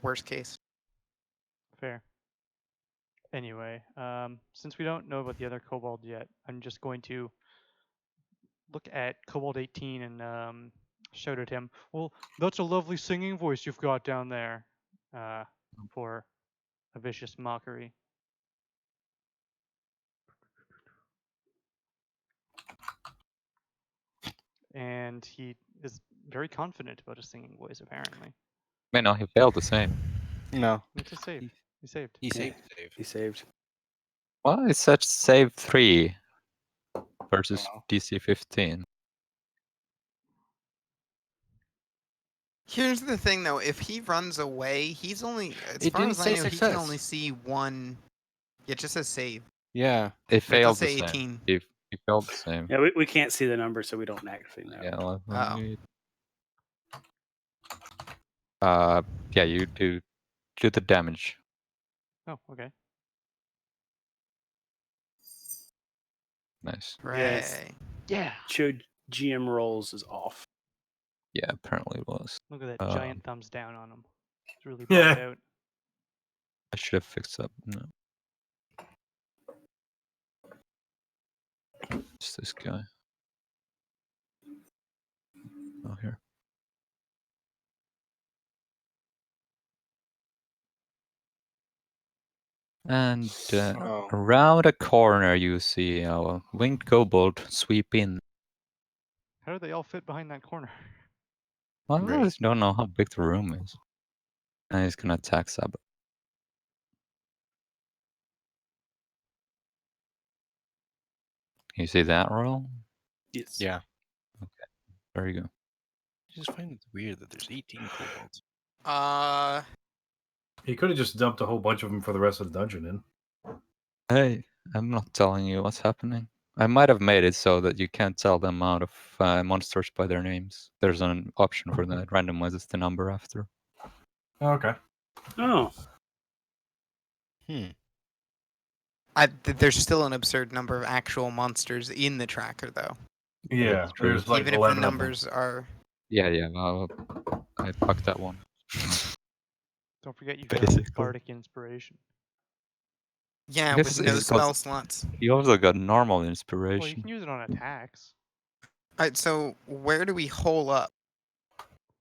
Worst case. Fair. Anyway, since we don't know about the other kobold yet, I'm just going to look at Kobold 18 and shout at him. Well, that's a lovely singing voice you've got down there. For a vicious mockery. And he is very confident about his singing voice, apparently. Wait, no, he failed the save. No. It's a save. He saved. He saved the save. He saved. Well, it said save 3 versus Oh. DC 15. Here's the thing, though. If he runs away, he's only, as It far didn't as I say know, he success. can only see one. Yeah, it just says save. Yeah. It failed does the say same. 18. He failed the same. Yeah, we can't see the number, so we don't actually know. Yeah, let Oh. me- yeah, you do the damage. Oh, okay. Nice. Yes. Hooray. Yeah. Should GM rolls is off. Yeah, apparently it was. Look at that giant thumbs down on him. It's really Yeah. bugged out. I should have fixed that. No. It's this guy. Oh, here. And Oh. around a corner, you see a winged kobold sweep in. How do they all fit behind that corner? Well, I Right. just don't know how big the room is. And he's gonna attack Sab. You see that roll? Yes. Yeah. There you go. I just find it weird that there's 18 kobolds. He could have just dumped a whole bunch of them for the rest of the dungeon in. Hey, I'm not telling you what's happening. I might have made it so that you can't tell the amount of monsters by their names. There's an option for that. Randomizes the number after. Okay. Oh, There's still an absurd number of actual monsters in the tracker, though. Yeah, That's true. there's like Even if the 11 of them. numbers are. Yeah. Well, I fucked that one. Don't forget you got Basically. bardic inspiration. Yeah, This with no is spell cause- slots. You also got normal Well, you inspiration. can use it on attacks. Alright, so where do we hole up?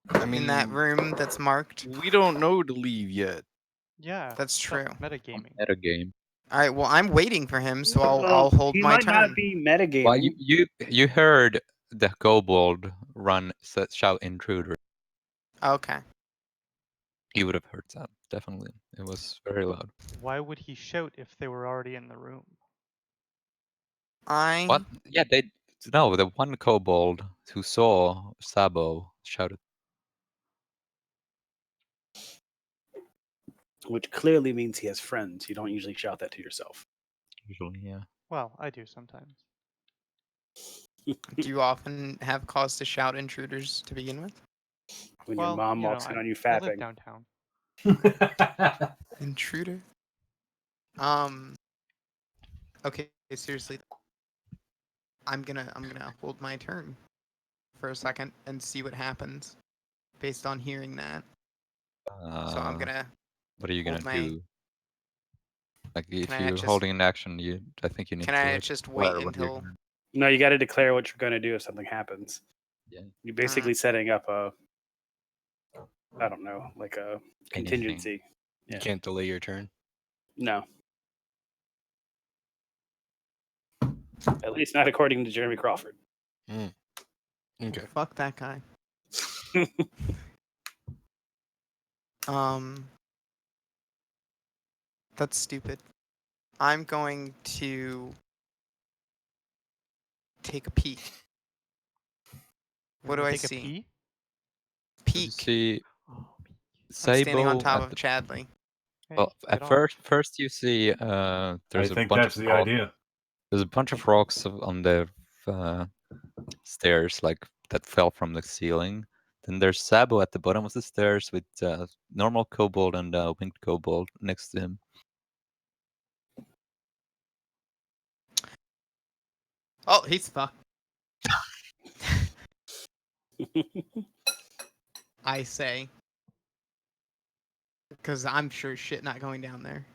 I mean, In that room that's marked? we don't know to leave yet. Yeah. That's true. Metagaming. Meta game. Alright, well, I'm waiting for him, so Well, I'll hold he my might turn. not be metagaming. Well, you heard the kobold shout intruder. Okay. You would have heard that, definitely. It was very loud. Why would he shout if they were already in the room? What? Yeah, no, the one kobold who saw Sabo shouted. Which clearly means he has friends. You don't usually shout that to yourself. Usually, yeah. Well, I do sometimes. Do you often have cause to shout intruders to begin with? When Well, your mom you know, walks in I- on you I live fapping. downtown. Intruder? Okay, seriously. I'm gonna hold my turn for a second and see what happens based on hearing that. So I'm gonna. What are you gonna hold my- do? Like, if I you're just- holding an action, I think you need Can to. I like, just declare wait what you're until? gonna- No, you got to declare what you're going to do if something happens. Yeah. You're basically setting up a, I don't know, like a contingency. You Yeah. can't delay your turn. No. At least not according to Jeremy Crawford. Okay. Fuck that guy. That's stupid. I'm going to take a peek. What do I Take a see? pee? You Peek. see Oh, I'm standing on Sabo top at of the- Chadley. hey, Well, get at off. first you see there's I a think bunch that's of the rocks. idea. There's a bunch of rocks on the stairs, like that fell from the ceiling. Then there's Sabo at the bottom of the stairs with normal kobold and winged kobold next to him. Oh, he's fucked. I say. Because I'm sure shit not going down there.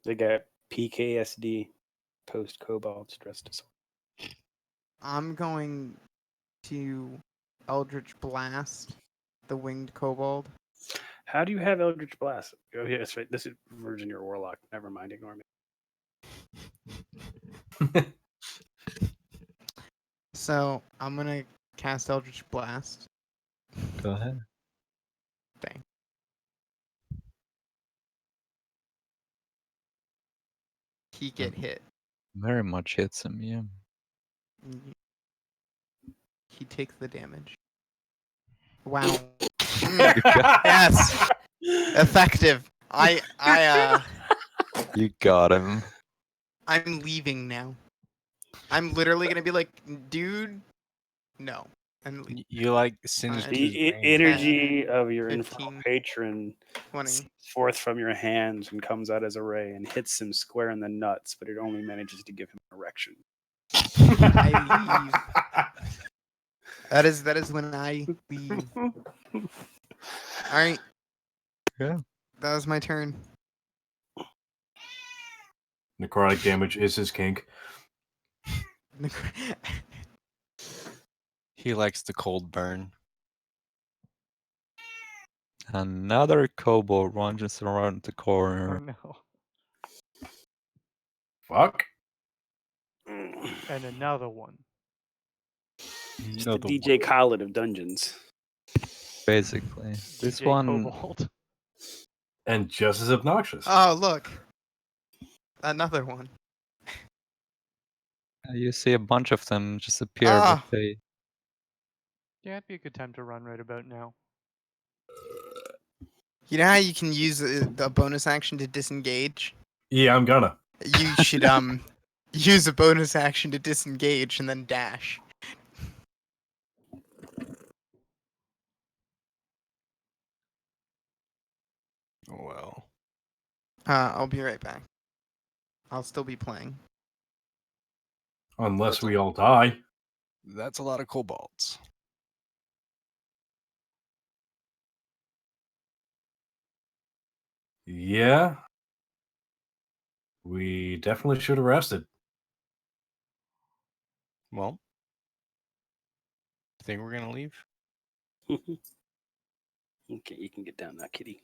They got PKSD, post Cobalt stress disorder. I'm going to Eldritch Blast the winged kobold. How do you have Eldritch Blast? Oh, yeah, that's right. This is Virgin or Warlock. Never mind. Ignore me. So I'm gonna cast Eldritch Blast. Go ahead. Dang. He get hit. Very much hits him, yeah. He takes the damage. Wow. Yes. Effective. You got him. I'm leaving now. I'm literally gonna be like, dude, no. And leave. You like singed The his The brain. energy of your infernal 15, patron 20. seeps forth from your hands and comes out as a ray and hits him square in the nuts, but it only manages to give him an erection. I leave. That is when I leave. Alright. Yeah. That was my turn. Necrotic damage is his kink. He likes the cold burn. Another kobold runs around the Oh corner. no. Fuck. And another one. Just No, the DJ Khaled of dungeons. Basically. This DJ one, Kobold. And just as obnoxious. Oh, look. Another one. you see a bunch of them just appear, Ah. but they... Yeah, it'd be a good time to run right about now. You know how you can use the bonus action to disengage? Yeah, I'm gonna. You should use a bonus action to disengage and then dash. Well, I'll be right back. I'll still be playing. Unless That's we all die. that's a lot of kobolds. Yeah. We definitely should have rested. Well, think we're gonna leave? Okay, you can get down now, kitty.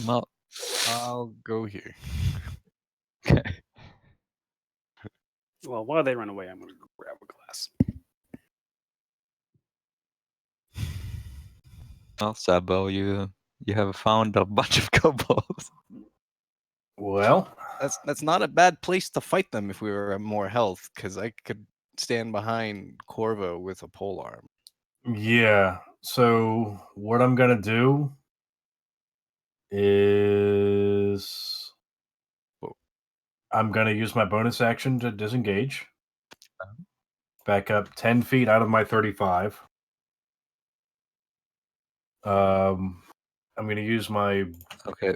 Well, I'll go here. okay. Well, while they run away, I'm going to grab a glass. Well, Sabo, you have found a bunch of kobolds. Well, That's not a bad place to fight them if we were at more health, because I could stand behind Corvo with a polearm. yeah. So what I'm gonna do is I'm gonna use my bonus action to disengage. Back up 10 feet out of my 35. I'm gonna use my Okay,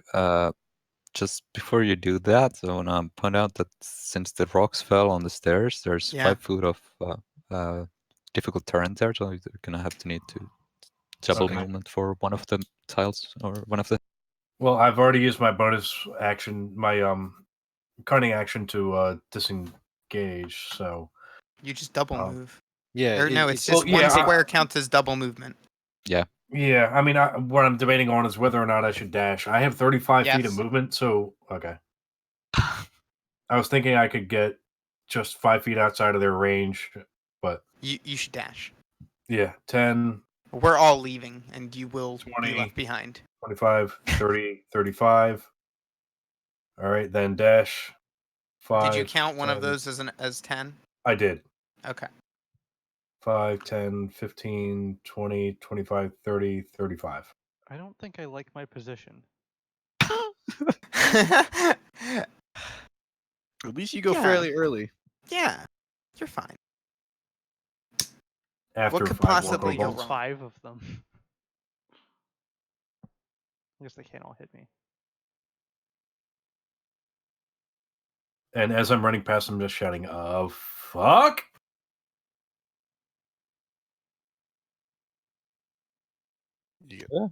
just before you do that, I want to point out that since the rocks fell on the stairs, there's Yeah. 5 foot of difficult terrain there, so you're gonna have to need to double Okay. movement for one of the tiles or one of the. well, I've already used my bonus action, my cunning action to disengage. So You just double Oh. move. Yeah. Or no, it's well, just yeah, one I- square counts as double movement. yeah, I mean, what I'm debating on is whether or not I should dash. I have 35 feet of Yes. movement, so okay. I was thinking I could get just 5 feet outside of their range, but You should dash. yeah, 10, We're all leaving, and you will 20. be left behind. 25, 30, 35. All right, then dash 5. Did you count one of 10. those as 10? I did. Okay. 5, 10, 15, 20, 25, 30, 35. I don't think I like my position. At least you go Yeah. fairly early. Yeah, you're fine. After could 5 more possibly go kobolds. wrong? 5 of them. I guess they can't all hit me. And as I'm running past, I'm just shouting, fuck? You Yeah.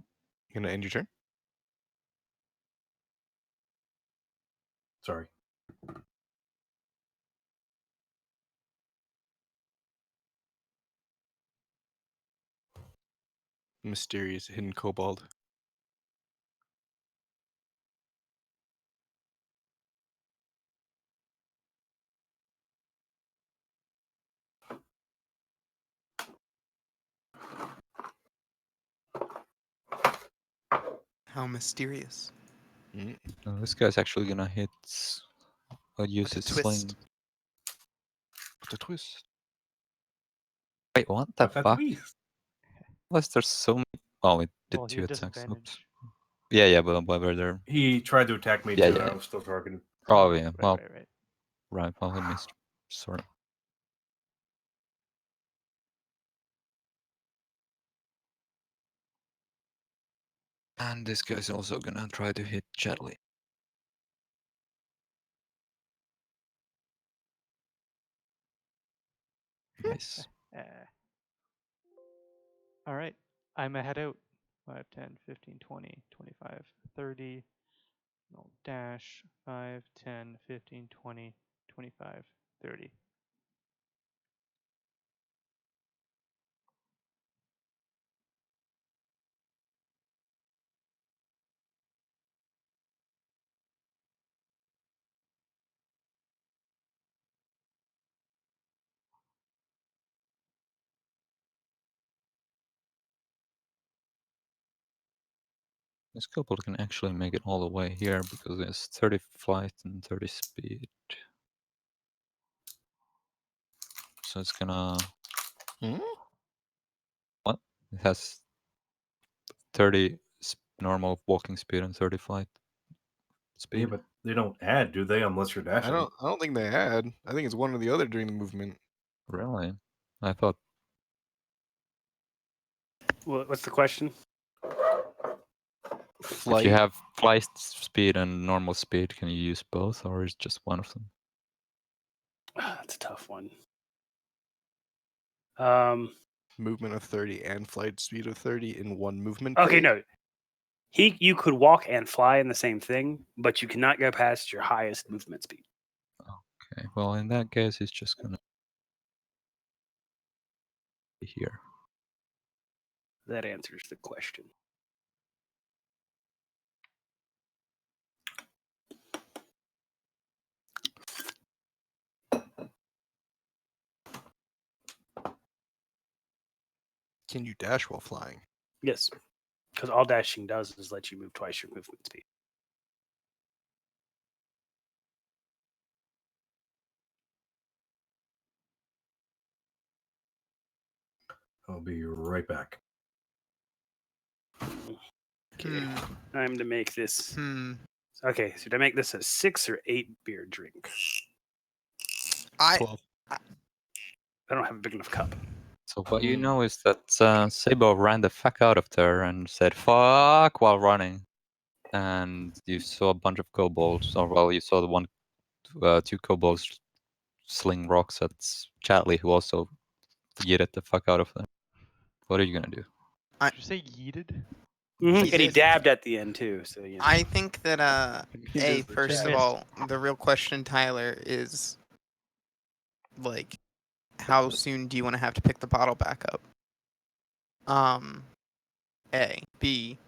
gonna end your turn? Sorry. Mysterious hidden kobold. How mysterious. Mm, No, this guy's actually gonna hit. Use With a his twist. sling. what's a twist? Wait, what the What's that fuck? twist? Was there so many? Oh, it did Well, he 2 had attacks. Oops. disadvantage. Yeah, but were there? He tried to attack me Yeah, too, yeah, and I yeah. was still targeted. Oh, yeah. Right, Well, right. right. Well, I missed. Sorry. And this guy's also gonna try to hit Chadley. Nice. All right. I'm a head out. 5, 10, 15, 20, 25, 30. I'll dash 5, 10, 15, 20, 25, 30. This couple can actually make it all the way here because it's 30 flight and 30 speed. So it's gonna. Hmm? What? It has 30 normal walking speed and 30 flight speed. Yeah, but they don't add, do they? Unless you're dashing. I don't think they had. I think it's one or the other during the movement. Really? I thought. What's the question? If you Flight. have flight speed and normal speed, can you use both, or is just one of them? That's a tough one. Movement of 30 and flight speed of 30 in one movement. Okay, phase? no. You could walk and fly in the same thing, but you cannot go past your highest movement speed. Okay. Well, in that case, it's just gonna be here. That answers the question. Can you dash while flying? Yes, because all dashing does is let you move twice your movement speed. I'll be right back. Okay, Hmm. time to make this. Hmm. Okay, so to make this a 6 or 8 beer drink, I 12. I don't have a big enough cup. So what you Hmm. know is that Sabo ran the fuck out of there and said "fuck" while running, and you saw a bunch of kobolds. Or well, you saw the 2 kobolds sling rocks at Chatley, who also yeeted the fuck out of them. What are you gonna do? Did you say yeeted? And he did. dabbed at the end too, so you know. I think that He does the first jab. of missed. all, the real question, Tyler, is like, how soon do you want to have to pick the bottle back up? A. B.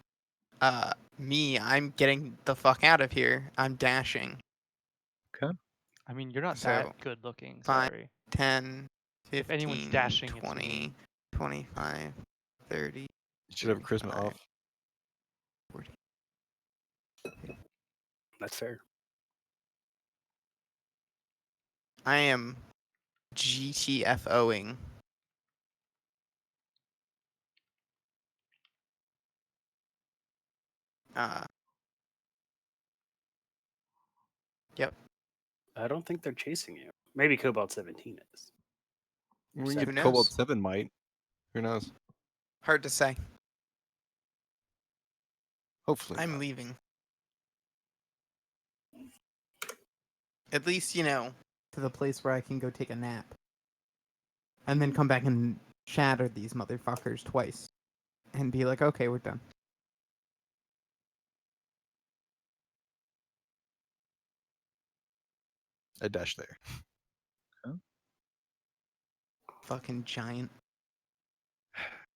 Me, I'm getting the fuck out of here. I'm dashing. I mean, you're not So, that good looking. fine. Sorry. 10, 15, If anyone's dashing, it's 20, me. 25, 30, You should have charisma 35, off. 40. That's fair. I am GTFOing. Yep. I don't think they're chasing you. Maybe Cobalt 17 is. We Who get knows? Cobalt 7 might. Who knows? Hard to say. Hopefully. I'm not. leaving. At least, to the place where I can go take a nap. And then come back and shatter these motherfuckers twice. and be like, okay, we're done. I dash there. Fucking giant.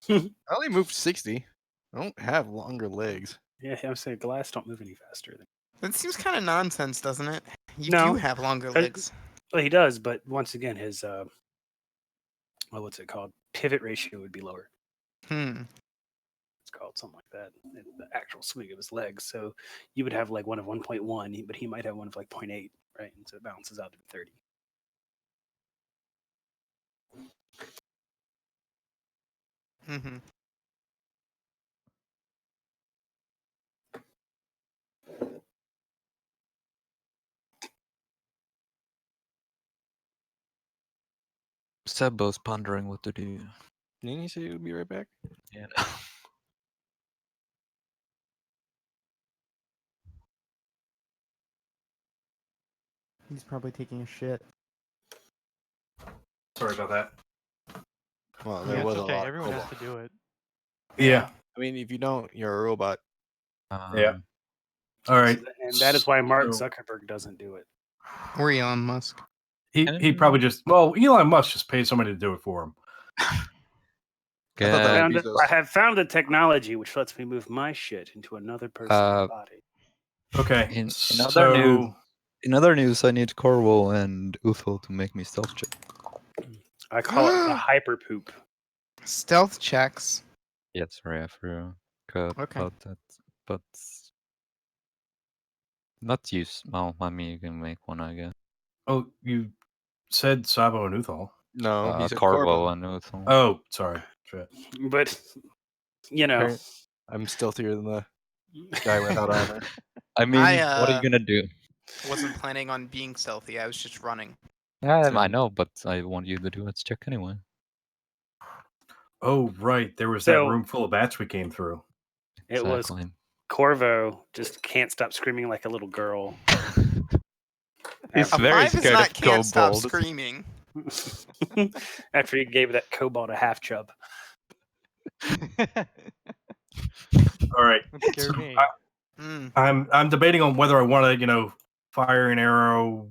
I only moved 60. I don't have longer legs. Yeah, I'm saying glass don't move any faster. That seems kind of nonsense, doesn't it? You No. do have longer Uh, legs. Well, he does, but once again, his what's it called? Pivot ratio would be lower. It's called something like that. The actual swing of his legs. So you would have like one of 1.1, but he might have one of like 0.8, right? And so it balances out to 30. Mm-hmm. Sebo's pondering what to do. Didn't you say you'd be right back? Yeah. He's probably taking a shit. Sorry about that. Well, Yeah, there was it's a okay. lot. Everyone has to do it. Yeah. I mean, if you don't, you're a robot. Yeah. All right. And that is why Mark So- Zuckerberg doesn't do it. Or Elon Musk. He probably just Elon Musk just paid somebody to do it for him. I thought that would be I have found a technology which lets me move my shit into another person's body. Okay. In So other news, I need Corvo and Uthel to make me stealth check. I call it the hyper poop. Stealth checks. Yeah, sorry, I forgot Okay. about that. But not use. Well, I mean, you can make one, I guess. oh, you said Sabo and Uthal. No, he said Corvo Corvo. and Uthel. Oh, sorry. Shit. But you know, Apparent- I'm stealthier than the guy without armor. I mean, I, what are you gonna do? wasn't planning on being stealthy. I was just running. Yeah, So- I know, but I want you to do a check anyway. Oh, right. There was that So- room full of bats we came through. it was Exactly. Corvo just can't stop screaming like a little girl. He's A very 5 is scared not of can't stop kobolds. screaming. After he gave that kobold a half chub. All right. That scared me. I'm debating on whether I want to, fire an arrow,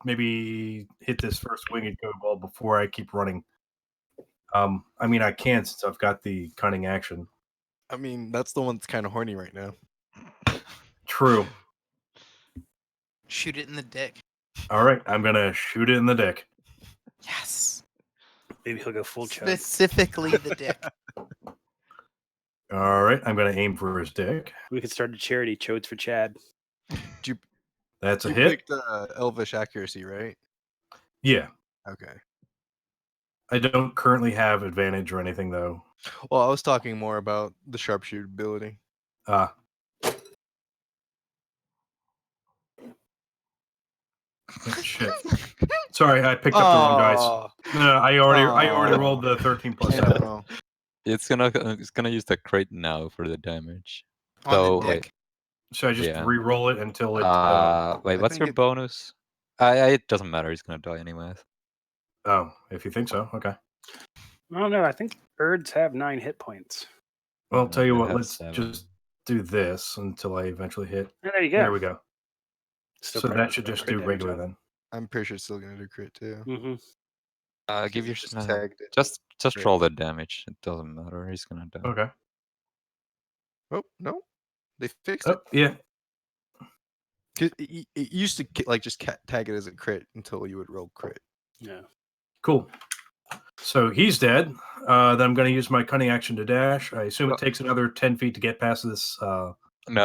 maybe hit this first winged kobold before I keep running. I mean, I can since I've got the cunning action. I mean, that's the one that's kind of horny right now. True. Shoot it in the dick. All right, I'm gonna shoot it in the dick. Yes. Maybe he'll go full chub. Specifically the dick. All right, I'm gonna aim for his dick. We could start a charity, Chodes for Chad. That's a You hit. picked Elvish accuracy, right? Yeah, Okay. I don't currently have advantage or anything though. Well, I was talking more about the sharpshoot ability. Ah, shit. Sorry, I picked up the wrong dice. Oh, No, I already Oh. rolled the 13 plus I 7. know. It's gonna use the crate now for the damage. On So the wait, dick. Should I just Yeah. re-roll it until it? wait, I what's think your it- bonus? It doesn't matter. He's gonna die anyways. Oh, if you think so, okay. I don't know. I think birds have 9 hit points. Well, I'll tell you they what. have Let's 7. just do this until I eventually hit. Oh, there you go. There we go. Still So probably that should got just crit do damage regular on then. I'm pretty sure it's still gonna do crit too. it. Give You your just tagged it. just Right. roll the damage. It doesn't matter. He's gonna die. Okay. Oh no, they fixed Oh, yeah. it. 'Cause it used to just tag it as a crit until you would roll crit. Yeah. Cool. So he's dead. Then I'm going to use my cunning action to dash. I assume it takes another 10 feet to get past this. No,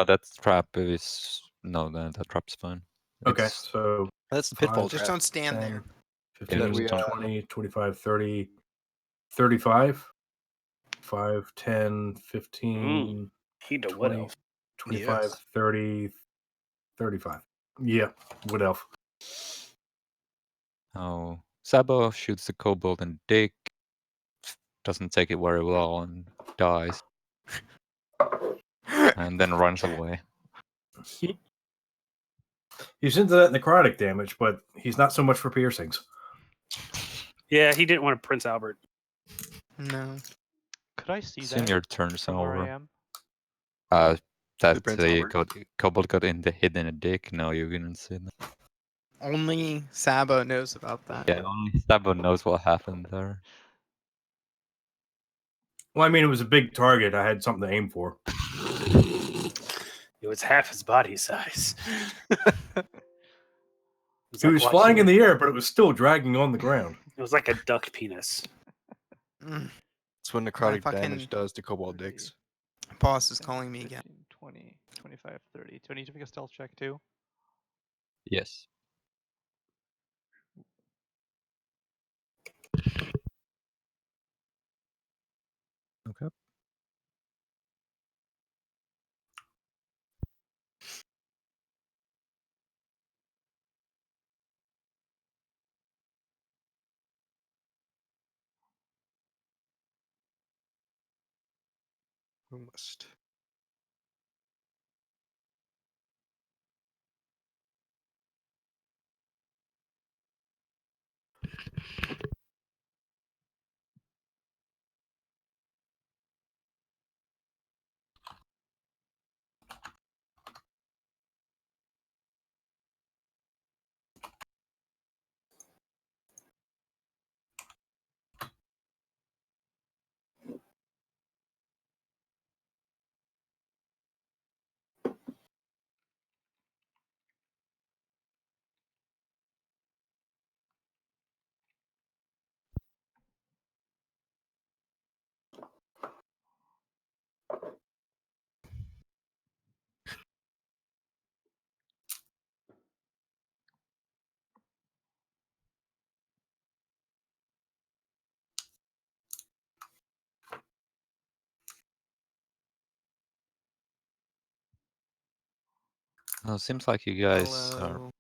that trap is that trap's fine. Okay, It's- so That's the pitfall Just trap. don't stand 10, there. 15, That we, 20, 25, 30, 35, 5, 10, 15, He the 20, wood elf. 25, Yes. 30, 35. Yeah, wood elf. Oh, Sabo shoots the kobold and Dick doesn't take it very well and dies, and then runs away. He's into that necrotic damage, but he's not so much for piercings. Yeah, he didn't want a Prince Albert. No. Could I see Soon that your turn's from where I over. am? That Blueprint's the over. kobold got hid in a dick. No, you didn't see that. Only Sabo knows about that. Yeah, only Sabo knows what happened there. Well, I mean, it was a big target. I had something to aim for. It was half his body size. He was flying in the air, but it was still dragging on the ground. It was like a duck penis. Mm, That's what necrotic fucking- damage does to kobold dicks. boss is calling me again. 15, 20, 25, 30. Do I need to make a stealth check too? Yes. Okay. Almost. Oh, seems like you guys are Hello.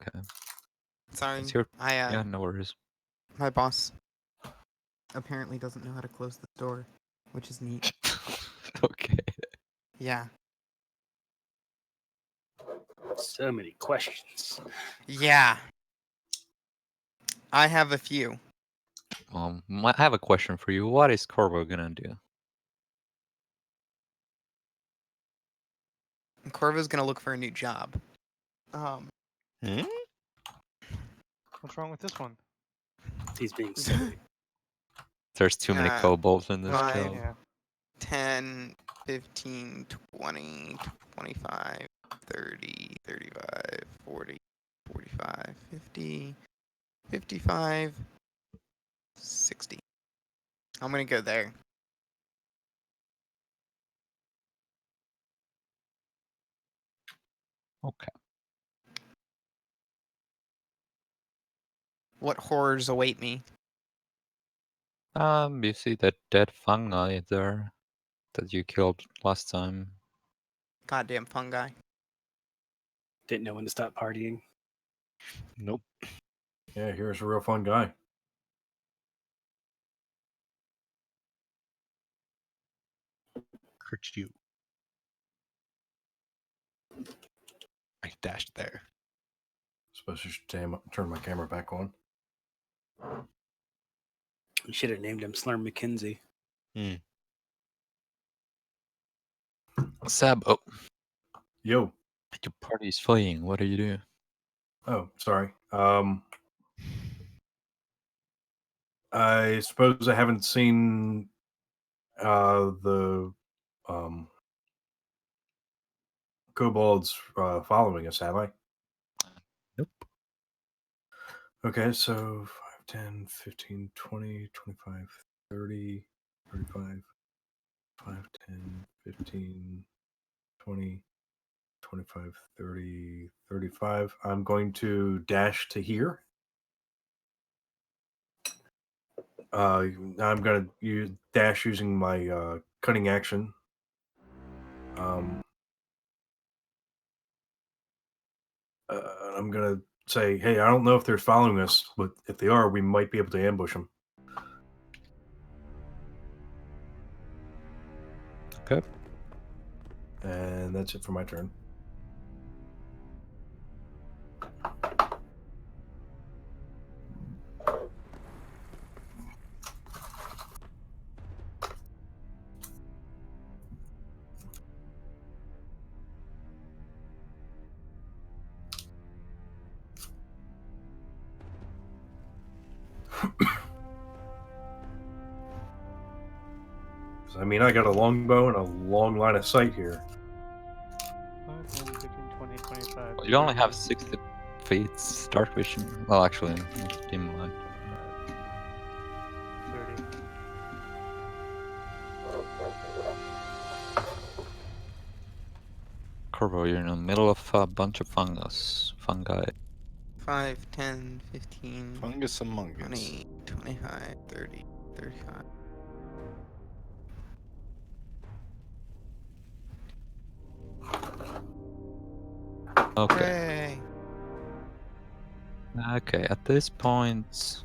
okay. Sorry, It's your I yeah, no worries. my boss apparently doesn't know how to close the door, which is neat. Okay. Yeah. So many questions. Yeah. I have a few. I have a question for you. What is Corvo gonna do? Corvo's gonna look for a new job. Hmm? What's wrong with this one? He's being silly. There's too many Uh, kobolds in this Five. job. Yeah. 10, 15, 20, 25, 30, 35, 40, 45, 50, 55, 60. I'm gonna go there. Okay. What horrors await me? You see that dead fungi there that you killed last time. Goddamn fungi. Didn't know when to stop partying. Nope. Yeah, here's a real fun guy. Hurt you. I dashed there. Suppose I should turn my camera back on. We should have named him Slurm McKenzie. Sab, oh, Yo. your party's fleeing. What do you do? Oh, sorry. I suppose I haven't seen the kobolds following us, have I? Nope. Okay, so 5, 10, 15, 20, 25, 30, 35, 5, 10, 15, 20, 25, 30, 35. I'm going to dash to here. I'm going to dash using my cutting action. I'm going to say, hey, I don't know if they're following us, but if they are, we might be able to ambush them. Okay. And that's it for my turn. I mean, I got a longbow and a long line of sight here. 5, 10, 15, 20, 25. Well, you only have 30. 60 feet dark vision. Well, actually, dim light. 30. Corvo, you're in the middle of a bunch of fungi. 5, 10, 15, Fungus among us. 20, 25, 30, 35. Okay. Hooray! Okay, at this point,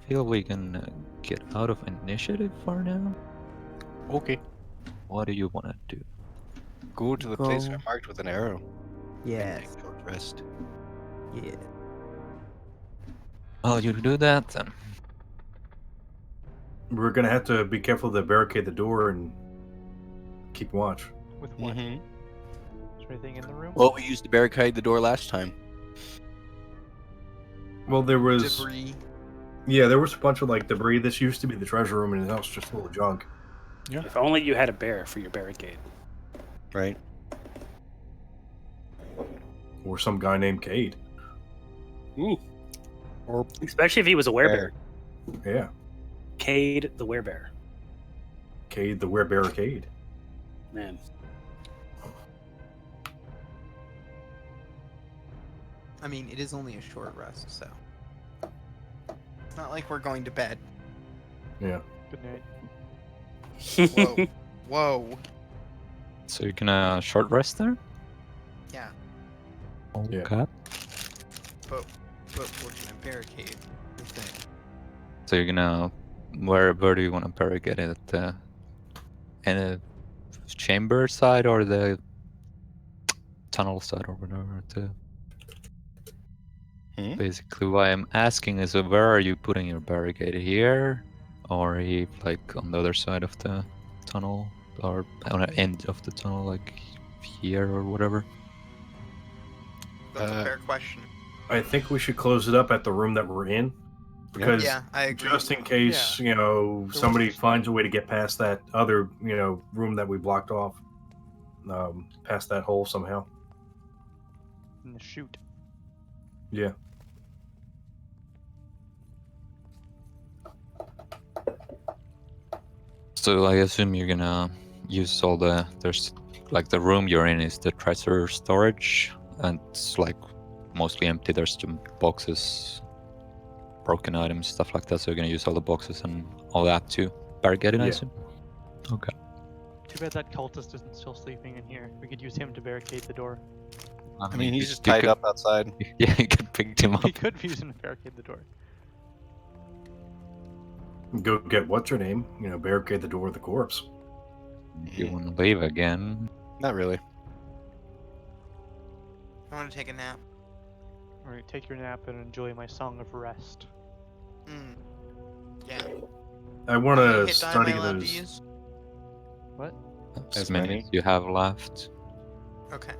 I feel we can get out of initiative for now. Okay. What do you want to do? Go to the place I Go. marked with an arrow. Yes. Take short rest. Yeah. Well, you do that then. We're gonna have to be careful to barricade the door and keep watch. With what? Mm-hmm. Is there anything in the room? Well, we used to barricade the door last time. Well, there was Debris. there was a bunch of like debris. This used to be the treasure room, and the house just full of junk. If only you had a bear for your barricade. Right. Or some guy named Cade. Ooh. Or Especially if he was a werebear. Yeah, Cade the werebear. Cade the Werebarricade. Man. I mean, it is only a short rest, so it's not like we're going to bed. Yeah. Good night. Whoa. Whoa. So you're gonna short rest there? Yeah. Yeah. Okay. But we're gonna barricade the thing. So you're gonna where do you want to barricade it? In a chamber side or the tunnel side or whatever? Basically, what I'm asking is, where are you putting your barricade? Here, or like on the other side of the tunnel, or on the end of the tunnel, like here or whatever? That's a fair question. I think we should close it up at the room that we're in, because Yeah, I agree. just in case somebody finds a way to get past that other room that we blocked off, past that hole somehow. In the chute. Yeah. So I assume you're gonna use all there's like the room you're in is the treasure storage, and it's like mostly empty. There's some boxes, broken items, stuff like that. So you're gonna use all the boxes and all that to barricade it, I Yeah. assume? Okay. Too bad that cultist isn't still sleeping in here. We could use him to barricade the door. I mean, he's just you tied could- up outside. Yeah, you could pick him up. We could use him to barricade the door. Go get what's her name? Barricade the door with the corpse. You want to leave again? Not really. I want to take a nap. Alright, take your nap and enjoy my song of rest. Yeah. I want How many to hit die am study I allowed to those. use? What? As many as you have left. Okay.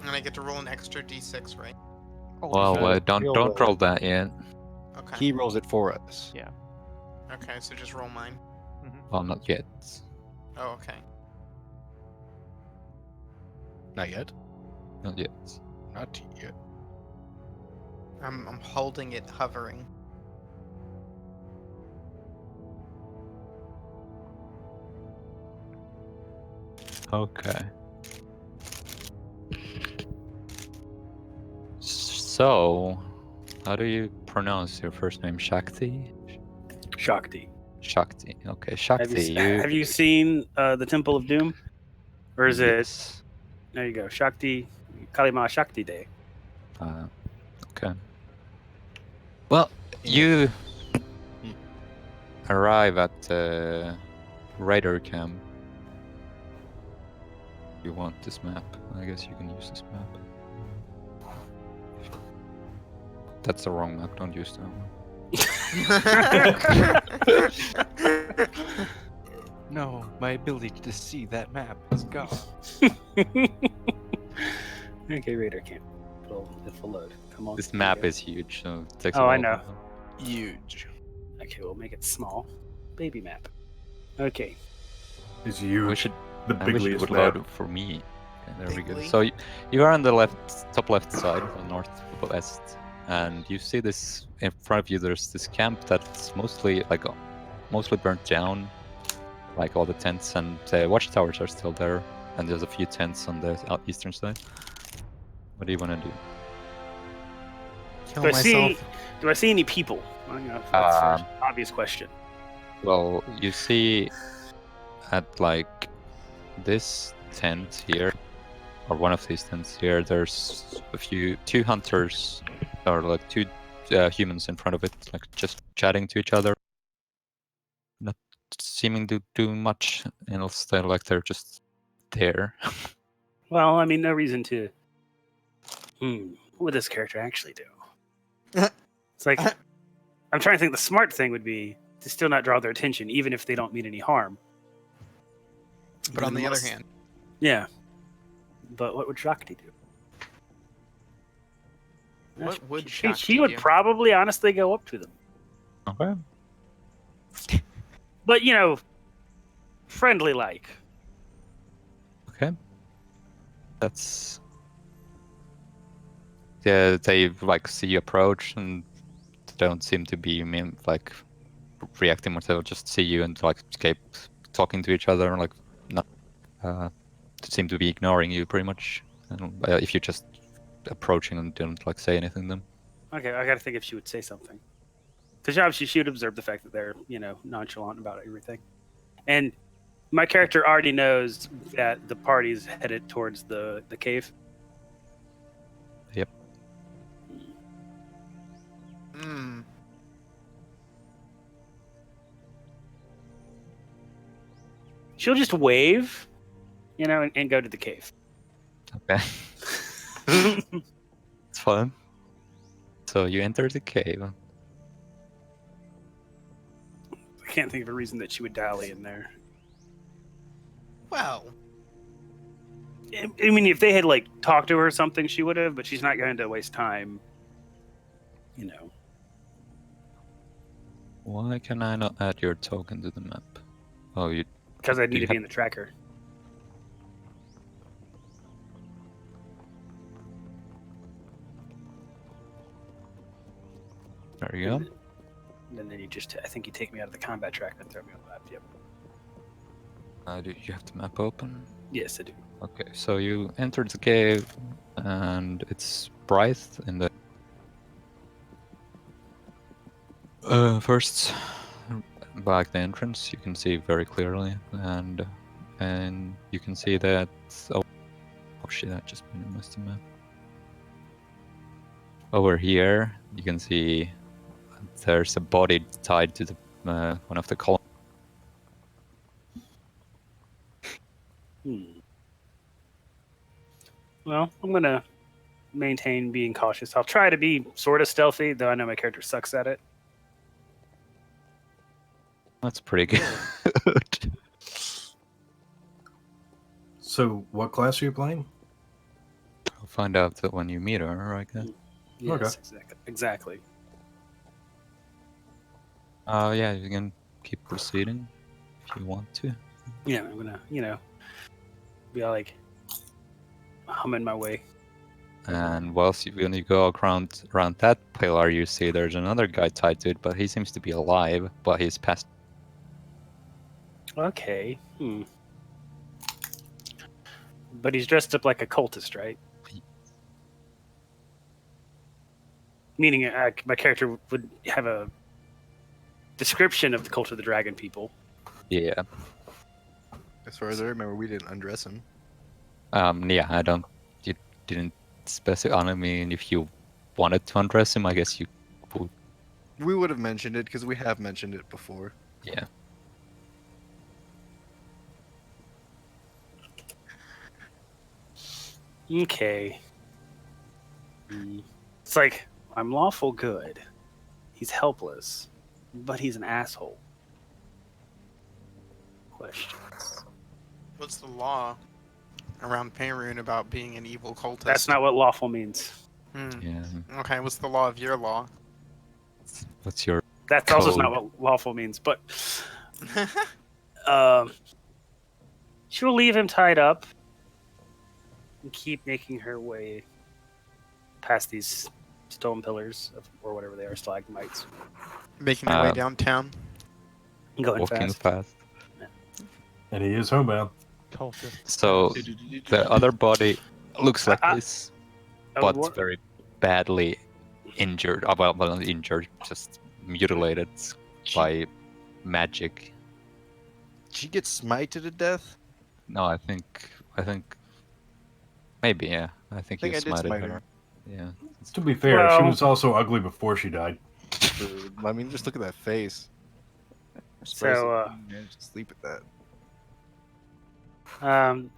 And I get to roll an extra d6, right? Oh, Well, shit. don't roll that yet. Okay. He rolls it for us. Yeah. Okay, so just roll mine. Well, not yet. Oh, okay. Not yet. Not yet. Not yet. I'm holding it hovering. Okay. So, how do you pronounce your first name? Shakti? Shakti. Shakti. Okay, Have Shakti. you, have you seen the Temple of Doom? Or is it... Yes. There you go. Shakti. Kalima Shakti Day. Okay. Well, you arrive at the Raider camp. You want this map? I guess you can use this map. That's the wrong map. Don't use that one. No, my ability to see that map is gone. Okay, Raider Camp. It'll load. Come on. This here we map go. is huge, so it takes. Oh, a I while know. to- Huge. Okay, we'll make it small. Baby map. Okay. It's huge. We should. The I wish it bigliest would map. load for me. Okay, there we go. Bigly. So you are on the top left side, the northwest, and you see this in front of you. There's this camp that's mostly mostly burnt down, like all the tents and watchtowers are still there, and there's a few tents on the eastern side. What do you want to do? Kill Do I myself. see any people? Well, you know, that's the Um, obvious question. Well, you see at like this tent here, or one of these tents here, there's two hunters, or like two humans in front of it, like just chatting to each other, not seeming to do much, and they're just there. Well, I mean, no reason to. What would this character actually do? It's like I'm trying to think. The smart thing would be to still not draw their attention, even if they don't mean any harm. But on the other Unless- hand, yeah. But what would Shakti do? what would She Shakti would do? probably honestly go up to them, Okay. but you know, friendly like. Okay. That's. Yeah, they like see you approach and don't seem to be like reacting much. They'll just see you and like keep talking to each other, like not seem to be ignoring you pretty much. And if you're just approaching and don't like say anything to them. Okay, I got to think if she would say something, because obviously she would observe the fact that they're nonchalant about everything, and my character already knows that the party's headed towards the cave. Yep. Hmm. She'll just wave, and go to the cave. Okay. It's fun. So you enter the cave. I can't think of a reason that she would dally in there. Well, I mean, if they had like talked to her or something, she would have. But she's not going to waste time. Why can I not add your token to the map? Oh, you. Because I Do need you to be have- in the tracker. There you go. And then I think you take me out of the combat tracker and throw me on the map. Yep. Do you have the map open? Yes, I do. Okay, so you entered the cave, and it's bright in the first back the entrance. You can see very clearly, and you can see that. Oh shit! I just missed the map. Over here, you can see there's a body tied to the one of the columns. Well, I'm gonna maintain being cautious. I'll try to be sort of stealthy, though I know my character sucks at it. That's pretty good. So, what class are you playing? I'll find out that when you meet her, I guess. Yes, exactly. Yeah, you can keep proceeding if you want to. Yeah, I'm gonna, be all like humming my way. And when you go around that pillar, you see there's another guy tied to it, but he seems to be alive, but he's past. Okay. But he's dressed up like a cultist, right? Meaning, my character would have a description of the cult of the dragon people. Yeah. As far as I remember, we didn't undress him. Yeah, I don't. You didn't specify. I mean, if you wanted to undress him, I guess you would. We would have mentioned it because we have mentioned it before. Yeah. Okay. It's like, I'm lawful good. He's helpless. But he's an asshole. Questions. what's the law around Perun about being an evil cultist? That's not what lawful means. Yeah. Okay, what's the law of your law? What's your That's also Code. not what lawful means, but she'll leave him tied up and keep making her way past these stone pillars or whatever they are, stalagmites. Making my way downtown. Going Walking fast. fast. And he is homebound. Cultist. So the other body looks like this, but what? very badly injured. Well, not injured, just mutilated by magic. She gets smited to death. No, I think maybe, yeah. I think I you did smited smite her. her. Yeah. To be fair, she Well- was also ugly before she died. I mean, just look at that face. So, managed to sleep at that.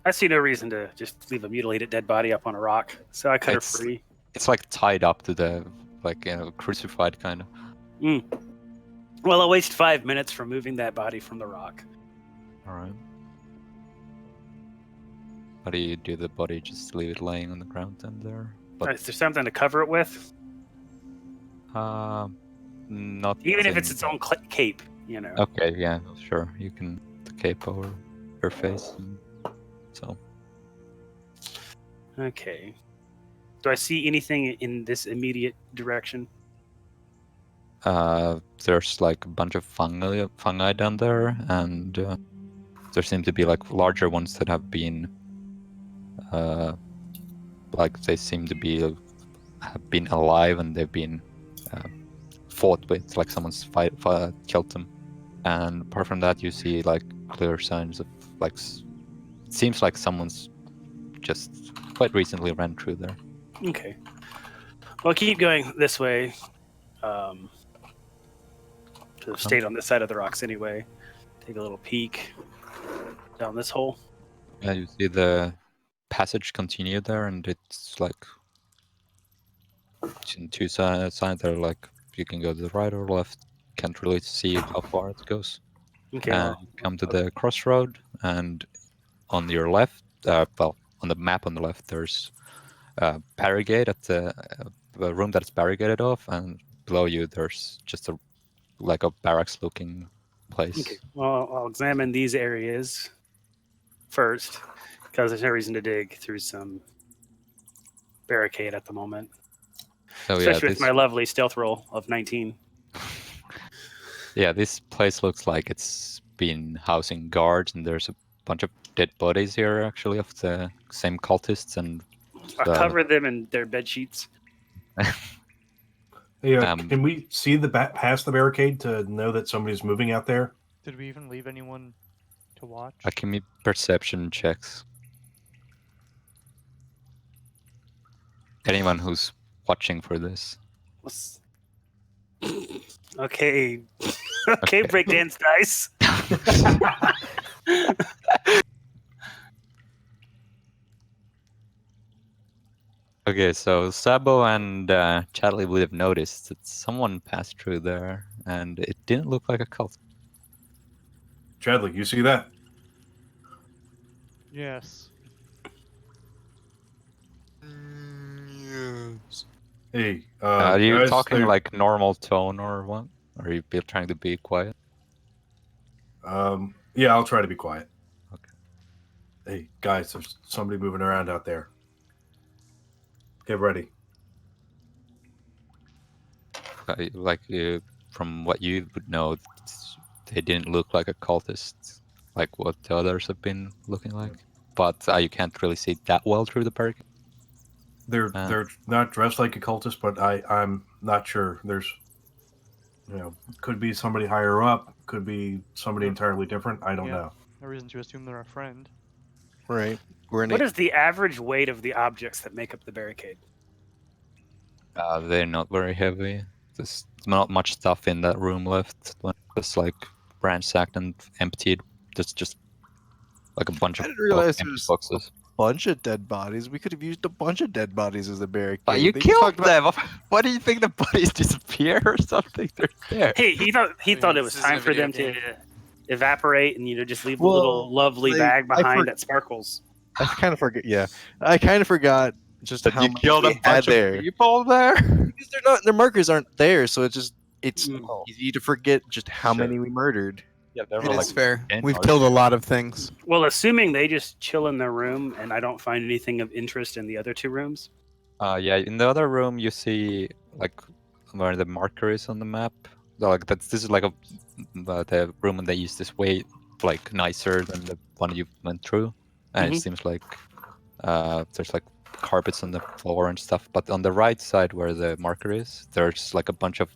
I see no reason to just leave a mutilated dead body up on a rock. So I cut her It's- free. It's like tied up to the, like, crucified kind of. Well, I'll waste 5 minutes from moving that body from the rock. Alright. How do you do the body? Just leave it laying on the ground then there? But Is there something to cover it with? not Even if in- it's its own cape, you know. Okay, yeah, sure. You can the cape over her face. And so Okay. Do I see anything in this immediate direction? there's like a bunch of fungi down there, and there seem to be like larger ones that have been like they seem to be have been alive and they've been fought with, like someone's killed them. And apart from that, you see like clear signs of like it seems like someone's just quite recently ran through there. Okay. Well, keep going this way. To have stayed on this side of the rocks anyway. Take a little peek down this hole. Yeah, you see the passage continue there, and it's like it's in two sides. There, like you can go to the right or left. Can't really see how far it goes. Okay. And Well, you come to the crossroad, and on your left, well, on the map on the left, there's a barricade at the room that's barricaded off, and below you there's just a like a barracks-looking place. okay. Well, I'll examine these areas first, because there's no reason to dig through some barricade at the moment. So Especially yeah, with my lovely stealth roll of 19. Yeah, this place looks like it's been housing guards, and there's a bunch of dead bodies here, actually, of the same cultists. And I'll cover them in their bed sheets. Hey, can we see the past the barricade to know that somebody's moving out there? Did we even leave anyone to watch? give me perception checks. Anyone who's watching for this. Okay. Okay, breakdance dice. Okay, so Sabo and Chadley would have noticed that someone passed through there, and it didn't look like a cult. Chadley, you see that? Yes. Yes. Hey, Are you guys, talking there- like normal tone or what? Or are you trying to be quiet? Yeah, I'll try to be quiet. Okay. Hey, guys, there's somebody moving around out there. Get ready. From what you would know, they didn't look like a cultist, like what the others have been looking like. But you can't really see that well through the barricade. They're not dressed like a cultist, but I'm not sure. There's, could be somebody higher up, could be somebody entirely different. I don't know. No reason to assume they're a friend. Right. We're in What a, is the average weight of the objects that make up the barricade? They're not very heavy. There's not much stuff in that room left. Just like ransacked and emptied. There's just like a bunch I of didn't realize empty there's boxes. bunch of dead bodies. We could have used a bunch of dead bodies as a barricade. But you They just killed talked about- them. What do you think the bodies disappear or something? They're there. Hey, he thought it was This isn't time a for video them game. to evaporate and just leave a Well, little lovely like, bag I behind for- that sparkles. I kind of forget. Yeah, I kind of forgot just That how you much killed a we had bunch there. of people there. Because they're not. Their markers aren't there, so it just It's Mm. easy to forget just how Sure. many we murdered. Yeah, there It were is fair. 10 We've or killed a so. lot of things. Well, assuming they just chill in their room and I don't find anything of interest in the other two rooms. Yeah, in the other room you see like where the marker is on the map. Like this is like the room they use this way like nicer than the one you went through, and it Mhm. seems like there's like carpets on the floor and stuff. But on the right side where the marker is, there's like a bunch of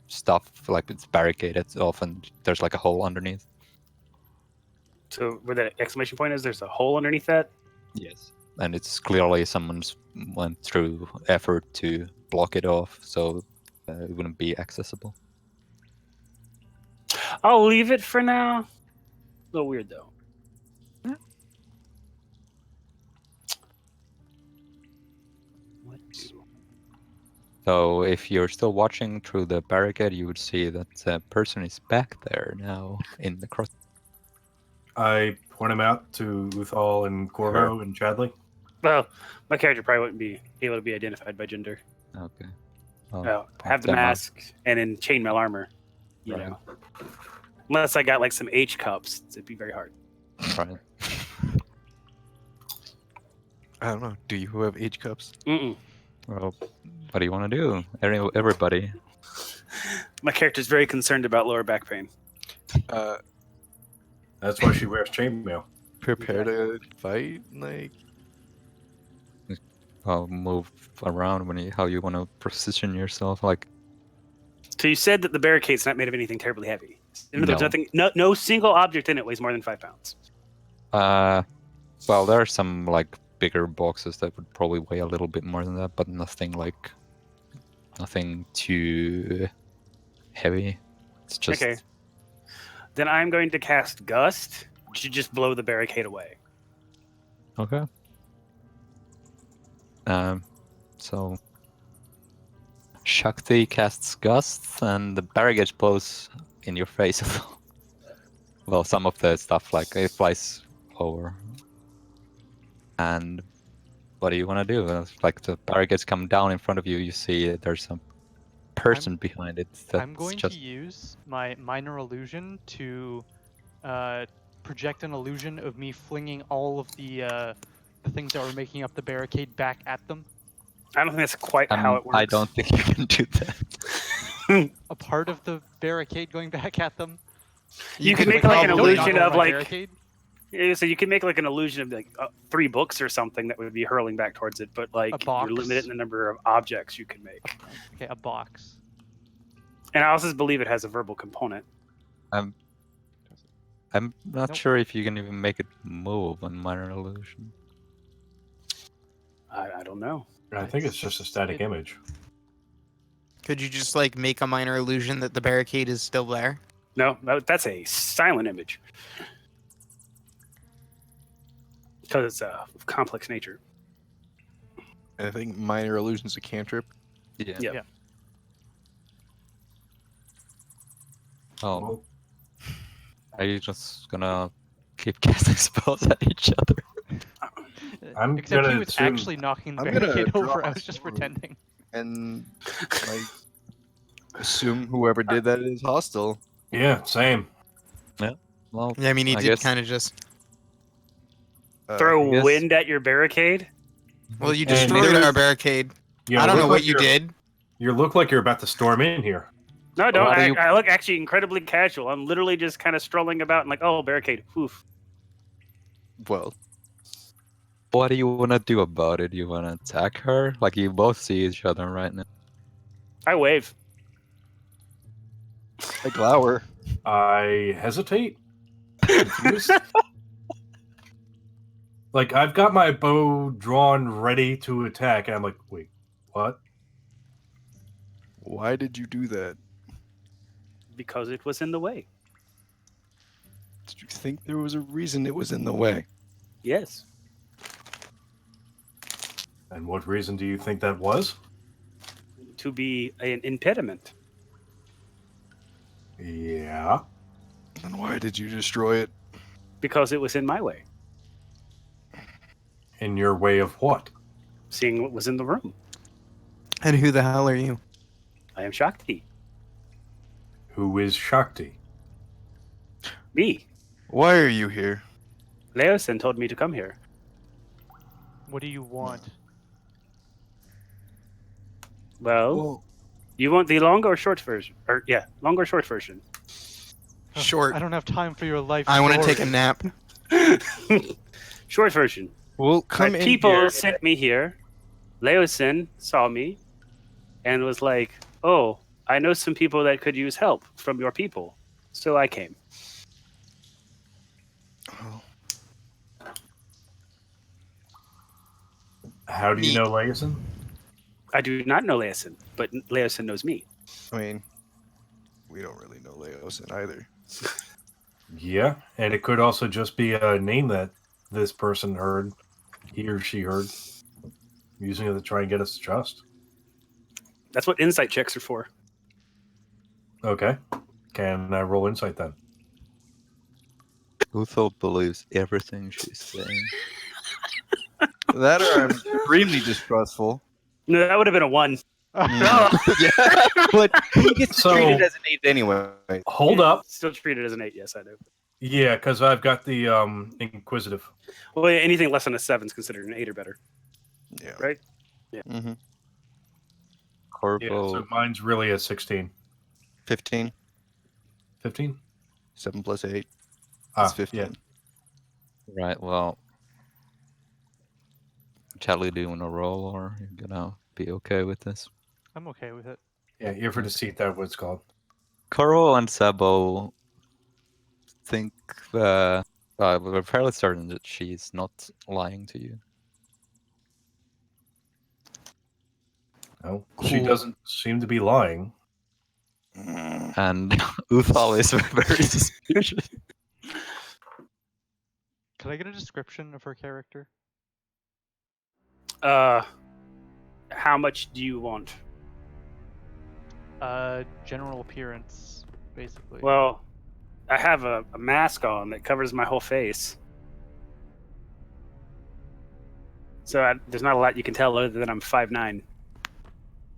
stuff like it's barricaded off, and there's like a hole underneath. So where the exclamation point is, there's a hole underneath that. Yes, and it's clearly someone's went through effort to block it off, so it wouldn't be accessible. I'll leave it for now. A little weird though. What do? So if you're still watching through the barricade, you would see that the person is back there now in the cross. I point him out to Uthal and Corvo and Chadley. Well, my character probably wouldn't be able to be identified by gender. Okay. Well, Oh, have the them out. mask and in chainmail armor. You Right. know, unless I got like some H cups, it'd be very hard. Right. I don't know. Do you have age cups? Mm-mm. Well, what do you want to do? Everybody. My character's very concerned about lower back pain. That's why she wears chainmail. Prepare to fight? Like, I'll move around how you want to position yourself. Like, So you said that the barricade's not made of anything terribly heavy. There's No. nothing, no single object in it weighs more than 5 pounds. well, there are some like bigger boxes that would probably weigh a little bit more than that, but nothing too heavy. It's just Okay. Then I'm going to cast Gust to just blow the barricade away. Okay. So Shakti casts Gust, and the barricade blows in your face. Well, some of the stuff like it flies over. And what do you want to do? Like the barricades come down in front of you, you see there's a person behind it. I'm going just to use my minor illusion to project an illusion of me flinging all of the things that were making up the barricade back at them. I don't think that's quite how it works. I don't think you can do that. A part of the barricade going back at them. You can could make like an probably illusion knock of over my like. barricade. Yeah, so you can make like an illusion of like 3 books or something that would be hurling back towards it, but like box. you're limited in the number of objects you can make. Okay, a box. And I also believe it has a verbal component. I'm not Nope. sure if you can even make it move on minor illusion. I don't know. I think it's just a static image. Could you just like make a minor illusion that the barricade is still there? No, that's a silent image. Because it's of complex nature. I think minor illusion's a cantrip. Yeah. Yeah. Yeah. Oh, Well, are you just gonna keep casting spells at each other? I'm Except he gonna was assume- actually knocking the I'm gonna barricade draw over. I my was just sword. pretending. And like assume whoever did that is hostile. Yeah, same. Well, Yeah, I mean, he I did guess- kind of just. Throw I guess- wind at your barricade? Well, you And destroyed there's- our barricade. You I don't know look what like you you're- did. You look like you're about to storm in here. No, I don't. Why do I, you- I look actually incredibly casual. I'm literally just kind of strolling about and like, oh, barricade. Oof. Well, What do you want to do about it? You want to attack her? Like you both see each other right now. I wave. I glower. I hesitate. Confused. Like I've got my bow drawn, ready to attack, and I'm like, wait, what? Why did you do that? Because it was in the way. Did you think there was a reason it was in the way? Yes. And what reason do you think that was? To be an impediment. Yeah. And why did you destroy it? Because it was in my way. In your way of what? Seeing what was in the room. And who the hell are you? I am Shakti. Who is Shakti? Me. Why are you here? Leosin told me to come here. What do you want? Well, you want the long or short version? Or yeah, long or short version. Short. I don't have time for your life. I want to take a story. nap. Short version. Well, come My in people here. sent me here. Leosin saw me and was like, "Oh, I know some people that could use help from your people." So I came. Oh, How do you Neat. know Leosin? I do not know Leosin, but Leosin knows me. I mean, we don't really know Leosin either. Yeah, and it could also just be a name that this person heard, he or she heard, using it to try and get us to trust. That's what insight checks are for. Okay. Can I roll insight then? Uthal believes everything she's saying. That or I'm extremely distrustful. No, that would have been a 1. Yeah, but he gets So- treated as an 8 anyway. Hold up. Still treated as an 8. Yes, I know. Yeah, because I've got the Inquisitive. Well, anything less than a 7 is considered an 8 or better. Yeah. Right? Mm-hmm. Yeah, Corvo, so mine's really a 16. 15. 15? 7 plus 8. Ah, That's 15. yeah. right, well... Shall we do a roll, or you're gonna be okay with this? I'm okay with it. Yeah, ear for deceit, that's what it's called. Koro and Sabo think we're fairly certain that she's not lying to you. No, she Cool. doesn't seem to be lying. And Uthal is very suspicious. Could I get a description of her character? How much do you want? General appearance, basically. Well, I have a mask on that covers my whole face. So there's not a lot you can tell other than I'm 5'9".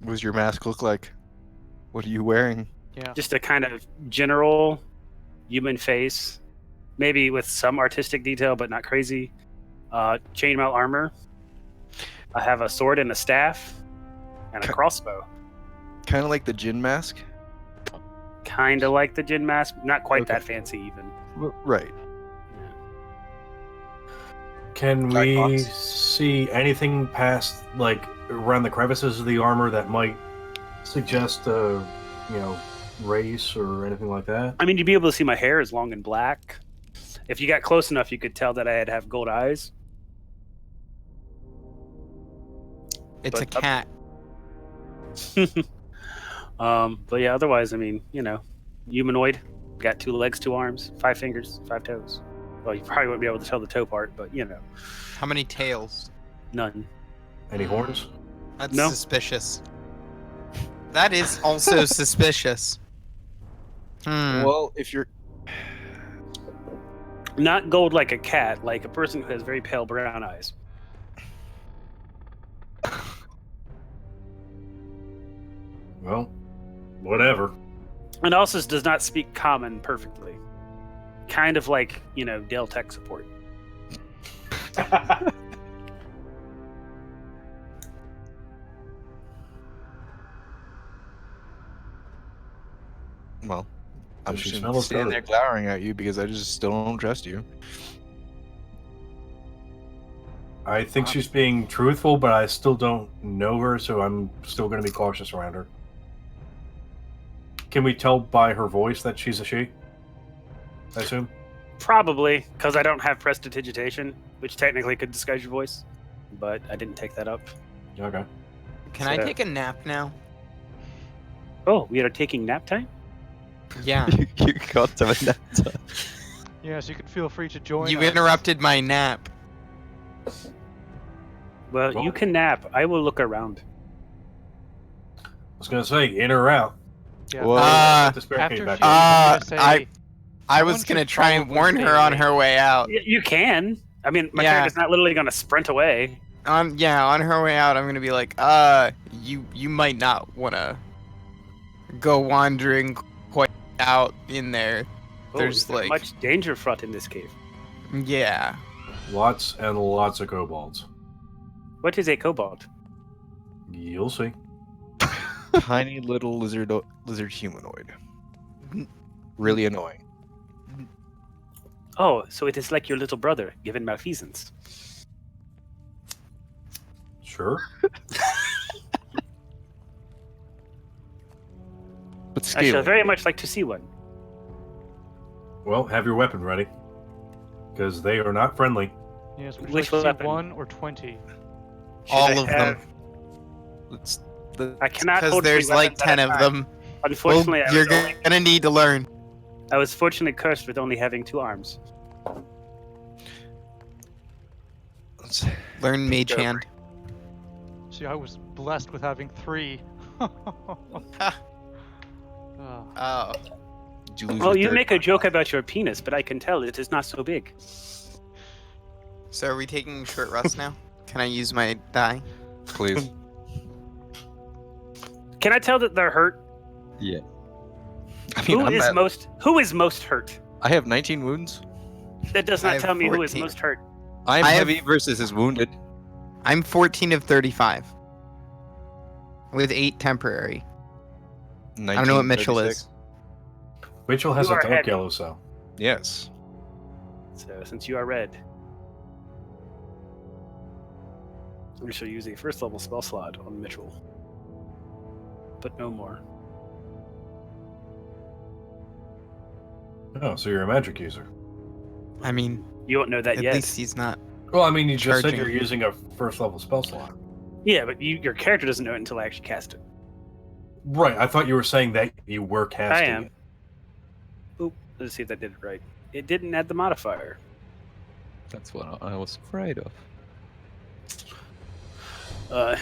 What does your mask look like? What are you wearing? yeah. Just a kind of general human face, maybe with some artistic detail, but not crazy. Chainmail armor. I have a sword and a staff, and a crossbow. Kind of like the Jin mask? Kind of like the Jin mask, not quite Okay. that fancy even. Right. Can Black we box? see anything past, like, around the crevices of the armor that might suggest race or anything like that? I mean, you'd be able to see my hair is long and black. If you got close enough, you could tell that I'd have gold eyes. It's a But- cat. But yeah, otherwise, I mean, humanoid. Got 2 legs, 2 arms, 5 fingers, 5 toes. Well, you probably wouldn't be able to tell the toe part, but How many tails? none. Any horns? That's No. suspicious. That is also suspicious. Well, if you're Not gold like a cat, like a person who has very pale brown eyes. Well, whatever. And also does not speak common perfectly. Kind of like, Dell tech support. well, I'm Does she just smell gonna us stand there good? glowering at you because I just still don't trust you. I think she's being truthful, but I still don't know her, so I'm still going to be cautious around her. Can we tell by her voice that she's a she? I assume? Probably, because I don't have prestidigitation, which technically could disguise your voice. But I didn't take that up. Okay. Can I So- take a nap now? Oh, we are taking nap time? Yeah. You got them in that time. Yeah, so you can feel free to join You us. interrupted my nap. Well, Well- you can nap. I will look around. I was going to say, in or out. Yeah. Well, Put the barricade After back she up. told me to I say, I Someone was gonna should try and probably warn stay her on awake. her way out. You can. I mean, my Yeah. character's not literally going to sprint away. On her way out, I'm gonna be like, you might not wanna go wandering quite out in there. Oh, There's is there like, much danger fraught in this cave. yeah. Lots and lots of kobolds. What is a kobold? You'll see. Tiny little lizard humanoid. Really annoying. Oh, so it is like your little brother, given malfeasance. Sure. But I shall scaling. very much like to see one. Well, have your weapon ready. Because they are not friendly. Yes, would you Which like to see weapon? 1 or 20? Should All I of them. have- It's I cannot Because hold there's three like weapons at 10 a of time. them. Well, Unfortunately, you're gonna need to learn. I was fortunately cursed with only having 2 arms. let's- Learn Mage Go for Hand. See, I was blessed with having 3. Oh, Oh. Did you lose Well, your you third make a arm? joke about your penis, but I can tell it is not so big. So are we taking short rest now? Can I use my die? Please. Can I tell that they're hurt? Yeah. I mean, Who is most hurt? I have 19 wounds. That does I not have tell me who is 14. most hurt. I'm I have- heavy versus is wounded. I'm 14 of 35. With 8 temporary. I don't know what Mitchell 1936. is. Mitchell has You a are dark heavy. yellow cell. Yes. So, since you are red, we shall use a first level spell slot on Mitchell. But no more. Oh, so you're a magic user. I mean, You won't know that at yet. least he's not. Well, I mean, you just said Charging. you're using a first level spell slot. Yeah, but your character doesn't know it until I actually cast it. Right, I thought you were saying that you were casting am. it. Oop, let's see if that did it right. It didn't add the modifier. That's what I was afraid of. It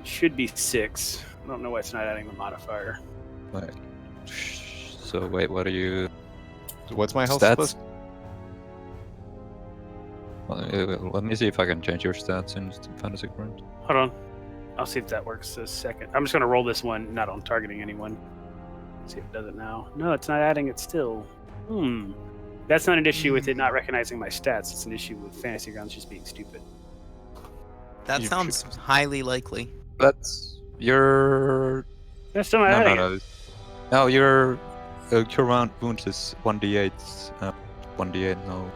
should be 6. I don't know why it's not adding the modifier. Like, so wait, what are you? So what's my health Stats? supposed? Let me see if I can change your stats in Fantasy Ground. Hold on. I'll see if that works a second. I'm just going to roll this one, not on targeting anyone. See if it does it now. No, it's not adding it still. That's not an issue with it not recognizing my stats. It's an issue with Fantasy Grounds just being stupid. That You sounds highly likely. That's your. That's still not No, adding no, it. no. No, your cure round wounds is 1d8. 1d8. No.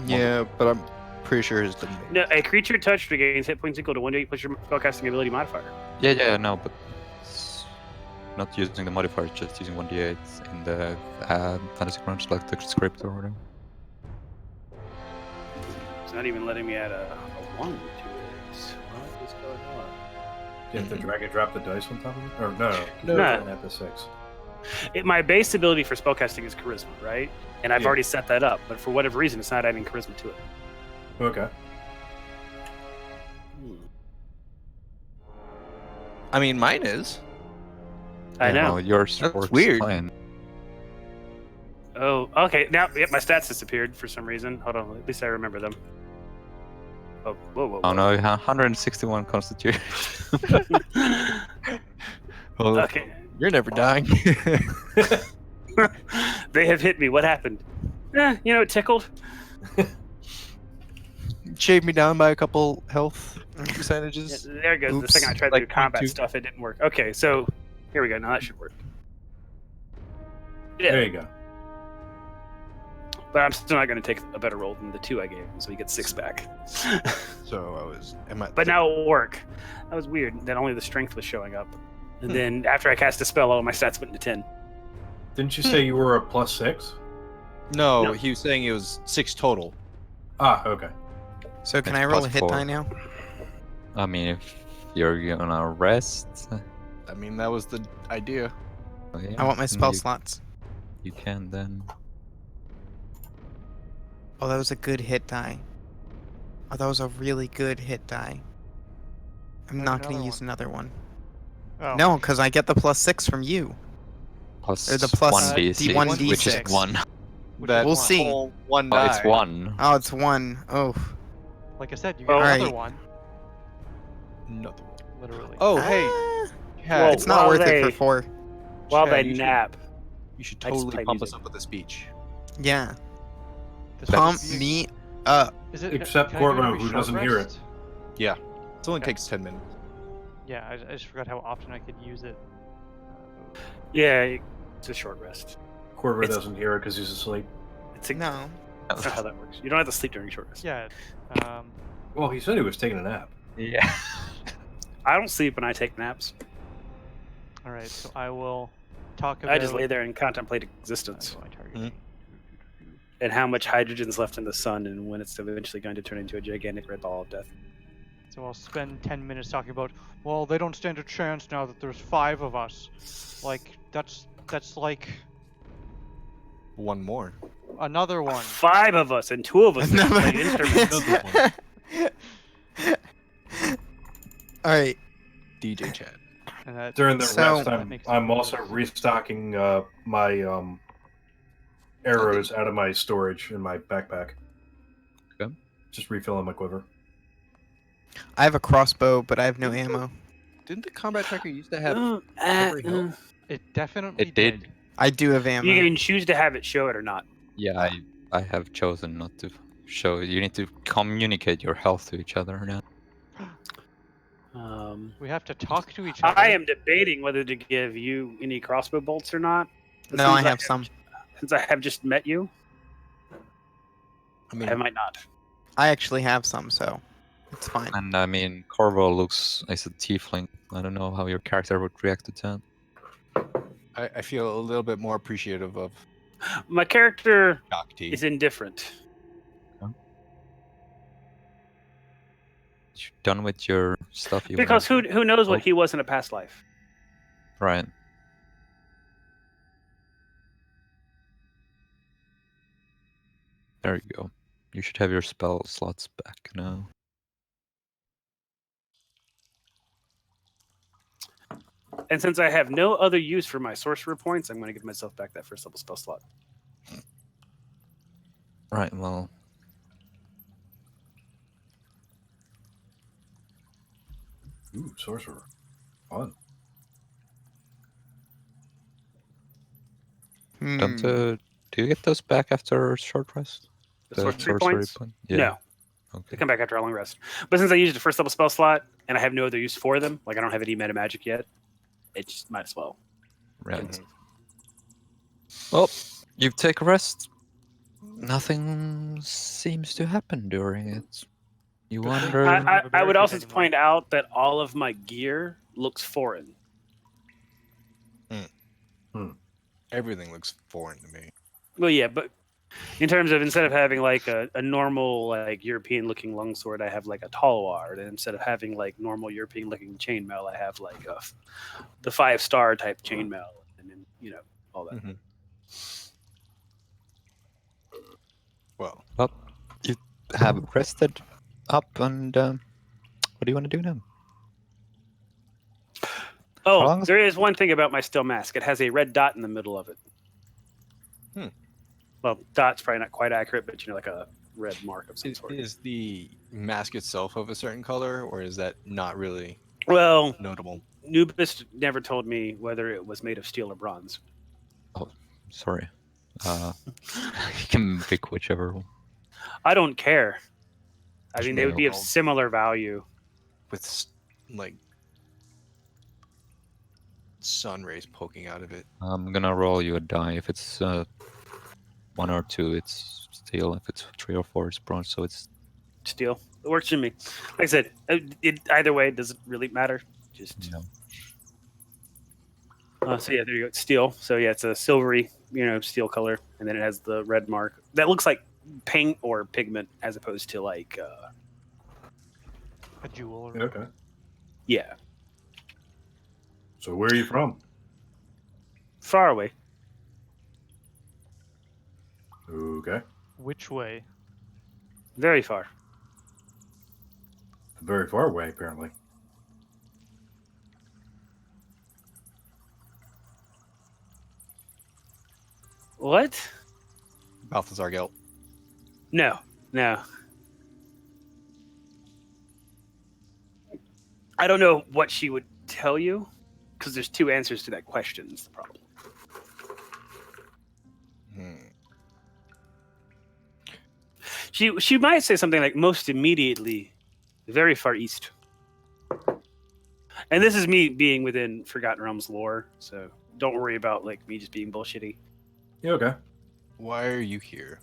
Yeah, but I'm pretty sure his didn't. No, a creature touched regains hit points equal to 1d8 plus your spellcasting ability modifier. Yeah, no, but it's not using the modifier, just using 1d8 in the Fantasy Grounds, like the script or whatever. It's not even letting me add a 1 to it. What is going on? You have to drag and drop the dice on top of it? Or no, No. at the 6. My base ability for spellcasting is charisma, right? And I've Yeah. already set that up, but for whatever reason, it's not adding charisma to it. Okay. I mean, mine is. I know. No, yours That's works weird. fine. Oh, okay. Now, yep, my stats disappeared for some reason. Hold on, at least I remember them. Oh, whoa. Oh no, 161 Constitution. Well, Okay. You're never dying. They have hit me. What happened? It tickled. Shaved me down by a couple health Yeah, percentages. there it goes. The Oops. second I tried to Like do combat 0.2. stuff, it didn't work. Okay, so here we go. Now that should work. Yeah, There you go. but I'm still not going to take a better roll than the 2 I gave him, so he gets 6 back. So I was. But now it'll work. That was weird that only the strength was showing up. And Hmm. then after I cast a spell, all of my stats went into 10. Didn't you say you were a +6? No, No. he was saying it was 6 total. Ah, okay. So can It's I roll a plus hit 4. die now? I mean, if you're gonna rest, I mean, that was the idea. yeah, I want my spell you, slots. You can then. Oh, that was a good hit die. Oh, that was a really good hit die. I'm Make not going to another use another one. Oh. No, because I get the +6 from you. Plus Or the plus 1d6, D1, which is D6. 1. Which That is We'll one. see. whole one Oh, die. it's 1. Oh, it's 1. Oh. Like I said, you get Oh, another right. one, Another one. literally. Oh, hey. Ah, Cat, Well, it's not while worth it they- for 4. While Chad, they you should- nap, You should I just totally play pump us music. up with a speech. Yeah. This Pump would be- me up. Is it, Except can I do it Corvo, every who short doesn't hear it. rest? Yeah. It only Okay. takes 10 minutes. Yeah, I just forgot how often I could use it. Yeah, it's a short rest. Corvo It's- doesn't hear it because he's asleep. It's a, No. That's not how that works. You don't have to sleep during short rest. Yeah. Well, he said he was taking a nap. Yeah. I don't sleep when I take naps. All right. So I will talk about. I just lay there and contemplate existence my target. Mhm. and how much hydrogen's left in the sun and when it's eventually going to turn into a gigantic red ball of death. So I'll spend 10 minutes talking about. Well, they don't stand a chance now that there's 5 of us. Like that's like One more. another one. 5 of us and 2 of us that Another- play instruments. All right. DJ Chad. And that, During the So- rest, That makes I'm sense. also restocking my arrows out of my storage in my backpack. Okay. Just refilling my quiver. I have a crossbow, but I have no ammo. Didn't the combat tracker used to have Uh, every health? it definitely It did. I do have ammo. You can choose to have it show it or not. Yeah, I have chosen not to show it. You need to communicate your health to each other now. We have to talk to each other. I am debating whether to give you any crossbow bolts or not. But No, I since have some. Since I have just met you, I mean, I might not. I actually have some, so it's fine. And I mean, Corvo looks as a tiefling. I don't know how your character would react to that. I feel a little bit more appreciative of My character Doc T. is indifferent. You done with your stuff? You Because wanna- who knows what Oh. he was in a past life? Right. There you go. You should have your spell slots back now. And since I have no other use for my sorcerer points, I'm going to give myself back that first level spell slot. Right, well. Ooh, sorcerer. Fun. Don't Hmm. do you get those back after a short rest? The sorcery points? point? No. They Okay. come back after a long rest. But since I used a first level spell slot and I have no other use for them, like I don't have any meta magic yet, it just might as well. Right. Well, you take a rest. Nothing seems to happen during it. You Good thing. wonder. don't have a I would barricade also anymore. point out that all of my gear looks foreign. Everything looks foreign to me. Well, yeah, but in terms of instead of having like a normal like European looking longsword, I have like a talwar, and instead of having like normal European looking chainmail, I have like the 5-star type chainmail, and then all that. Mhm. Well, You have rested up, and what do you want to do now? How long Oh, is- there is one thing about my steel mask. It has a red dot in the middle of it. Hmm. Well, dot's probably not quite accurate, but like a red mark of some is, sort. is the mask itself of a certain color, or is that not really Well, notable? Nubis never told me whether it was made of steel or bronze. Sorry. You can pick whichever one. I don't care. I mean, they would be of Well, similar value. with like sun rays poking out of it. I'm gonna roll you a die. If it's 1 or 2, it's steel. If it's 3 or 4, it's bronze. So it's Steel. It works for me. Like I said, either way, it doesn't really matter. Just so yeah, there you go. Steel. So yeah, it's a silvery, steel color, and then it has the red mark that looks like paint or pigment as opposed to like a jewel. Or... Okay. yeah, So where are you from? far away. Okay. Which way? Very far. Very far away, apparently. What? Balthazar Gelt. No. I don't know what she would tell you because there's 2 answers to that question. Is the problem. She might say something like most immediately, very far east. And this is me being within Forgotten Realms lore, so don't worry about like me just being bullshitty. Yeah, okay. Why are you here?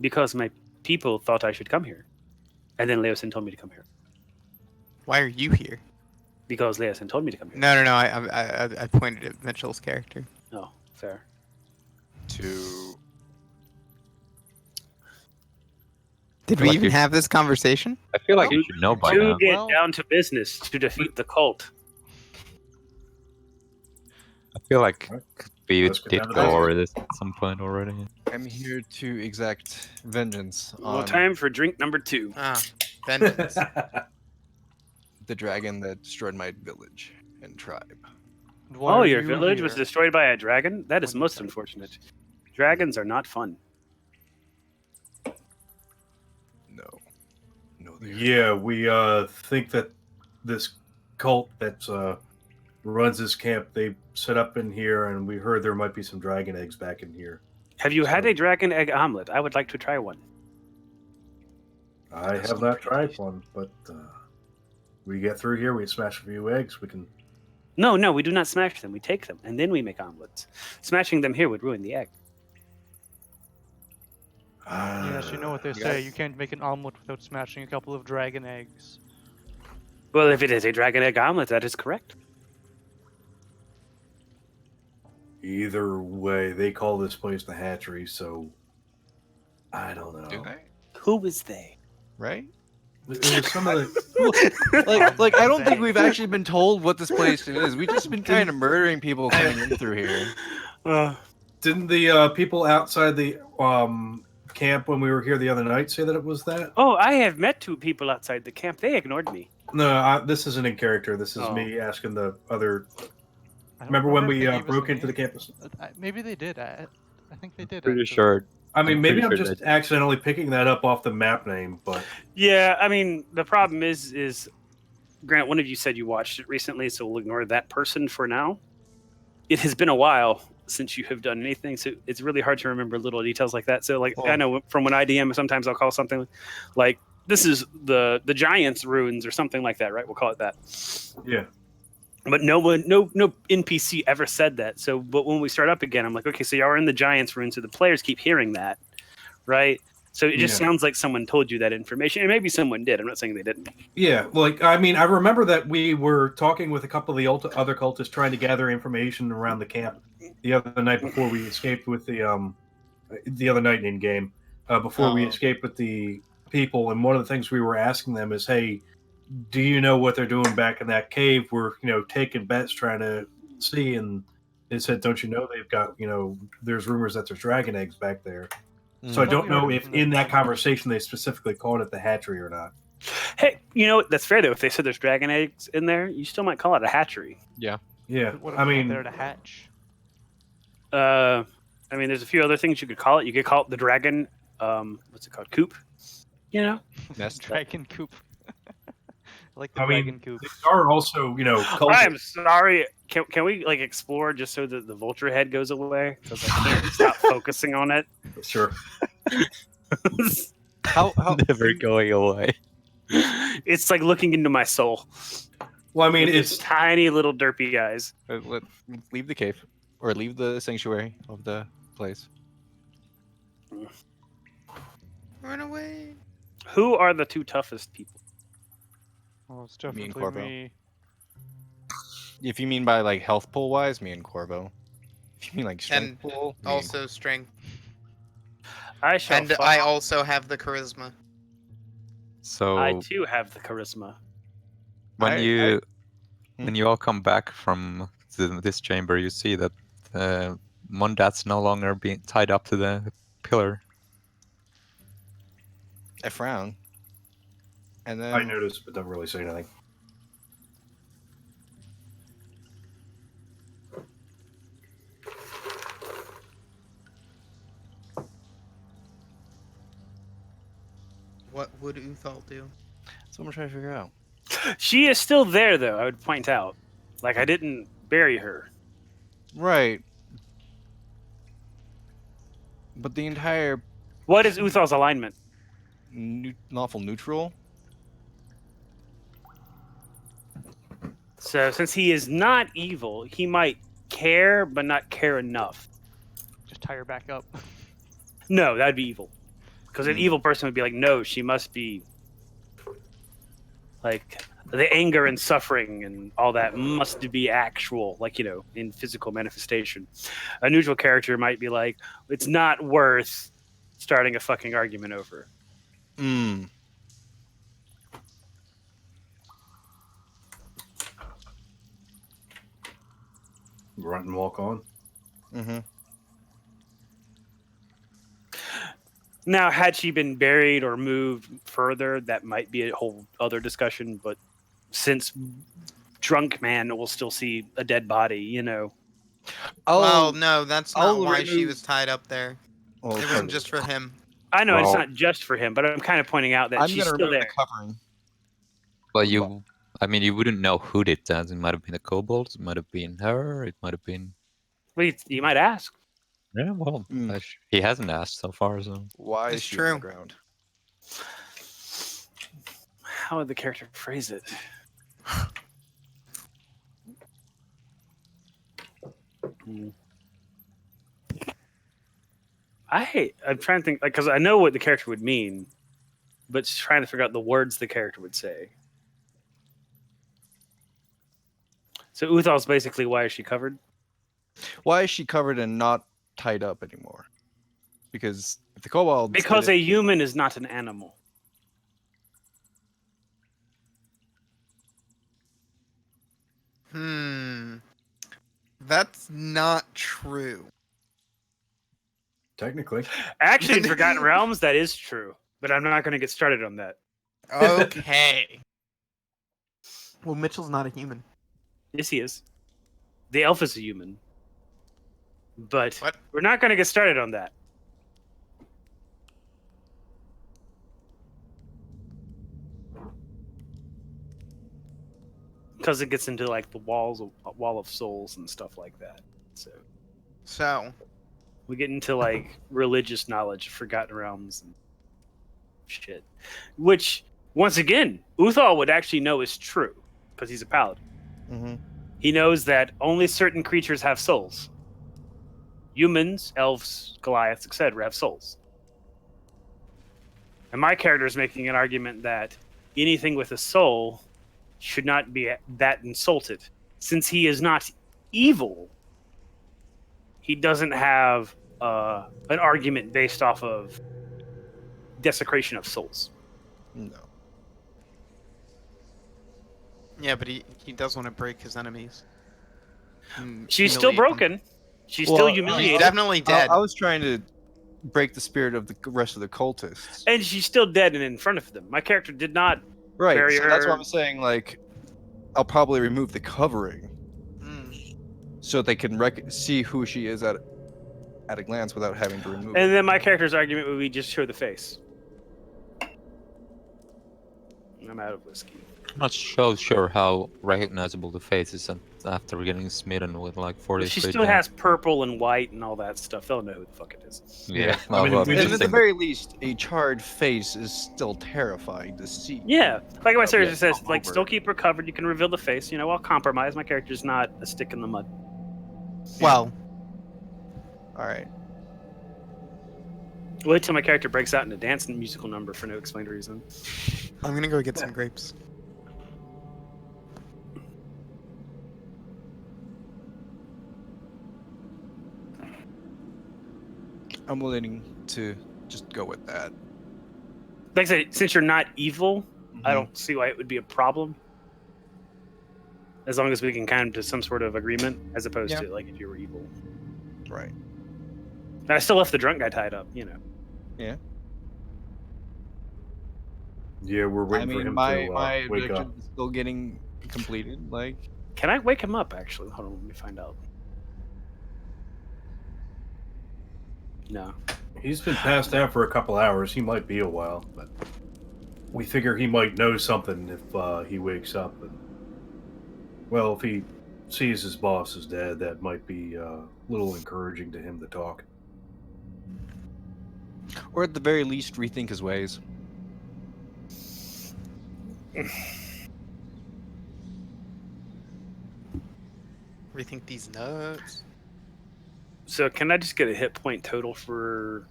Because my people thought I should come here, and then Leosin told me to come here. Why are you here? Because Leosin told me to come here. No. I pointed at Mitchell's character. Oh, fair. To Did feel we like even you- have this conversation? I feel like To- you should know by to now. get Well- down to business to defeat the cult. I feel like we Let's get did down to go business. over this at some point already. I'm here to exact vengeance Well, on time for drink number 2. Ah, vengeance. the dragon that destroyed my village and tribe. Why Oh, are your you village was here? destroyed by a dragon? That is When you most said- unfortunate. Dragons are not fun. No, they're Yeah, we think that this cult that runs this camp, they set up in here, and we heard there might be some dragon eggs back in here. Have you had So- a dragon egg omelet? I would like to try one. I That's have not not tried one, but we get through here, we smash a few eggs, we can. No, we do not smash them. We take them, and then we make omelets. Smashing them here would ruin the egg. Yes, you know what they You say. guys- You can't make an omelet without smashing a couple of dragon eggs. Well, if it is a dragon egg omelet, that is correct. Either way, they call this place the hatchery, so I don't know. Do they? Who is they? Right? It was some of the like I don't think we've actually been told what this place is. We've just been kind of murdering people coming in through here. didn't the people outside the camp when we were here the other night say that it was that? Oh, I have met 2 people outside the camp. They ignored me. No, this isn't in character. This is Oh. me asking the other. I don't Remember when if we they gave us broke a into the name. campus? Maybe they did. I think they did. Pretty actually. sure. I mean, I'm maybe pretty I'm sure just accidentally picking that up off the map name, but Yeah, I mean, the problem is, Grant, one of you said you watched it recently, so we'll ignore that person for now. It has been a while since you have done anything, so it's really hard to remember little details like that. So, like, I Well- know from when I DM, sometimes I'll call something like, this is the Giants ruins or something like that, right? We'll call it that. yeah. But no NPC ever said that. So, but when we start up again, I'm like, okay, so y'all are in the Giants ruins, so the players keep hearing that, right? So it just Yeah. sounds like someone told you that information, and maybe someone did. I'm not saying they didn't. Yeah, like I mean, I remember that we were talking with a couple of the other cultists trying to gather information around the camp the other night before we escaped with the other night in game before we Oh. escaped with the people, and one of the things we were asking them is, hey, do you know what they're doing back in that cave? We're taking bets trying to see, and they said, don't you know they've got there's rumors that there's dragon eggs back there. So I Mm. don't know Thought we if heard in from that the- conversation they specifically called it the hatchery or not. Hey, you know what? That's fair though. If they said there's dragon eggs in there, you still might call it a hatchery. Yeah, What if I they're mean, there to hatch? I mean, there's a few other things you could call it. You could call it the dragon. What's it called? Coop. You know. Nest. Dragon coop. I like the I dragon mean, coop. they are also cultists. I'm sorry. Can we like explore just so that the vulture head goes away? Because I can't stop focusing on it. Sure. How Never going away. It's like looking into my soul. Well, I mean, With his it's tiny little derpy eyes. leave the cave or leave the sanctuary of the place. Run away. Who are the 2 toughest people? Well, it's Me and definitely Corvo. me. If you mean by like health pool wise, me and Corvo. If you mean like strength And pool, me and Also strength. I shall. And I also have the charisma. So I too have the charisma. when I- you Hmm. when you all come back from this chamber, you see that Mondat's no longer being tied up to the pillar. I frown. And then I noticed, but don't really say anything. What would Uthal do? so I'm trying to figure out. She is still there, though. I would point out. Like I didn't bury her. Right. But the entire What is Uthal's alignment? lawful neutral. So since he is not evil, he might care, but not care enough. Just tie her back up. No, that'd be evil. Because an Mm. evil person would be like, no, she must be like the anger and suffering and all that must be actual, like, in physical manifestation. A neutral character might be like, it's not worth starting a fucking argument over. Mm. Grunt and walk on. Mm-hmm. Now, had she been buried or moved further, that might be a whole other discussion. But since drunk man will still see a dead body, Well, no, that's not I'll why she remove- was tied up there. Well, It wasn't just for him. I know it's Well- not just for him, but I'm kind of pointing out that I'm she's gonna still remove there. the covering. But you wouldn't know who did that. It might have been a kobold. It might have been her. It might have been. Well, you might ask. Yeah, well, Mm. he hasn't asked so far, so. Why It's is she on true. the ground? How would the character phrase it? I'm trying to think, because I know what the character would mean, but just trying to figure out the words the character would say. So Uthal's basically, why is she covered? Why is she covered and not tied up anymore? Because if the kobolds Because did a it, human is not an animal. That's not true. Technically. Actually, in Forgotten Realms, that is true, but I'm not going to get started on that. Okay. Well, Mitchell's not a human. Yes, he is. The elf is a human. But What? we're not going to get started on that. Because it gets into like the wall of souls and stuff like that. So we get into like religious knowledge of Forgotten Realms and shit. Which, once again, Uthal would actually know is true, because he's a paladin. Mm-hmm. He knows that only certain creatures have souls. Humans, elves, Goliaths, etc. have souls. And my character is making an argument that anything with a soul should not be that insulted. Since he is not evil, he doesn't have an argument based off of desecration of souls. No. Yeah, but he does want to break his enemies. She's still Humiliate them. broken. She's still humiliated. She's definitely dead. I was trying to break the spirit of the rest of the cultists. And she's still dead and in front of them. My character did not. Right. bury So that's her. what I'm saying. Like, I'll probably remove the covering Mm. so they can see who she is at a glance without having to remove. And then my character's argument would be just show the face. I'm out of whiskey. I'm not so sure how recognizable the face is after getting smitten with like 40 She straight still damage. has purple and white and all that stuff. They'll know who the fuck it is. Yeah. I mean, well, we I'm And just just at the saying- very least, a charred face is still terrifying to see. Yeah, like my Yeah, character says, come like over. still keep her covered. You can reveal the face. I'll compromise. My character's not a stick in the mud. Well, All right. Wait till my character breaks out in a dance and musical number for no explained reason. I'm gonna go get some grapes. I'm willing to just go with that. Like I said, since you're not evil, I Mhm. don't see why it would be a problem. As long as we can come to some sort of agreement, as opposed Yeah. to like if you were evil. Right. And I still left the drunk guy tied up. Yeah, we're waiting I for mean, him my to wake up. objective is still getting completed. Like, Can I wake him up? Actually, hold on, let me find out. No. He's been passed out for a couple hours. He might be a while, but we figure he might know something if he wakes up. And, well, if he sees his boss is dead, that might be a little encouraging to him to talk. or at the very least, rethink his ways. Rethink these notes. So can I just get a hit point total for?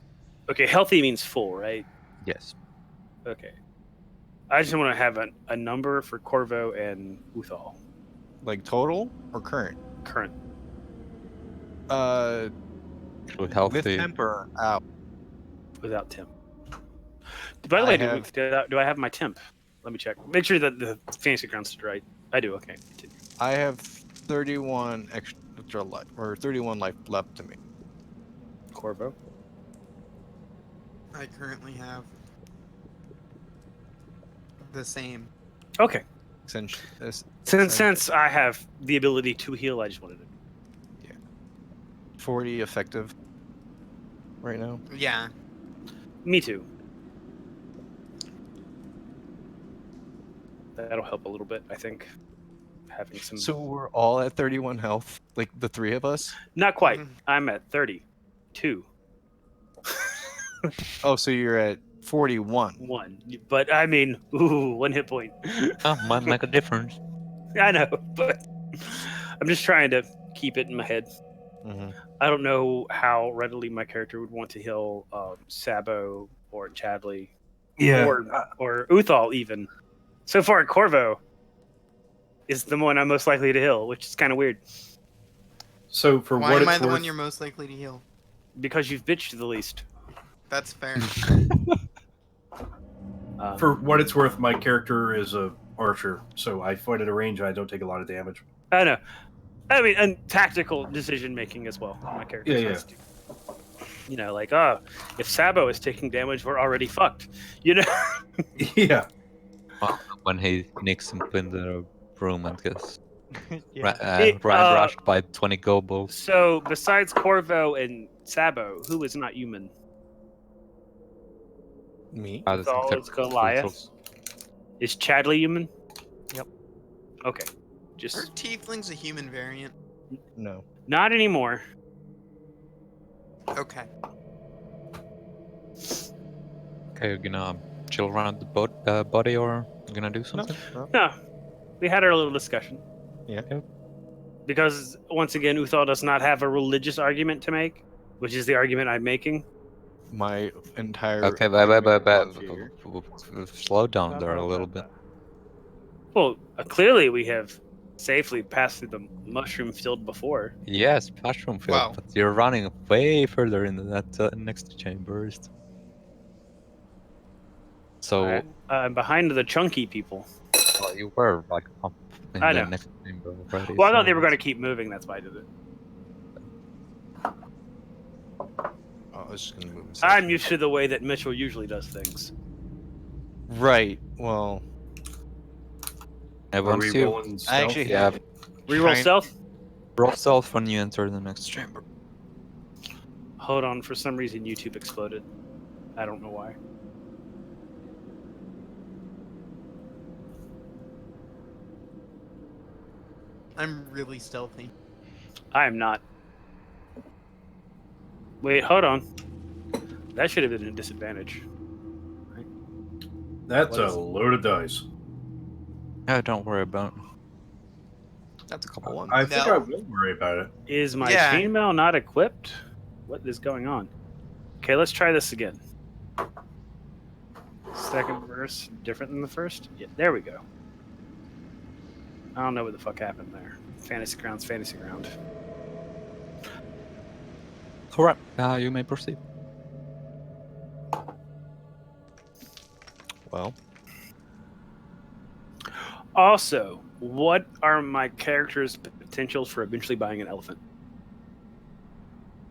Okay, healthy means full, right? Yes. Okay. I just want to have a number for Corvo and Uthal. Like total or current? Current. Actually With healthy. temp or out? Without temp. By the way, do I have my temp? Let me check. Make sure that the fantasy ground's right. I do. Okay. Continue. I have 31 extra life, or 31 life left to me. Corvo. I currently have the same. Okay. Essentially, Since I have the ability to heal, I just wanted to. 40 effective right now. Yeah. Me too. That'll help a little bit, I think. Having some. So we're all at 31 health, like the three of us. Not quite. Mhm. I'm at 32. Oh, so you're at 41. 1. But I mean, ooh, 1 hit point. Oh, might make a difference. I know, but I'm just trying to keep it in my head. Mm-hmm. I don't know how readily my character would want to heal Sabo or Chadley Yeah. or Uthal even. So far, Corvo is the one I'm most likely to heal, which is kind of weird So for Why what am I it's the worth, one you're most likely to heal? because you've bitched the least. That's fair. for what it's worth, my character is a archer, so I fight at a range and I don't take a lot of damage. I know. I mean, and tactical decision making as well. My character Yeah, tries to. You know, like, if Sabo is taking damage, we're already fucked. You know? Yeah. When he nicks him in the room and gets Yeah. rushed by 20 goblins. So, besides Corvo and Sabo, who is not human? Me? I It's think all they're it's Goliath. brutals. Is Chadley human? Yep. Okay. Are Just tieflings a human variant? No. not anymore. Okay. Okay, you're gonna chill around the body or you're gonna do something? No. We had our little discussion. Yeah. Because, once again, Uthal does not have a religious argument to make, which is the argument I'm making. My entire. Okay, argument slow down there a little bit. Well, clearly we have safely passed through the mushroom field before. Yes, mushroom field, Wow. but you're running way further into that next chambers. So I'm behind the chunky people. well, you were like up in I the know. next chamber already. Well, I so thought they were going to it's- keep moving. That's why I did it. I was just gonna move. a I'm section. used to the way that Mitchell usually does things. Right. Well, Are Everyone we see you. rolling I stealth? actually Yeah. have. Reroll Trying- stealth? Roll stealth when you enter the next chamber. Hold on. For some reason, YouTube exploded. I don't know why. I'm really stealthy. I am not. Wait, hold on. That should have been a disadvantage. That's What a is it? load of dice. Yeah, don't worry about it. That's a couple ones. I think No. I will worry about it. Is my Yeah. chainmail not equipped? What is going on? Okay, let's try this again. Second verse, different than the first? Yeah, there we go. I don't know what the fuck happened there. Fantasy Ground's Fantasy Ground. Correct. You may proceed. Well, Also, what are my character's potentials for eventually buying an elephant?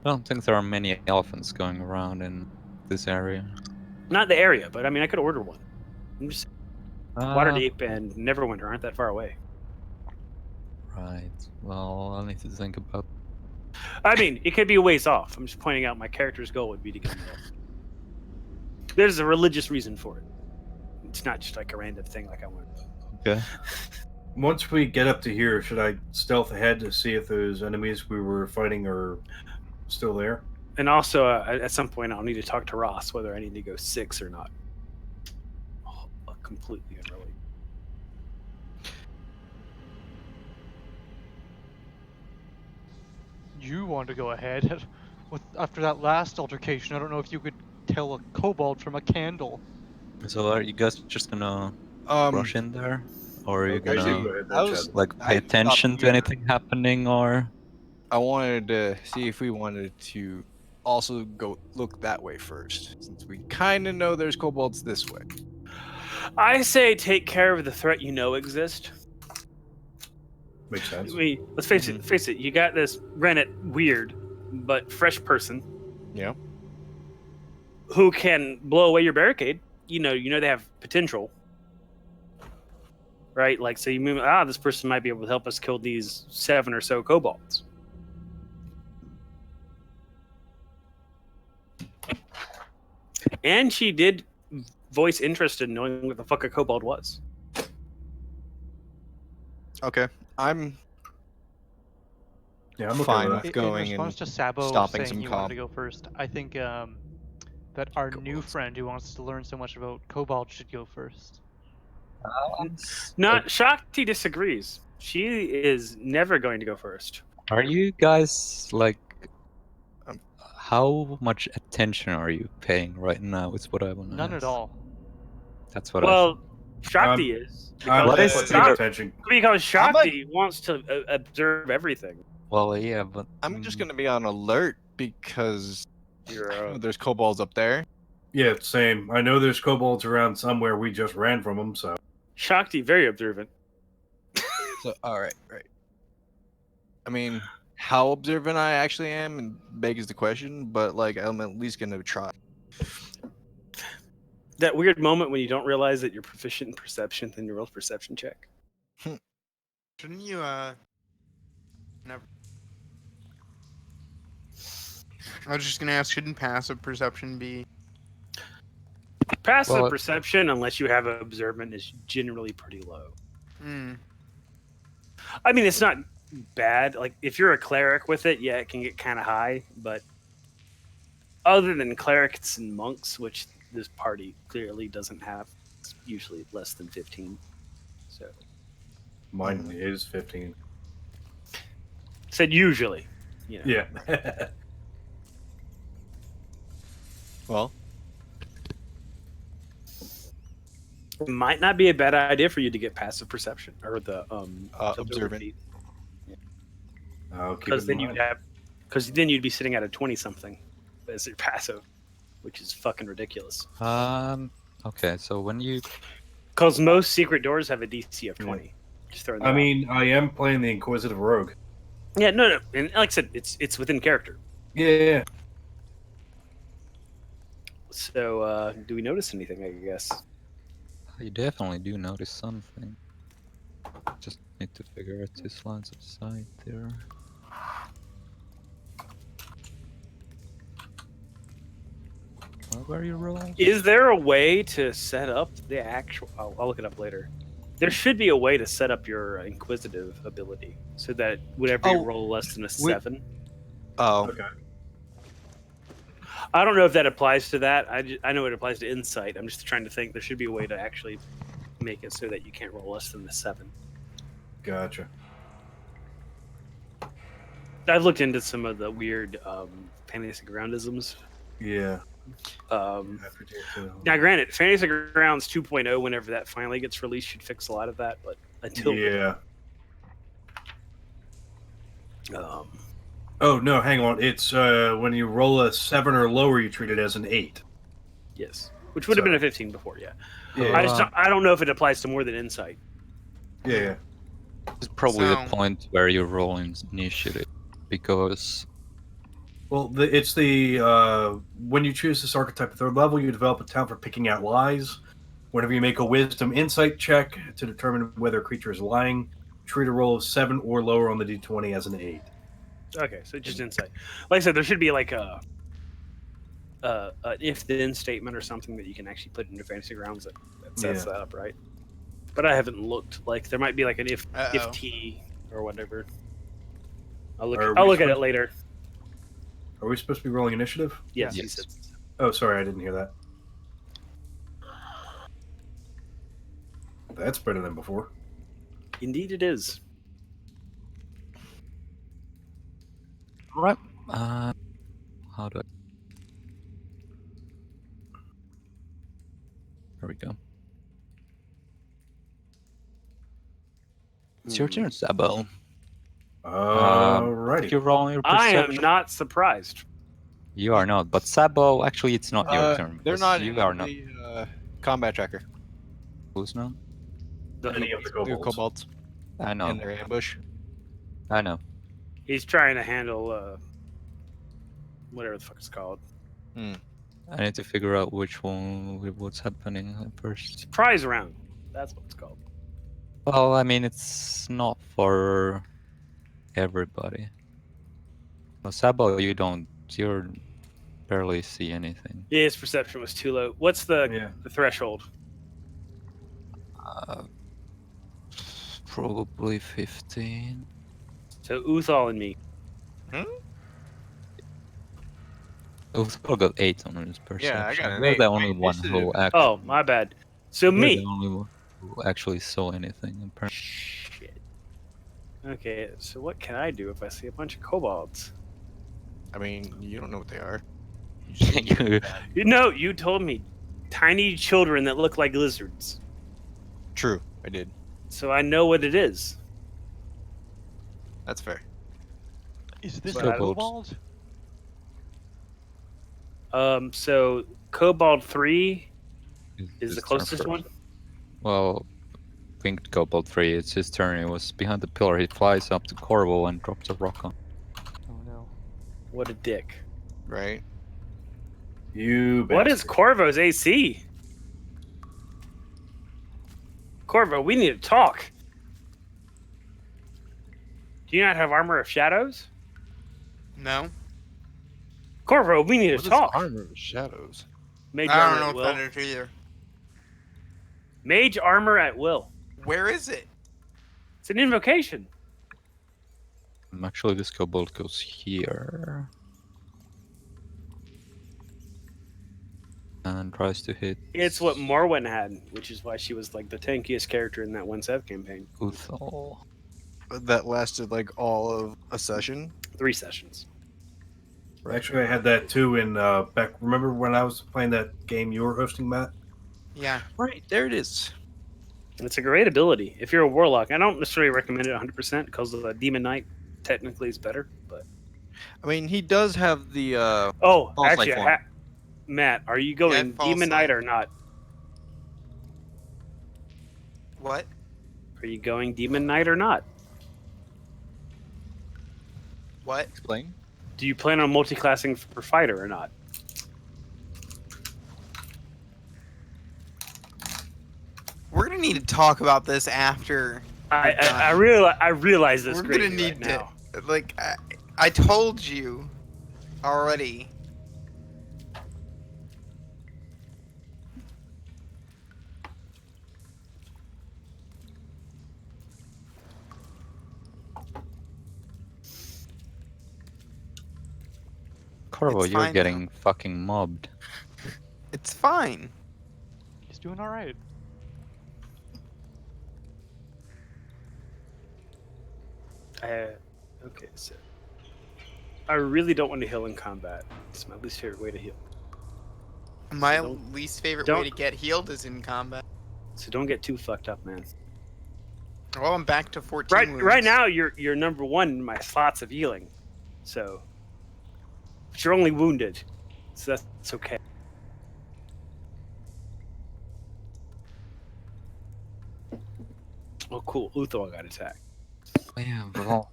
I don't think there are many elephants going around in this area. Not the area, but I mean, I could order one. I'm just Uh, Waterdeep and Neverwinter aren't that far away. Right. Well, I'll need to think about. I mean, it could be a ways off. I'm just pointing out my character's goal would be to get an elephant. There's a religious reason for it. It's not just like a random thing like I want. Okay. Once we get up to here, should I stealth ahead to see if those enemies we were fighting are still there? And also, at some point, I'll need to talk to Ross whether I need to go 6 or not. Oh, completely unrelated. you want to go ahead. After that last altercation, I don't know if you could tell a kobold from a candle. So are you guys just gonna rush in there, or are you Okay, gonna go ahead I then, was Chad. like pay I attention thought to anything happening, or? I wanted to see if we wanted to also go look that way first, since we kind of know there's kobolds this way. I say take care of the threat you know exists. Makes sense. Let's face it. Face it. You got this granted weird, but fresh person Yeah. who can blow away your barricade. You know they have potential, right? Like, so you move. This person might be able to help us kill these 7 or so kobolds. And she did voice interest in knowing what the fuck a kobold was. Okay. I'm Yeah, I'm okay fine with with that. In going response and to Sabo stopping saying some you wanted to go first, I think that our new Kobolds. friend who wants to learn so much about kobold should go first. Not Shakti disagrees. She is never going to go first. Are you guys like? Um, How much attention are you paying right now? Is what I want to None ask. at all. That's what I Well, thought. Shakti is. I'm What is paying the- attention. Because Shakti wants to observe everything. Well, yeah, but I'm just gonna be on alert because You're there's kobolds up there. Yeah, same. I know there's kobolds around somewhere. We just ran from them, so. Shakti, very observant. So all right. I mean, how observant I actually am and begs the question, but like I'm at least gonna try. That weird moment when you don't realize that you're proficient in perception, then you roll a perception check. Shouldn't you never? I was just gonna ask, shouldn't passive perception be? Passive Well, perception, unless you have observant, is generally pretty low. Hmm. I mean, it's not bad. Like, if you're a cleric with it, yeah, it can get kind of high. But other than clerics and monks, which this party clearly doesn't have, it's usually less than 15. So, Mine is 15. said usually. You know. Yeah. Well, It might not be a bad idea for you to get passive perception or the observant. I'll keep Because it then in mind. you'd be sitting at a 20 something as your passive, which is fucking ridiculous. okay, so when you Because most secret doors have a DC of 20. Just throwing that I out. mean, I am playing the Inquisitive Rogue. Yeah, no, and like I said, it's within character. Yeah. So, do we notice anything? I guess. you definitely do notice something. Just need to figure out 2 lines of sight there. What were your rolls? Is there a way to set up the actual? I'll look it up later. There should be a way to set up your inquisitive ability so that whenever you Oh, roll less than a we- 7. Oh, Okay. I don't know if that applies to that. I know it applies to insight. I'm just trying to think. There should be a way to actually make it so that you can't roll less than the 7. Gotcha. I've looked into some of the weird fantasy groundisms. Yeah. Now, granted, Fantasy Grounds 2.0, whenever that finally gets released, should fix a lot of that. But until Yeah. then, Oh, no, hang on. It's when you roll a 7 or lower, you treat it as an 8. yes, which would have So- been a 15 before. Yeah, Yeah. I don't know if it applies to more than insight. Yeah. It's probably the So- point where you're rolling initiative, because Well, it's the when you choose this archetype at 3rd level, you develop a talent for picking out lies. Whenever you make a Wisdom Insight check to determine whether a creature is lying, treat a roll of 7 or lower on the D20 as an 8. Okay, so just insight. Like I said, there should be like a if-then statement or something that you can actually put into Fantasy Grounds that sets Yeah. that up, right? But I haven't looked. Like there might be like an if Uh-oh. T or whatever. I'll Are look we at it supposed- later. Are we supposed to be rolling initiative? Yes. Yes. He said. Oh, sorry, I didn't hear that. That's better than before. Indeed, it is. Right. How do I? There we go. It's your turn, Sabo. Did Alrighty. you roll your I perception? am not surprised. You are not, but Sabo, actually, it's not your turn. They're because not You in are not. the combat tracker. Who's not? Any of the New kobolds. kobolds I in know. their ambush. I know. He's trying to handle whatever the fuck it's called. I need to figure out which one, what's happening first. Surprise round. That's what it's called. Well, I mean, it's not for everybody. Well, Sabo, you barely see anything. Yeah, his perception was too low. What's the Yeah. threshold? Probably 15. So Uthal and me. Uthal got 8 on his perception. Yeah, I got an You're 8. the only Wait, one this is who a- actually. Oh, my bad. So You're me. the only one who actually saw anything. Apparently. Shit. Okay, so what can I do if I see a bunch of kobolds? I mean, you don't know what they are. You told me tiny children that look like lizards. True, I did. So I know what it is. That's fair. Is this So a kobolds. kobold? So Kobold 3 is His the turn closest first. one? Well, Winged Kobold 3, it's his turn. He was behind the pillar. He flies up to Corvo and drops a rock on. Oh no. What a dick. Right? You What is bastard. Corvo's AC? Corvo, we need to talk. Do you not have Armor of Shadows? No, Corvo, we need What to is talk. Armor of Shadows? Mage I Armor don't at know will. if that is either. Mage Armor at will. Where is it? It's an invocation. Actually, this Kobold goes here. And tries to hit. It's what Morwen had, which is why she was like the tankiest character in that 1-7 campaign. Uthal. That lasted like all of a session. 3 sessions. Actually, I had that too in back. Remember when I was playing that game you were hosting, Matt? Yeah. Right, there it is. And it's a great ability. If you're a warlock, I don't necessarily recommend it 100% because the Demon Knight technically is better. But I mean, he does have the oh, False actually, Light form. Matt, are you going False Demon Knight Light. or not? What? Are you going Demon Knight or not? What? explain. Do you plan on multi-classing for fighter or not? We're gonna need to talk about this after. I realize this. We're greatly gonna need right now. to. Like, I told you already. Corvo, It's you're fine, getting fucking mobbed. It's fine. He's doing all right. Okay, so I really don't want to heal in combat. It's my least favorite way to heal. My don't- least favorite don't- way to get healed is in combat. So don't get too fucked up, man. Well, I'm back to 14 Right, wounds. right now you're number one in my slots of healing. So, but you're only wounded, so that's okay. Oh, cool. Uthor got attacked. Yeah, well,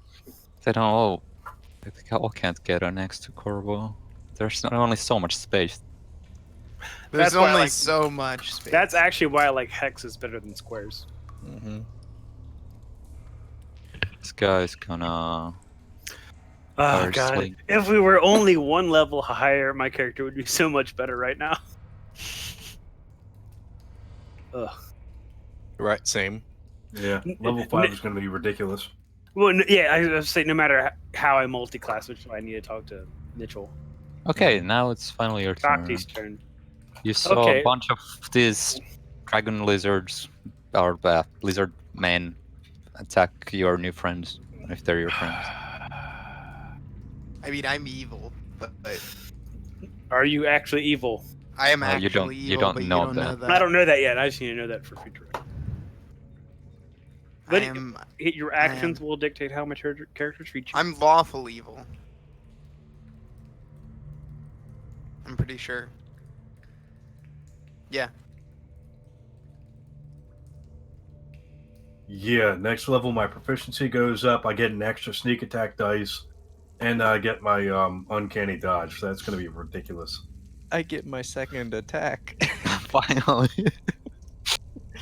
they all can't get her next to Corvo. There's not only so much space. There's That's why I only like- so much space. That's actually why I like hexes better than squares. Mm-hmm. This guy's gonna. Oh Or god! swing. If we were only one level higher, my character would be so much better right now. Ugh. Right, same. Yeah, level 5 is going to be ridiculous. Well, yeah, I was saying no matter how I multi-class, which is why I need to talk to Mitchell. Okay, now it's finally your turn. Bhakti's turn. You saw Okay. a bunch of these dragon lizards or lizard men attack your new friends, if they're your friends. I mean, I'm evil, but Are you actually evil? I am You actually don't- evil, you don't but know you don't know that. that. I don't know that yet. I just need to know that for future. I But am. your actions will dictate how much your character treats you. I'm lawful evil. I'm pretty sure. Yeah. Yeah, next level, my proficiency goes up. I get an extra sneak attack dice, and I get my uncanny dodge. So that's going to be ridiculous. I get my second attack. Finally.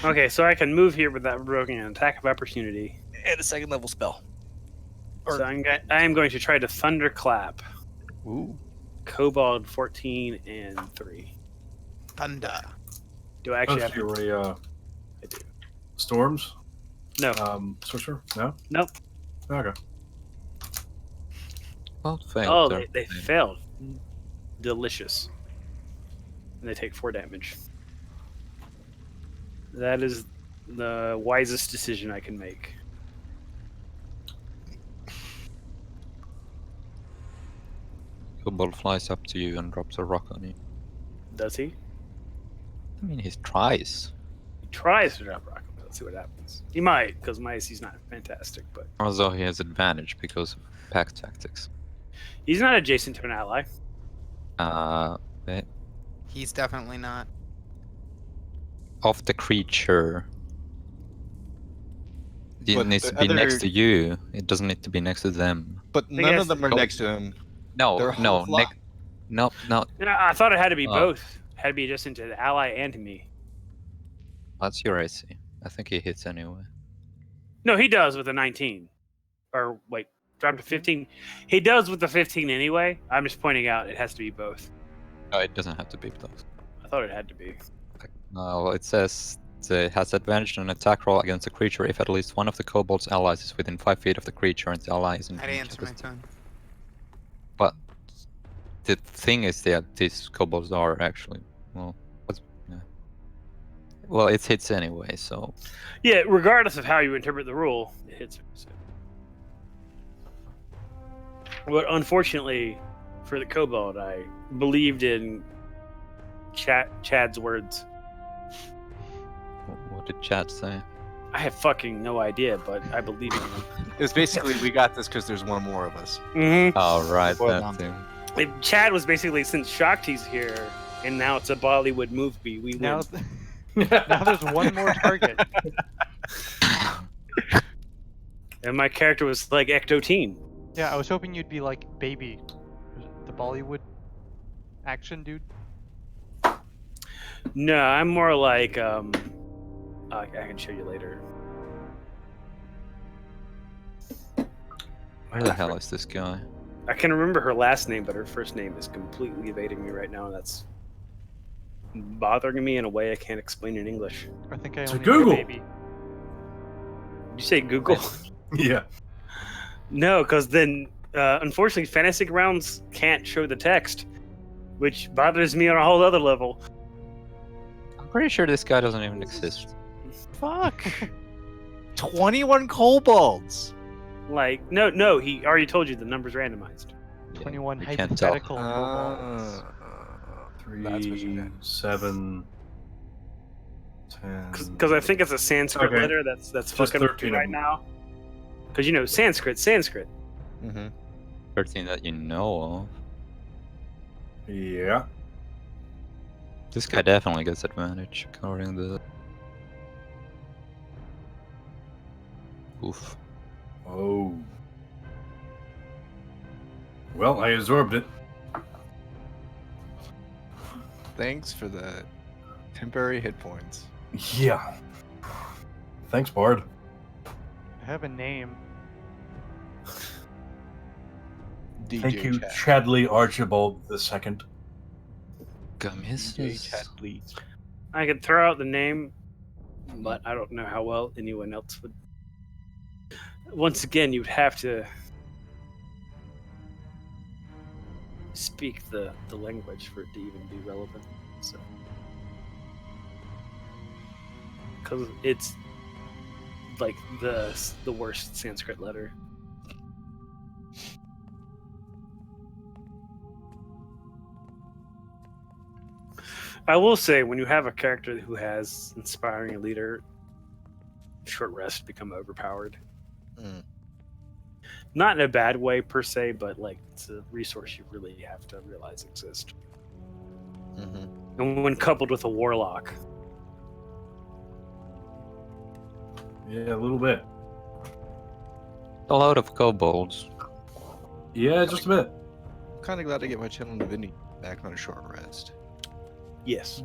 Okay, so I can move here without provoking an attack of opportunity. And a second level spell. So I am going to try to thunderclap. Ooh. Kobold 14 and 3. Thunder. Do I actually Oh, have so to? you're a I do. storms? No. Sorcerer? No? Nope. Okay. Well, failed. Oh, there. they failed. Delicious. And they take 4 damage. That is the wisest decision I can make. Kobold flies up to you and drops a rock on you. Does he? I mean, he tries. He tries to drop rock. Let's see what happens. He might, because my AC's not fantastic, but Although he has advantage because of pack tactics. he's not adjacent to an ally. Wait. He's definitely not. Of the creature. It But needs the to be other- next to you. It doesn't need to be next to them. But think none it of them are has to- next to him. No, They're a no, whole flock. no. And I thought it had to be Oh. both. It had to be adjacent to the ally and to me. That's your AC. I think he hits anyway. No, he does with a 19. Or wait, drop to 15. He does with the 15 anyway. I'm just pointing out it has to be both. No, it doesn't have to be both. I thought it had to be. No, it says it has advantage on an attack roll against a creature if at least one of the kobold's allies is within 5 feet of the creature and the ally is in I'd range answer of my it. turn. But the thing is that these kobolds are actually well, it hits anyway, so Yeah, regardless of how you interpret the rule, it hits him. So. But unfortunately, for the kobold, I believed in Chad's words. what did chat say? I have fucking no idea, but I believe in him. It was basically, we got this because there's one more of us. Mm-hmm. Oh, right, Well that done. thing. Chad was basically, since Shakti's here, and now it's a Bollywood movie, we Now, win. now there's one more target. And my character was like Ecto-Teen. Yeah, I was hoping you'd be like Baby, the Bollywood action dude. No, I'm more like, I can show you later. Where the hell is this guy? I can remember her last name, but her first name is completely evading me right now, and that's bothering me in a way I can't explain in English. I think I So only Google. know Baby. Did you say Google? Yeah. No, because then, unfortunately, Fantasy Grounds can't show the text, which bothers me on a whole other level. I'm pretty sure this guy doesn't even exist. Fuck. 21 kobolds. Like, no, he already told you the number's randomized. 21 we can't tell. hypothetical kobolds. 3, That's what you meant. 7, 10. Because I think it's a Sanskrit Okay. letter that's Just fucking with 13 me of right them. now. Because, Sanskrit. Mm-hmm. 13 that you know of. Yeah. This guy definitely gets advantage, according to... Oof. Oh. Well, I absorbed it. Thanks for the temporary hit points. Yeah. Thanks, Bard. I have a name. DJ Thank you, Chat. Chadley Archibald II. DJ Gummies. Chatley. I could throw out the name, but I don't know how well anyone else would. Once again, you'd have to speak the language for it to even be relevant. So, because it's like the worst Sanskrit letter. I will say, when you have a character who has inspiring a leader, short rest become overpowered. Mm. Not in a bad way per se, but like it's a resource you really have to realize exists. Mm-hmm. And when coupled with a warlock, Yeah, a little bit. A lot of kobolds. Yeah, just a bit. Kind of glad to get my channel Divinity back on a short rest. yes.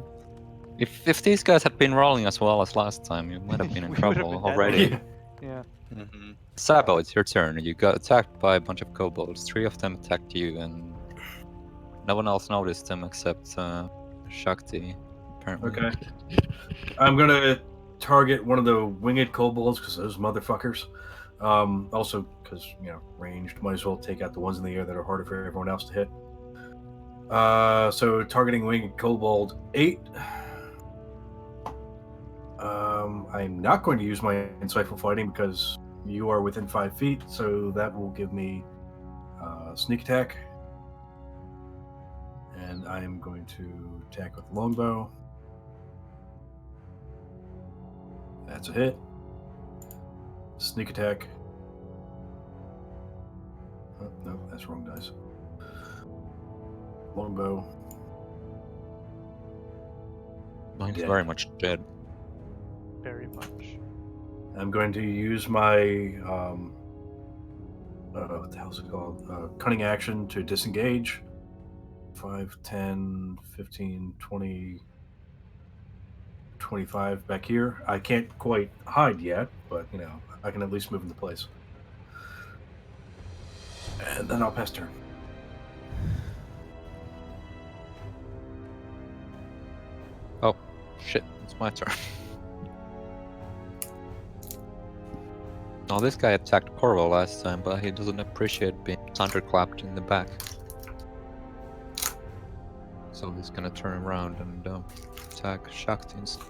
If these guys had been rolling as well as last time, you might have been in We would have trouble been dead already. already. Yeah. Mm-hmm. Sabo, it's your turn. You got attacked by a bunch of kobolds. 3 of them attacked you, and no one else noticed them except Shakti, apparently. Okay. I'm gonna target one of the winged kobolds because those motherfuckers. Also, because ranged, might as well take out the ones in the air that are harder for everyone else to hit. So targeting winged kobold 8. I'm not going to use my insightful fighting because you are within 5 feet, so that will give me sneak attack. And I am going to attack with longbow. That's a hit. Sneak attack. Oh, no, that's wrong dice. Longbow. Mine's Dead. very much dead. Very much. I'm going to use my what the hell is it called? Cunning action to disengage. 5, 10, 15, 20, 25 back here. I can't quite hide yet, but I can at least move into place. And then I'll pass turn. Oh, shit, it's my turn. Now this guy attacked Corvo last time, but he doesn't appreciate being thunderclapped in the back. So he's gonna turn around and attack Shakti instead.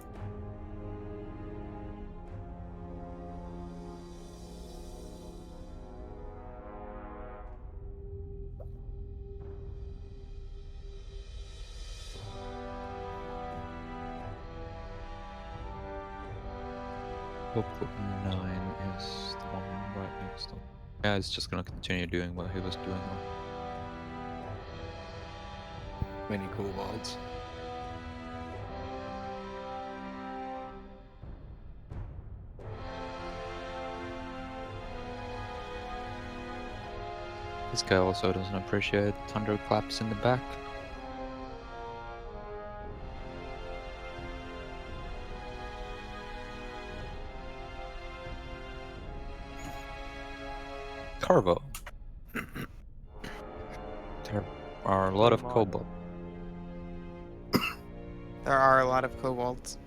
Hopefully 9 is the one right next to him. Yeah, he's just gonna continue doing what he was doing. Many kobolds. This guy also doesn't appreciate thunderclaps in the back. Carvo. There are a lot of Come on. kobolds. There are a lot of kobolds.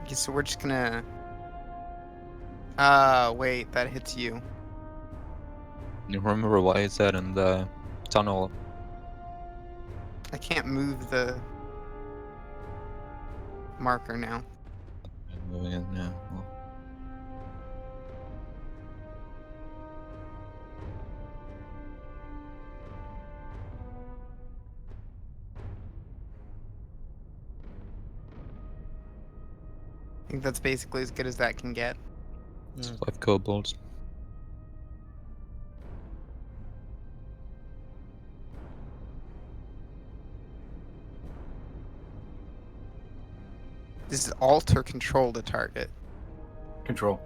Okay, so we're just gonna. Wait, that hits you. You remember what he said in the tunnel? I can't move the marker now. Moving in, yeah. Well, I think that's basically as good as that can get. it's 5 kobolds. This is alt or control the target. Control.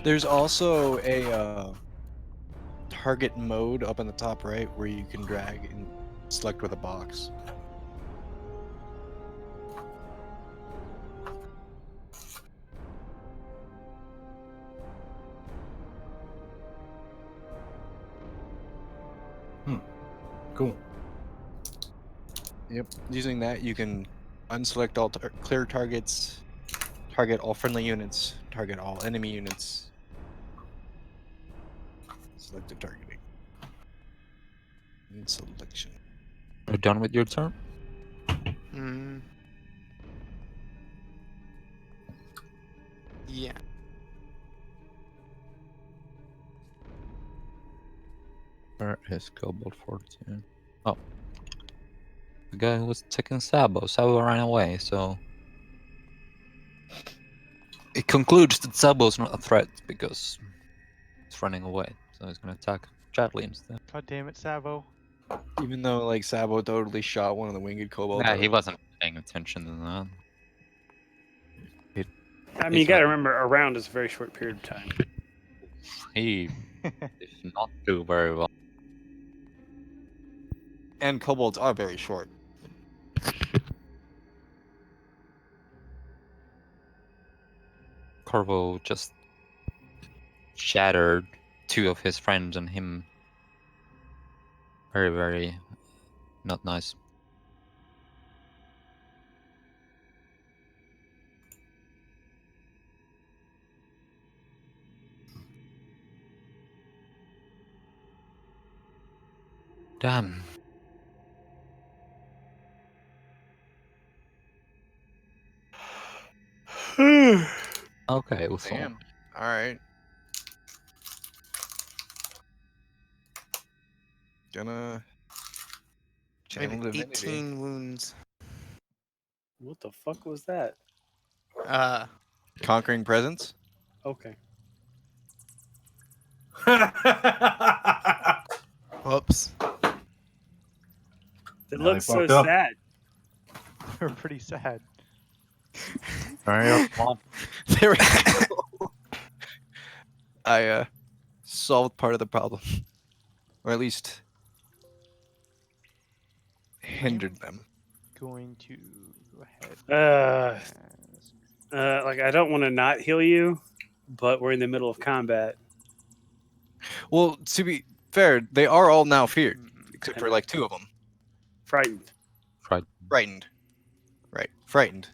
There's also a target mode up in the top right where you can drag and select with a box. Cool. Yep. Using that, you can unselect all clear targets, target all friendly units, target all enemy units. Selective targeting. And selection. Are you done with your turn? Yeah. Where is Cobalt 14? Oh. The guy who was taking Sabo. Sabo ran away, so... It concludes that Sabo's not a threat because it's running away. So he's gonna attack Chadley instead. God damn it, Sabo. Even though like Sabo totally shot one of the winged kobolds. Nah, he wasn't paying attention to that. I mean, you got to remember, a round is a very short period of time. He did not do very well. And kobolds are very short. Corvo just shattered two of his friends and him. Very, very not nice. Damn. Okay, Uthal. Damn. All right. Gonna I have channel divinity. 18 wounds. What the fuck was that? Conquering presence. Okay. Whoops. It Now looks they so fucked up. sad. We're pretty sad. Very up. There we go. I solved part of the problem, or at least hindered them. Going to go ahead. Like I don't want to not heal you, but we're in the middle of combat. Well, to be fair, they are all now feared, except for like two of them. Frightened. Frightened. Right. Frightened.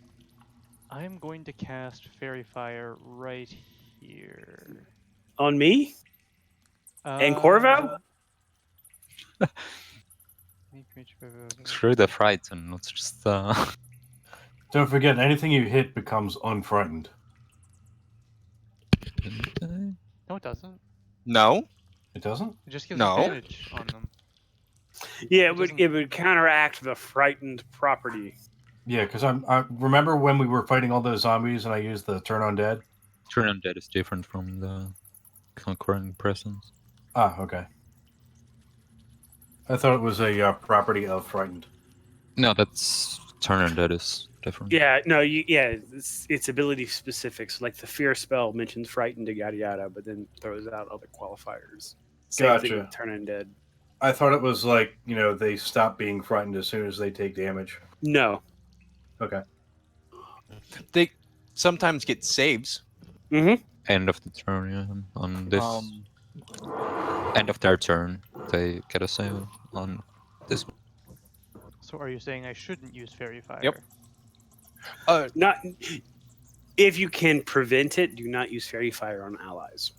I'm going to cast Fairy Fire right here. On me? And Corvo? Screw the fright and let's just Don't forget, anything you hit becomes unfrightened. No, it doesn't. No. It doesn't? It just gives No. advantage on them. Yeah, It it would counteract the frightened property. Yeah, because I remember when we were fighting all those zombies and I used the turn undead. Turn undead is different from the conquering presence. Ah, okay. I thought it was a property of frightened. No, that's turn undead is different. Yeah, no, it's ability specifics. Like the fear spell mentions frightened, yada yada, but then throws out other qualifiers. Same thing with turn undead. I thought it was like, they stop being frightened as soon as they take damage. No. Okay. They sometimes get saves. Mm-hmm. End of the turn, yeah. On this end of their turn, they get a save on this. So are you saying I shouldn't use Fairy Fire? Yep. Not if you can prevent it, do not use Fairy Fire on allies.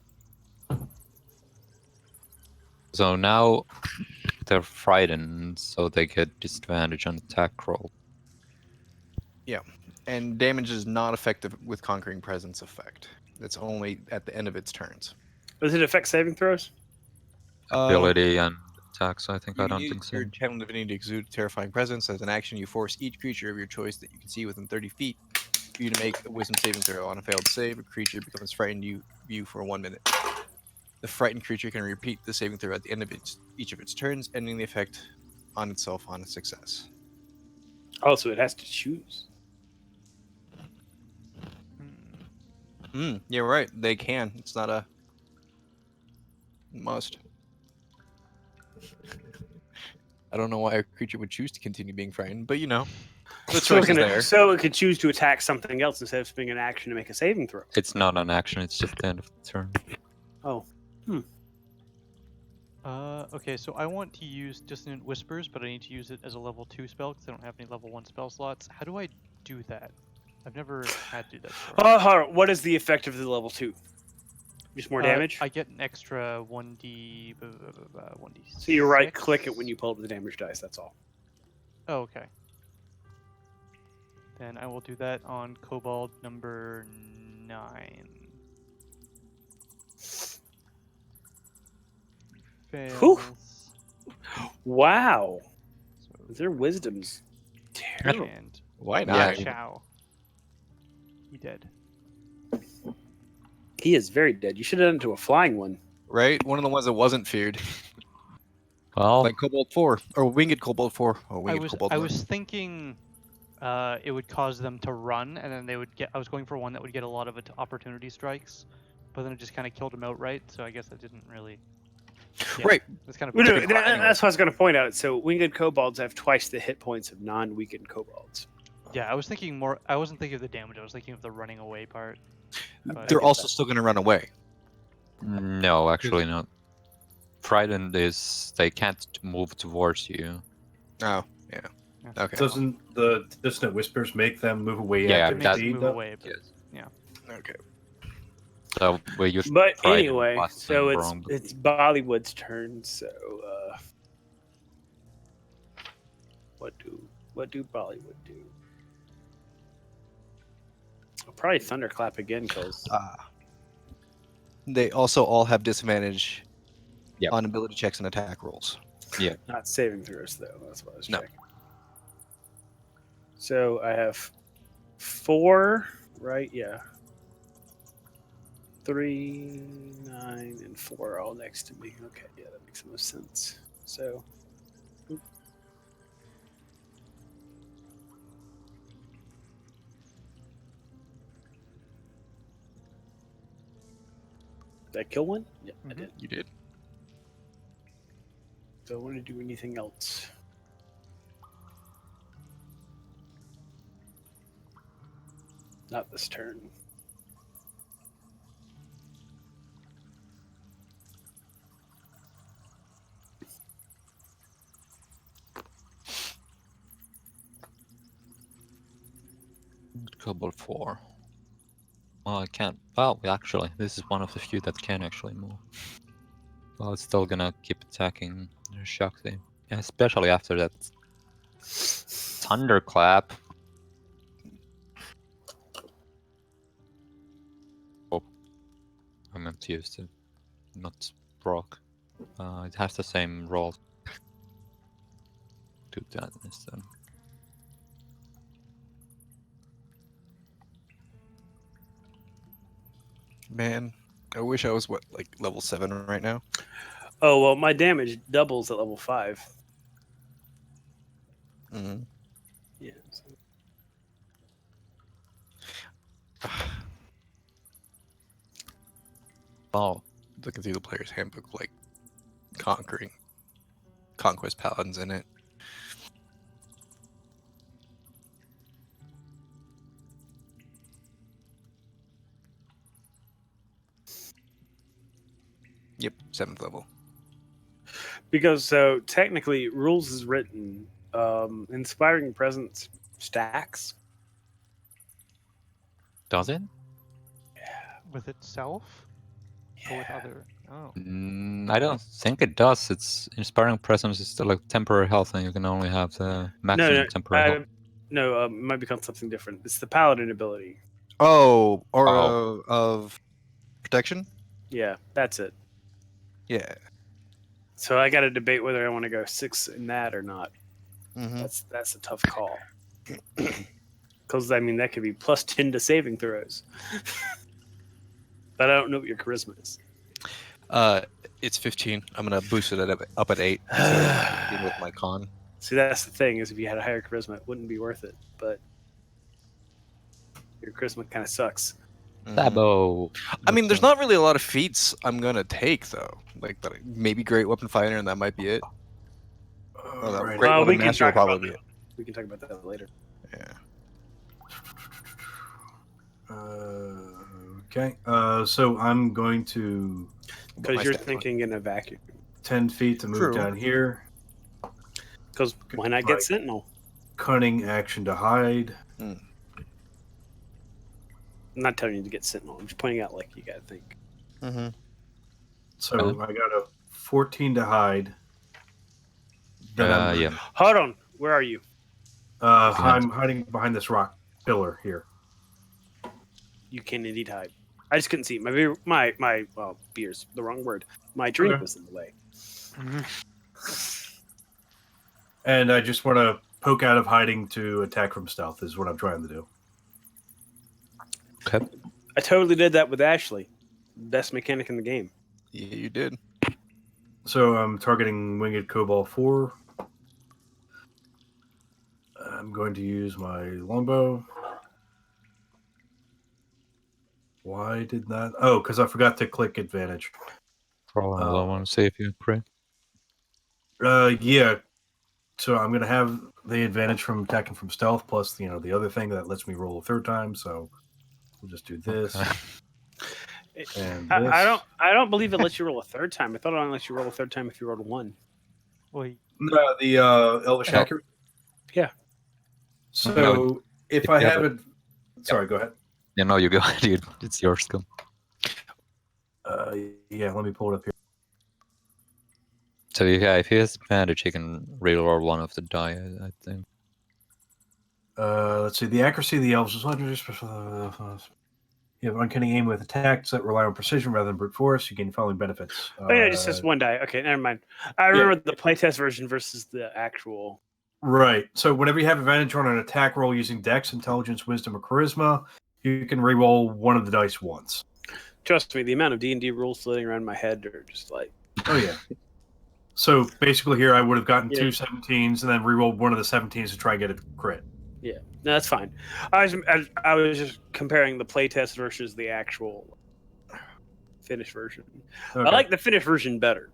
So now they're frightened, so they get disadvantage on attack roll. Yeah. And damage is not effective with conquering presence effect. It's only at the end of its turns. Does it affect saving throws? Ability and attacks, I think. You I can don't use think so. your channel divinity to exude terrifying presence. As an action, you force each creature of your choice that you can see within 30 feet for you to make a wisdom saving throw. On a failed save, a creature becomes frightened you for 1 minute. The frightened creature can repeat the saving throw at the end of each of its turns, ending the effect on itself on a success. Also, it has to choose. Yeah, right. They can. It's not a must. I don't know why a creature would choose to continue being frightened, but the choice is there. So it could choose to attack something else instead of spending an action to make a saving throw. It's not an action, it's just the end of the turn. Oh. Okay, so I want to use Dissonant Whispers, but I need to use it as a level 2 spell because I don't have any level 1 spell slots. How do I do that? I've never had to do that before. Hold on. What is the effect of the level 2? Just more damage? I get an extra 1d... 1d. So you right-click it when you pull up the damage dice, that's all. Oh, okay. Then I will do that on Kobold number 9. Fails. Wow. So, Their wisdom's terrible. and Why Yeah, not? Chow. He dead. He is very dead. You should have done it to a flying one. Right? One of the ones that wasn't feared. Well, Like Cobalt 4. Or Winged Cobalt 4. Or Winged Cobalt I 1. was thinking it would cause them to run, and then they would get. I was going for one that would get a lot of opportunity strikes, but then it just kind of killed them outright. So I guess I didn't really. Yeah, Right. That's kind of. Well, no, Anyway. that's what I was going to point out. So winged kobolds have twice the hit points of non-weakened kobolds. Yeah, I was thinking more. I wasn't thinking of the damage. I was thinking of the running away part. But They're get also that. still going to run away. no, actually not. Frightened is they can't move towards you. Oh, yeah. Okay. Doesn't the Dissonant Whispers make them move away Yeah, at it their makes that- them speed? move Though? away. But, Yes. Okay. So we use But Frightened anyway, last so time wrong, but- it's Bollywood's turn. So what do Bollywood do? I'll probably thunderclap again because They also all have disadvantage Yep. on ability checks and attack rolls. not saving throws though. That's what I was No. checking. So I have 4, right? Yeah. 3, 9, and 4 all next to me. Okay, yeah, that makes the most sense. So, did I kill one? Yeah, I Mhm. did. You did. Do I want to do anything else? Not this turn. Cobalt 4. Oh, I can't. Well, actually, this is one of the few that can actually move. Well, it's still gonna keep attacking Shakti, especially after that thunderclap. Oh, I meant to use it, not proc. It has the same roll. Do that instead. Man, I wish I was, like level 7 right now? Oh, well, my damage doubles at level 5. Mm-hmm. Yeah. So. Oh, Looking through the player's handbook, like Conquest Paladins in it. Yep, 7th level. Because so technically, rules is written. Inspiring presence stacks. does it? with itself or with other. Oh. I don't think it does. It's inspiring presence is still like temporary health, and you can only have the maximum temporary health. No, it might become something different. It's the paladin ability. Oh, or Oh. of protection? Yeah, that's it. Yeah. So I got to debate whether I want to go 6 in that or not. Mm-hmm. That's a tough call. Because I mean that could be plus 10 to saving throws. But I don't know what your charisma is. It's 15. I'm gonna boost it up at 8 instead of with my con. See, that's the thing is if you had a higher charisma, it wouldn't be worth it. But your charisma kind of sucks. Mhm. Sabo. I mean, there's not really a lot of feats I'm gonna take though. Like, but maybe Great Weapon Fighter, and that might be it. Or that Alright. Great Well, Weapon we can Master will talk about probably be that. it. We can talk about that later. Yeah. Okay. So I'm going to. But Because my you're stats on- thinking in a vacuum. 10 feet to move True. down here. Because why not get Sentinel? Cunning action to hide. I'm not telling you to get Sentinel. I'm just pointing out, like, you got to think. Mm-hmm. So I got a 14 to hide. Then I'm, yeah. Hold on. Where are you? I'm hiding behind this rock pillar here. You can indeed hide. I just couldn't see. My beer's the wrong word. My drink was in the way. And I just want to poke out of hiding to attack from stealth is what I'm trying to do. Okay. I totally did that with Ashley. Best mechanic in the game. Yeah, you did. So I'm targeting Winged Cobalt 4. I'm going to use my longbow. Why did that? Oh, because I forgot to click advantage. Probably I want to see if you pray. Yeah. So I'm going to have the advantage from attacking from stealth, plus the other thing that lets me roll a third time. So we'll just do this. Okay. And this. I don't believe it lets you roll a third time. I thought it only lets you roll a third time if you rolled a 1. Well, No, the Elvish No. Accurate. Yeah. So No, if if I you have have it, sorry, go ahead. Yeah, no, you go ahead. It's your skill. Yeah, let me pull it up here. So yeah, if he has advantage, he can reroll one of the die. I think. Let's see. The accuracy of the elves is legendary. You have uncanny aim with attacks that rely on precision rather than brute force. You gain the following benefits. Oh yeah, it just says 1 die. Okay, never mind. I remember the playtest version versus the actual. Right. So whenever you have advantage on an attack roll using Dex, Intelligence, Wisdom, or Charisma, you can reroll one of the dice once. Trust me, the amount of D&D rules floating around my head are just like. Oh yeah. So basically, here I would have gotten Yeah. 2 17s and then rerolled one of the 17s to try and get a crit. Yeah, no, that's fine. I was just comparing the playtest versus the actual finished version. Okay. I like the finished version better.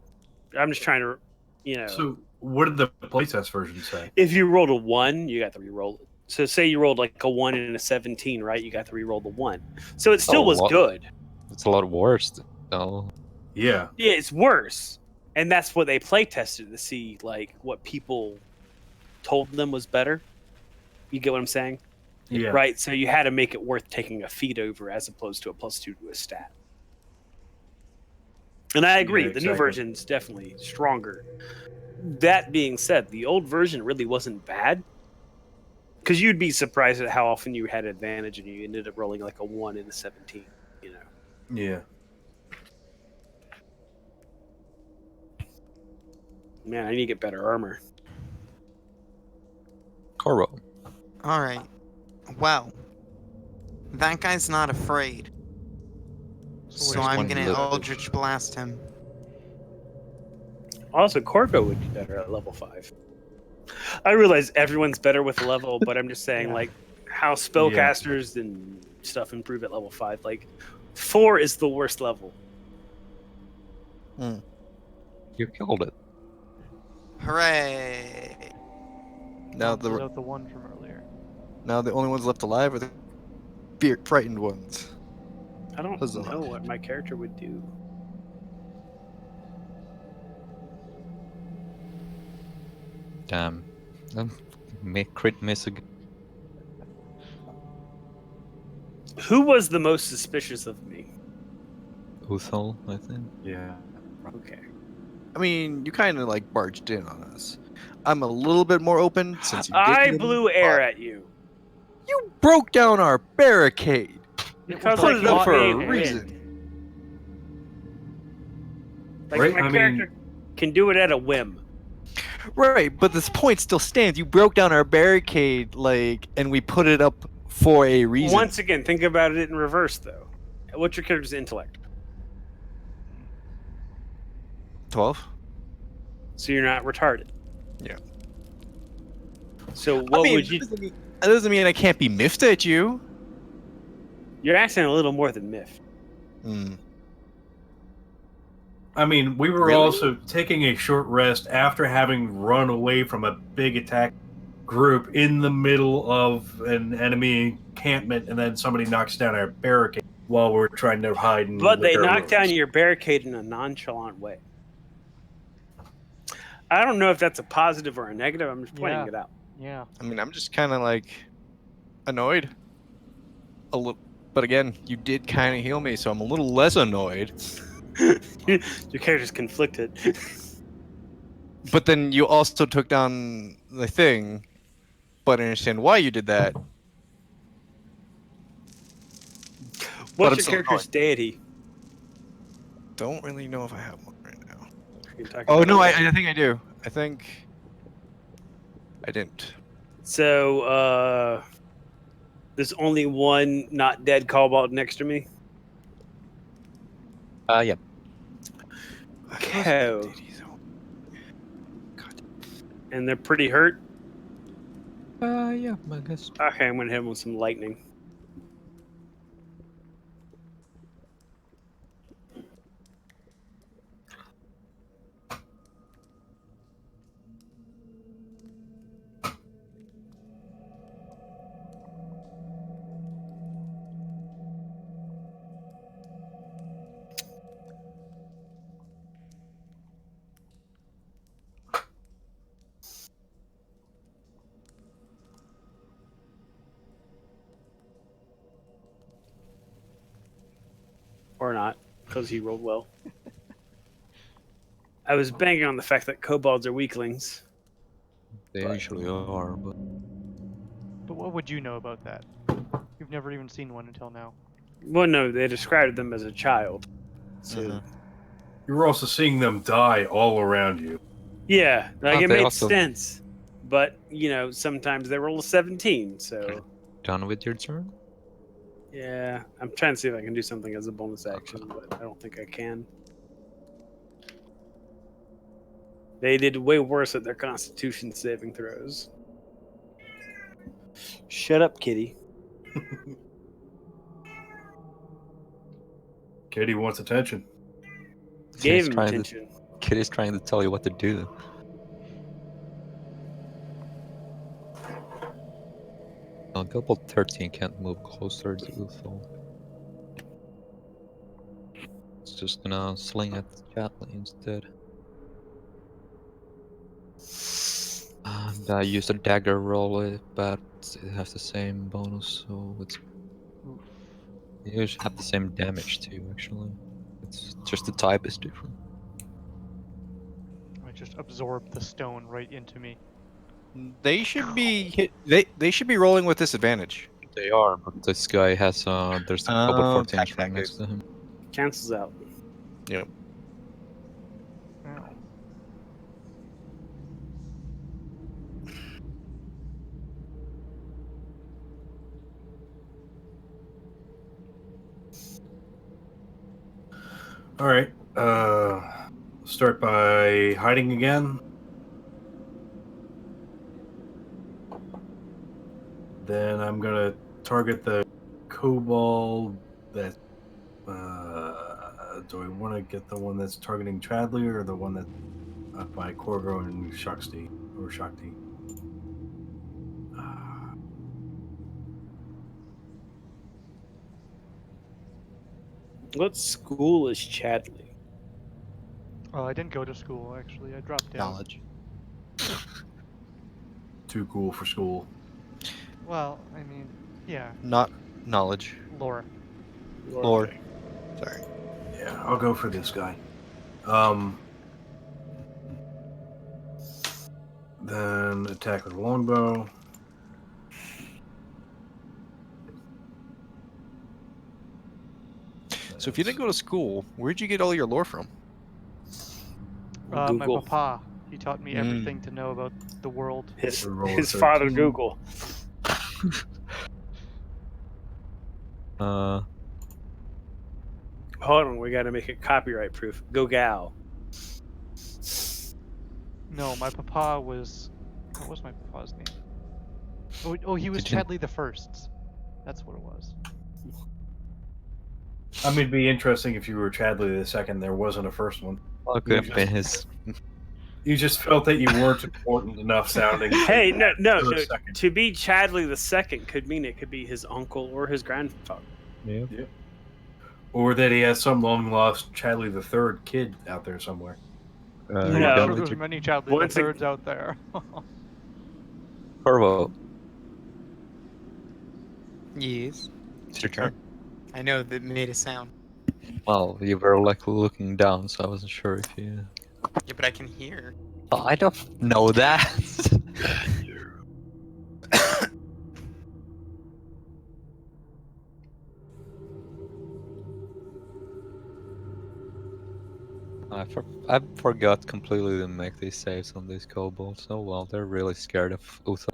I'm just trying to, So what did the playtest version say? if you rolled a 1, you got to re-roll it. So say you rolled like a 1 and a 17, right? You got to re-roll the 1. So it still was good. It's a lot worse, though. Yeah. Yeah, it's worse. And that's what they play tested to see, like, what people told them was better. You get what I'm saying? Yeah. Right? So you had to make it worth taking a feat over as opposed to a +2 to a stat. And I agree, Yeah, the new exactly. version's definitely stronger. That being said, the old version really wasn't bad. Because you'd be surprised at how often you had advantage and you ended up rolling like a 1 and a 17, Yeah. Man, I need to get better armor. Corvo. All right. Well, that guy's not afraid. So There's I'm one gonna little- Eldritch Blast him. Also, Corvo would be better at level 5. I realize everyone's better with level, but I'm just saying, Yeah. like, how spellcasters and stuff improve at level 5. Like, 4 is the worst level. You killed it. Hooray! Now Without the 1 from earlier. the only ones left alive are the frightened ones. I don't Huzzah. know what my character would do. Damn. Crit miss again. Who was the most suspicious of me? Uthal, I think. Yeah. Okay. I mean, you kind of like barged in on us. I'm a little bit more open since you. I did blew air at you. You broke down our barricade. Because Put I it up thought for a maybe- reason. Like, Right, my I mean- character can do it at a whim. Right, but this point still stands. You broke down our barricade, and we put it up for a reason. Once again, think about it in reverse, though. What's your character's intellect? 12. So you're not retarded. Yeah. So what would you? That doesn't mean I can't be miffed at you. You're acting a little more than miffed. I mean, we were Really? also taking a short rest after having run away from a big attack group in the middle of an enemy encampment, and then somebody knocks down our barricade while we're trying to hide. And But they lick our knocked down wounds. your barricade in a nonchalant way. I don't know if that's a positive or a negative. I'm just pointing Yeah. it out. Yeah. I mean, I'm just kind of like annoyed. A little, but again, you did kind of heal me, so I'm a little less annoyed. Your character's conflicted. But then you also took down the thing, but I understand why you did that. What's I'm your still character's deity? Don't really know if I have one right now. We can talk Oh about no, it. I think I do. I think I didn't. So, there's only one not dead cobalt next to me. Yeah. Okay. And they're pretty hurt. Yeah, I guess. Okay, I'm gonna hit him with some lightning. Or not, because he rolled well. I was banging on the fact that kobolds are weaklings. They usually are, but But what would you know about that? You've never even seen one until now. Well, no, they described them as a child. So, You were also seeing them die all around you. yeah, like Oh, it they made also- sense. But, sometimes they roll a 17, so... done with your turn? Yeah, I'm trying to see if I can do something as a bonus action, but I don't think I can. They did way worse at their Constitution saving throws. Shut up, kitty. Katie wants attention. Gave him attention. Kitty's trying to tell you what to do. Gilbert 13 can't move closer to you, so it's just gonna sling at Chatley instead. And I used a dagger roll, but it has the same bonus, so it's Oof. you should have the same damage too. Actually, it's just the type is different. I just absorbed the stone right into me. They should be hit. They should be rolling with disadvantage. They are, but this guy has there's a couple Oh, 14 right tactic. next to him. Cancels out. Yep. Ow. All right. Start by hiding again. Then I'm gonna target the kobold that. Do I want to get the one that's targeting Chadley or the one that's up by Corgo and Shakti? What school is Chadley? Oh, I didn't go to school, actually. I dropped down. Knowledge. Too cool for school. Well, I mean, yeah, Not knowledge. lore. Lore. Sorry. Yeah, I'll go for this guy. Then attack with longbow. So if you didn't go to school, where'd you get all your lore from? My Google. papa, he taught me everything to know about the world. His Roll a his father 13. Google. Hold on, we got to make it copyright proof. Go gal. No, my papa was... What was my papa's name? Oh, he was Did you- Chadley the First. That's what it was. I mean, it'd be interesting if you were Chadley the second. There wasn't a first one. Well, it could have been his. You just felt that you weren't important enough sounding. Hey, no. for a second. To be Chadley the second could mean it could be his uncle or his grandfather. Yeah. Or that he has some long lost Chadley the third kid out there somewhere. I'm you're No. not done sure with there's your many child labor Once ag- birds out there. Corvo. Yes. It's your turn. I know that made a sound. Well, you were like looking down, so I wasn't sure if you. Yeah, but I can hear. Oh, I don't know that. I forgot completely to make these saves on these kobolds. Oh well, they're really scared of Uther.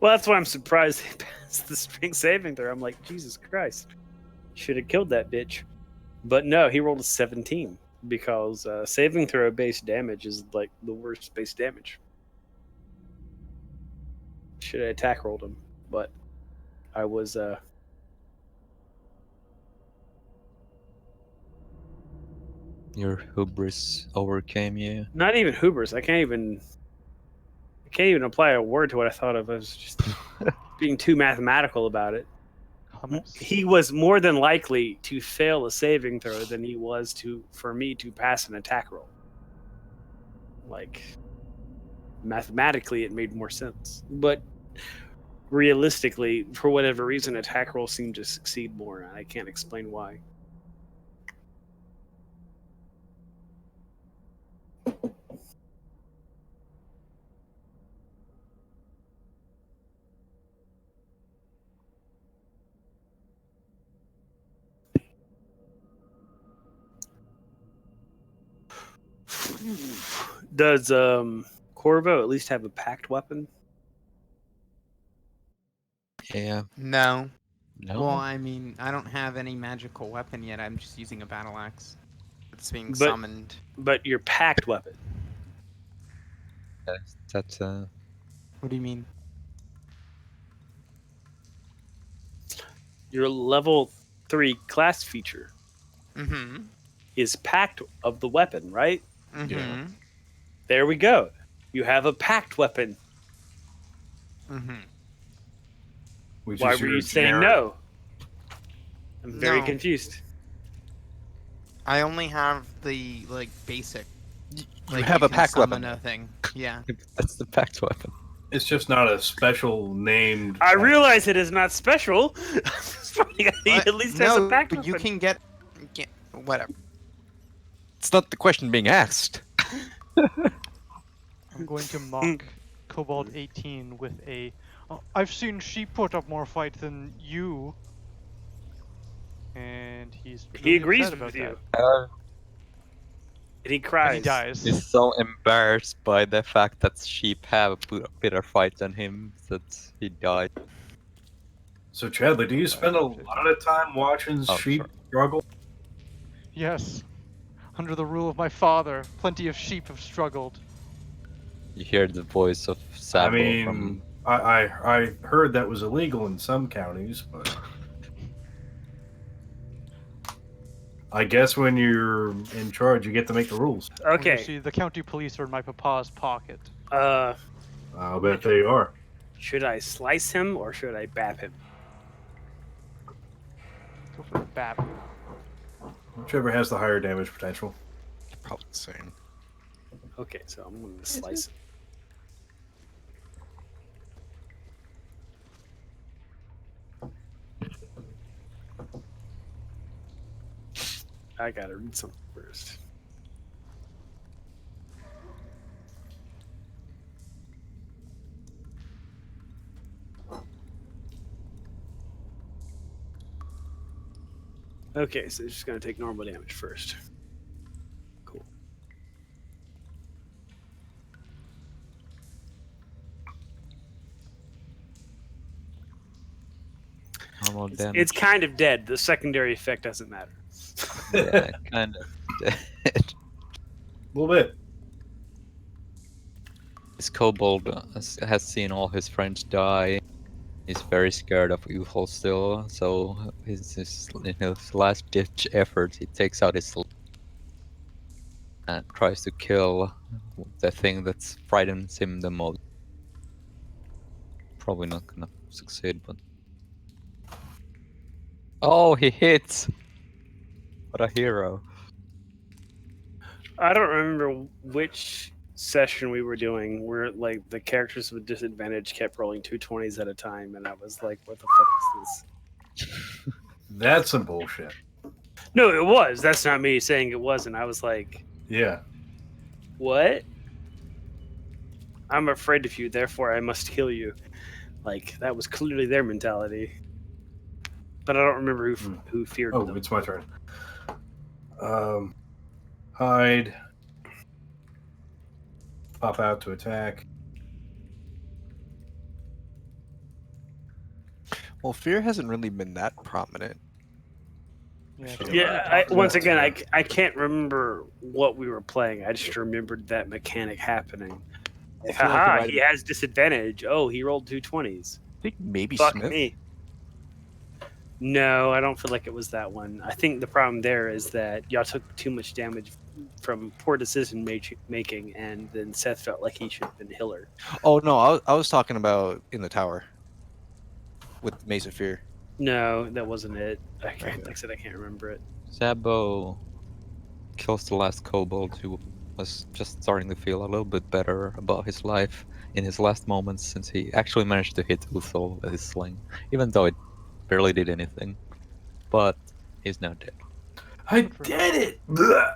Well, that's why I'm surprised they passed the string saving throw. I'm like, Jesus Christ, should have killed that bitch. But no, he rolled a 17 because saving throw base damage is like the worst base damage. Should have attack rolled him, but I was Your hubris overcame you. not even hubris. I can't even apply a word to what I thought of. I was just being too mathematical about it. Hummus. He was more than likely to fail a saving throw than he was for me to pass an attack roll. Like mathematically, it made more sense, but realistically, for whatever reason, attack rolls seem to succeed more. And I can't explain why. Does Corvo at least have a packed weapon? Yeah. No. No. Well, I mean, I don't have any magical weapon yet. I'm just using a battle axe. It's being But- summoned. But your packed weapon. That's What do you mean? Your level 3 class feature Mm-hmm. is packed of the weapon, right? Mm-hmm. Yeah. There we go. You have a packed weapon. Mm-hmm. Which Why is were your you saying generic- no? I'm very No. confused. I only have the basic. You Like, have a can pack summon weapon. a thing. Yeah. that's the packed weapon. It's just not a special named. I realize it is not special. It's funny that he What? at least has a No, packed but you weapon. can get whatever. It's not the question being asked. I'm going to mock Cobalt 18 with a. "Oh, I've seen sheep put up more fight than you. And he's. He really agrees upset with about you. that. And he And cries. he dies. He's so embarrassed by the fact that sheep have a better fight than him that he died. So, Chadley, do you spend a lot of time watching Oh, sheep sure. struggle? Yes. Under the rule of my father, plenty of sheep have struggled. You hear the voice of I Sabo mean, from. I heard that was illegal in some counties, but I guess when you're in charge, you get to make the rules. Well, you Okay. see, the county police are in my papa's pocket. I'll bet they are. Should I slice him or should I bap him? Go for the bap. Whichever has the higher damage potential. Probably the same. Okay, so I'm going to slice him. I gotta read something first. Okay, so it's just gonna take normal damage first. Cool. Normal It's, damage. it's kind of dead. The secondary effect doesn't matter. Yeah, kind of dead. A little bit. This kobold has seen all his friends die. He's very scared of evil still, so in his last ditch effort, he takes out his and tries to kill the thing that frightens him the most. Probably not gonna succeed, but. Oh, he hits! What a hero. I don't remember which session we were doing where like the characters with disadvantage kept rolling 220s at a time, and I was like, "What the fuck is this?" That's some bullshit. No, it was. That's not me saying it wasn't. I was like, Yeah. "What? I'm afraid of you, therefore I must kill you." Like that was clearly their mentality. But I don't remember who feared Oh, them. it's my turn. Hide. Pop out to attack. Well, fear hasn't really been that prominent. Yeah, 'cause we Yeah, never talked once about again, it. I can't remember what we were playing. I just remembered that mechanic happening. I feel like it Haha, might he have has disadvantage. Oh, he rolled 220s. I think maybe Fuck Smith. me. No, I don't feel like it was that one. I think the problem there is that y'all took too much damage from poor decision making, and then Seth felt like he should have been Hiller. Oh no, I was talking about in the tower with Mace of Fear. No, that wasn't it. Okay. Like I said, I can't remember it. Sabo kills the last kobold who was just starting to feel a little bit better about his life in his last moments, since he actually managed to hit Uthol with his sling, even though it barely did anything. But he's now dead. I Good for did it! Blah.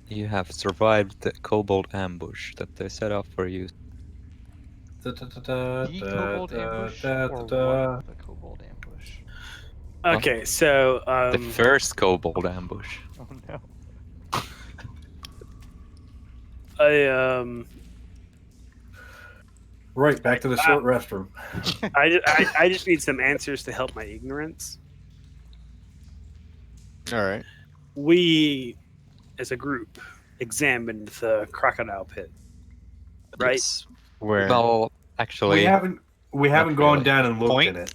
You have survived the kobold ambush that they set up for you. The kobold ambush or one of the kobold ambush? Okay, so The first kobold ambush. Oh no. I Right, back to the short restroom. I just need some answers to help my ignorance. All right. We, as a group, examined the crocodile pit. Right? Yes. Where? Well, actually, We haven't not gone really. down and looked Point? in it.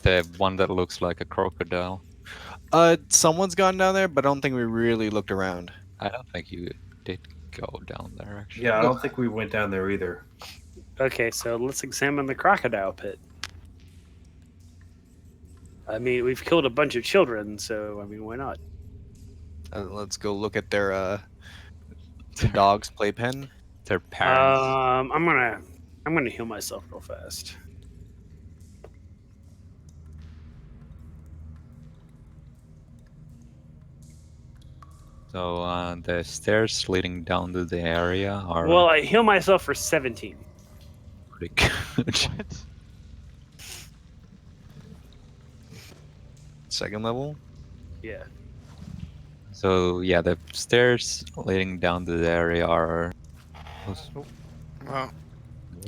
The one that looks like a crocodile. Someone's gone down there, but I don't think we really looked around. I don't think you did go down there, actually. Yeah, I don't think we went down there either. Okay, so let's examine the crocodile pit. I mean, we've killed a bunch of children, so I mean, why not? Let's go look at their the dog's playpen. Their parents. I'm gonna heal myself real fast. So the stairs leading down to the area are Well, I heal myself for 17. pretty good. What? Second level. Yeah. So yeah, the stairs leading down to the area are. Well,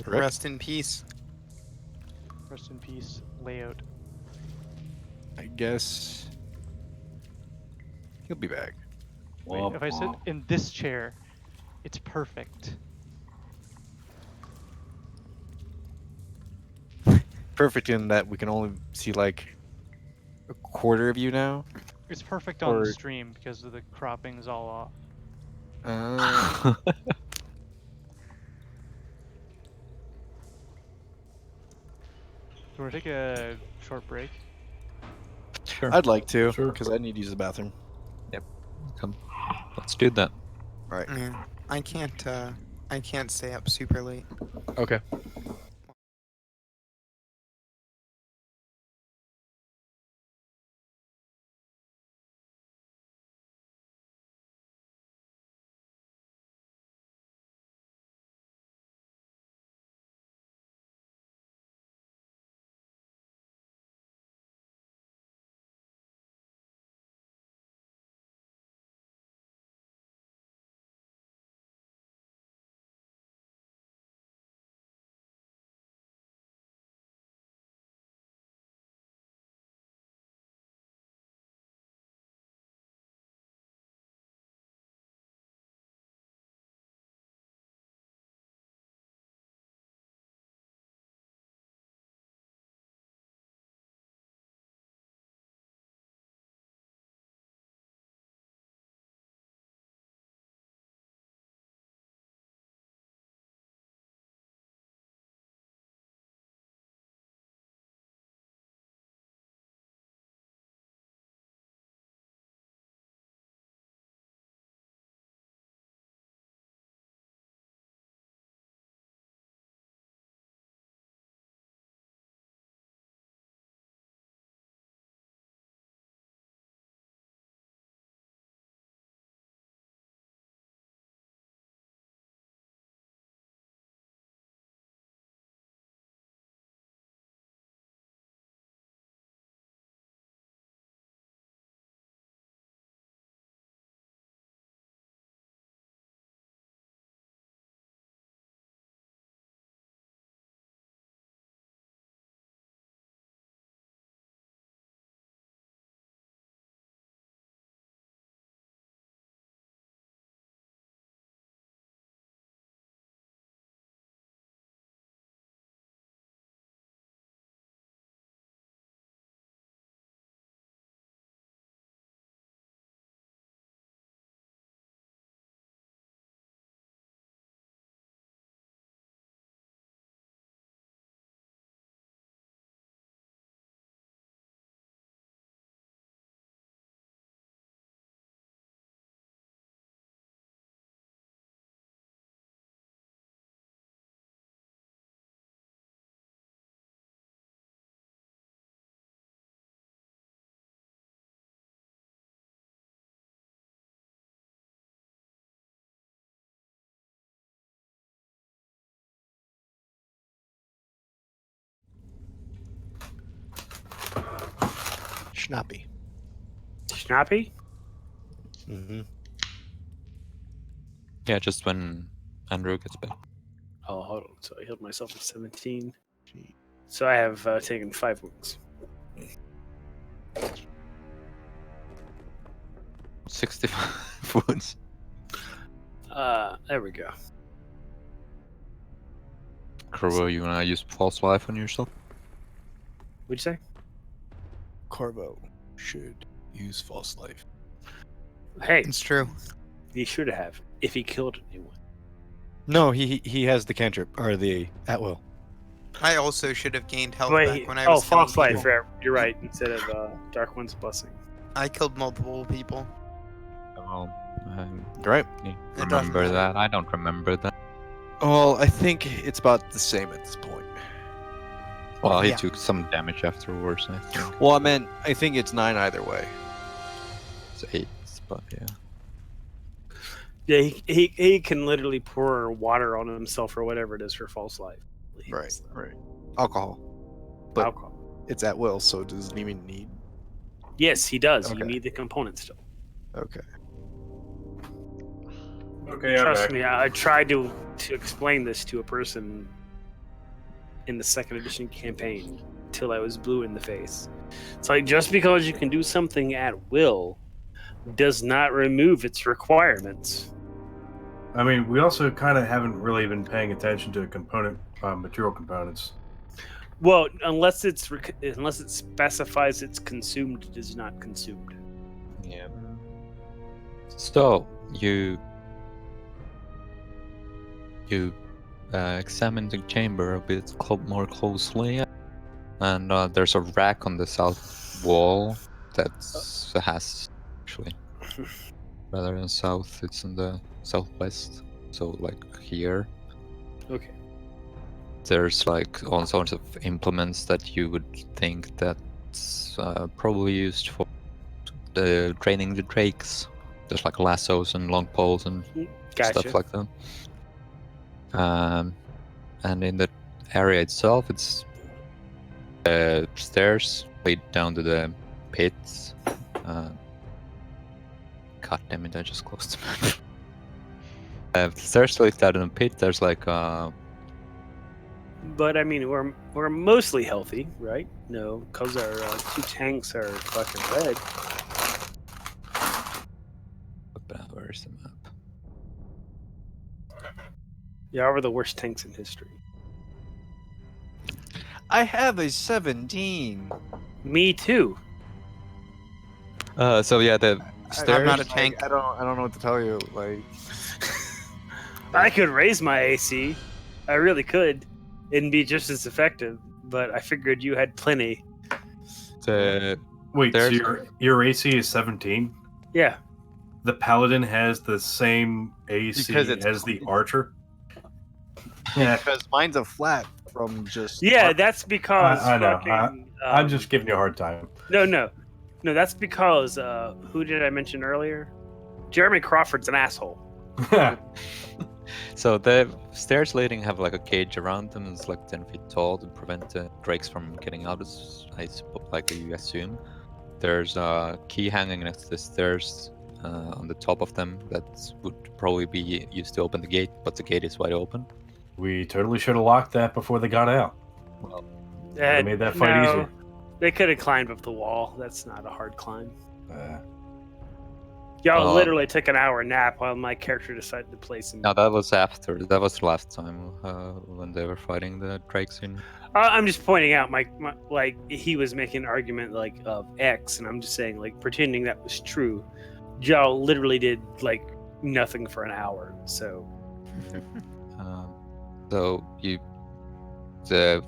Rip. rest in peace. Rest in peace, layout. I guess he'll be back. Wait, if I sit in this chair, it's perfect. Perfect in that we can only see like a quarter of you now. It's perfect on Or- the stream because of the cropping's all off. Uh, Do you want to take a short break? Sure. I'd like to, Sure. because I need to use the bathroom. Come. Let's do that. Right. Yeah, I can't stay up super late. Okay. Schnappy. Schnappy? Mm-hmm. Yeah, just when Andrew gets back. Oh, hold on. So I healed myself at 17. So I have taken 5 wounds. 65 wounds. There we go. Corvo, you wanna use false life on yourself? What'd you say? Corvo should use false life. Hey, It's true. he should have if he killed anyone. No, he has the cantrip or the at will. I also should have gained health Wait, back when I was false killing life. people. You're right. Instead of Dark One's blessing. I killed multiple people. Oh, I Right. doesn't remember matter. that. I don't remember that. Well, I think it's about the same at this point. Well, he Yeah. took some damage afterwards, I think. Well, I think it's 9 either way. It's 8, but yeah. Yeah, he can literally pour water on himself or whatever it is for false life. Right. Alcohol. But Alcohol. it's at will, so does it even need? Yes, he does. You Okay. need the component still. Okay. Okay, I'm Trust back. me, I tried to explain this to a person in the 2nd edition campaign till I was blue in the face. It's like, just because you can do something at will does not remove its requirements. I mean, we also kind of haven't really been paying attention to material components. Well, unless it specifies it's consumed, it is not consumed. Yeah. So you examine the chamber a bit more closely, and there's a rack on the south wall that has actually rather than south, it's in the southwest. So like here, Okay. there's like all sorts of implements that you would think that's probably used for training the drakes. There's like lassos and long poles and Gotcha. stuff like that. And in the area itself, it's stairs lead down to the pits. God damn it! I just closed the map. Stairs lead down to the pit. There's like But I mean, we're mostly healthy, right? No, because our 2 tanks are fucking red. where's the map? Yeah, we're the worst tanks in history. I have a 17. Me too. So yeah, the stairs. I'm not a tank. I don't know what to tell you. Like, I could raise my AC. I really could. It'd be just as effective. But I figured you had plenty. The Wait, so There's- your AC is 17? Yeah. The paladin has the same AC Because it's- as the archer? Yeah, because mine's a flat from just. Yeah, that's because I know. fucking, I'm just giving you a hard time. No, that's because who did I mention earlier? Jeremy Crawford's an asshole. So the stairs leading have like a cage around them. It's like 10 feet tall to prevent the drakes from getting out. I suppose, like you assume. There's a key hanging next to the stairs on the top of them that would probably be used to open the gate, but the gate is wide open. We totally should have locked that before they got out. Would've made that fight easier. They could have climbed up the wall. That's not a hard climb. Uh, Y'all literally took an hour nap while my character decided to play some. No, that was after. That was the last time when they were fighting the drakes in. I'm just pointing out, my like he was making an argument like of X, and I'm just saying like pretending that was true. Y'all literally did like nothing for an hour. So So the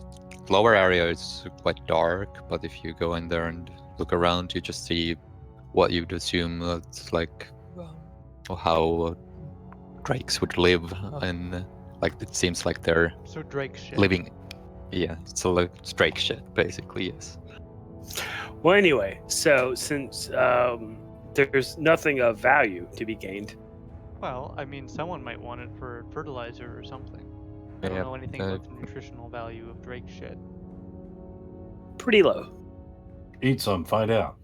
lower area is quite dark, but if you go in there and look around, you just see what you'd assume that's like how drakes would live, and like it seems like they're So Drake shit. living. Yeah, so like drake shit, basically. Yes. well, anyway, so since there's nothing of value to be gained. Well, I mean, someone might want it for fertilizer or something. I don't Yeah, know anything about the nutritional value of Drake shit. Pretty low. eat some, find out.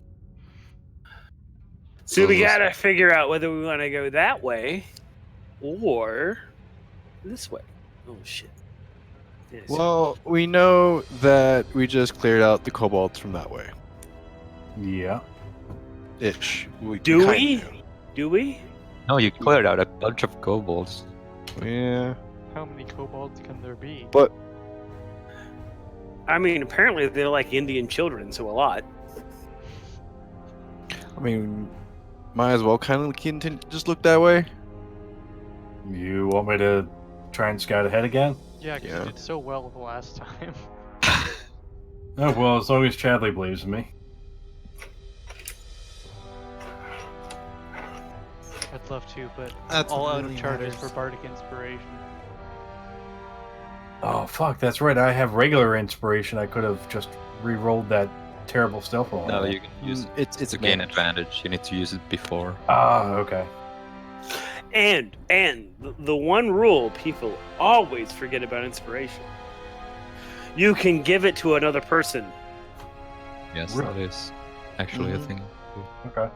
So we gotta figure out whether we want to go that way or this way. Oh shit. Yes. Well, we know that we just cleared out the kobolds from that way. Yeah. Ish. Do kinda we? do. Do we? No, you cleared out a bunch of kobolds. Yeah. How many kobolds can there be? But I mean, apparently they're like Indian children, so a lot. I mean, might as well kind of continue, just look that way. You want me to try and scout ahead again? Yeah, because Yeah. you did so well the last time. Oh, well, as long as Chadley believes in me. I'd love to, but That's all what out really of charges matters. for bardic inspiration. Oh, fuck, that's right. I have regular inspiration. I could have just re-rolled that terrible stealth roll. No, you can use It's to gain advantage. You need to use it before. Ah, okay. And the one rule people always forget about inspiration. You can give it to another person. Yes, Really? that is actually a Mhm. thing. Okay.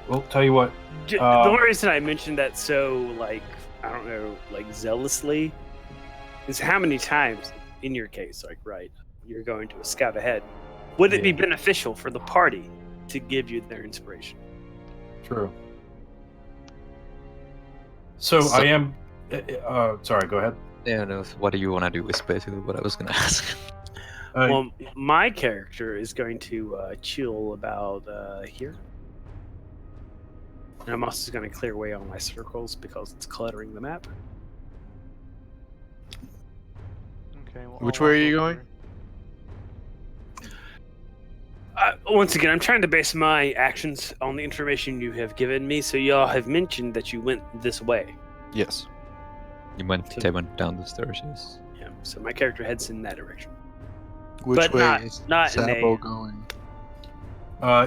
Well, tell you what. The only reason I mentioned that so, like, I don't know, like, zealously is how many times, in your case, like, right, you're going to a scout ahead. Would it be Yeah. beneficial for the party to give you their inspiration? True. So I am. Sorry, go ahead. Yeah, no, what do you want to do is basically what I was gonna ask. Well, my character is going to chill about here. And I'm also going to clear away all my circles because it's cluttering the map. Okay. Well, Which I'll way are walk you over going? Once again, I'm trying to base my actions on the information you have given me. So y'all have mentioned that you went this way. Yes. They went down the stairs, yes. Yeah. So my character heads in that direction. Which But way not- is not in Sabo a- going?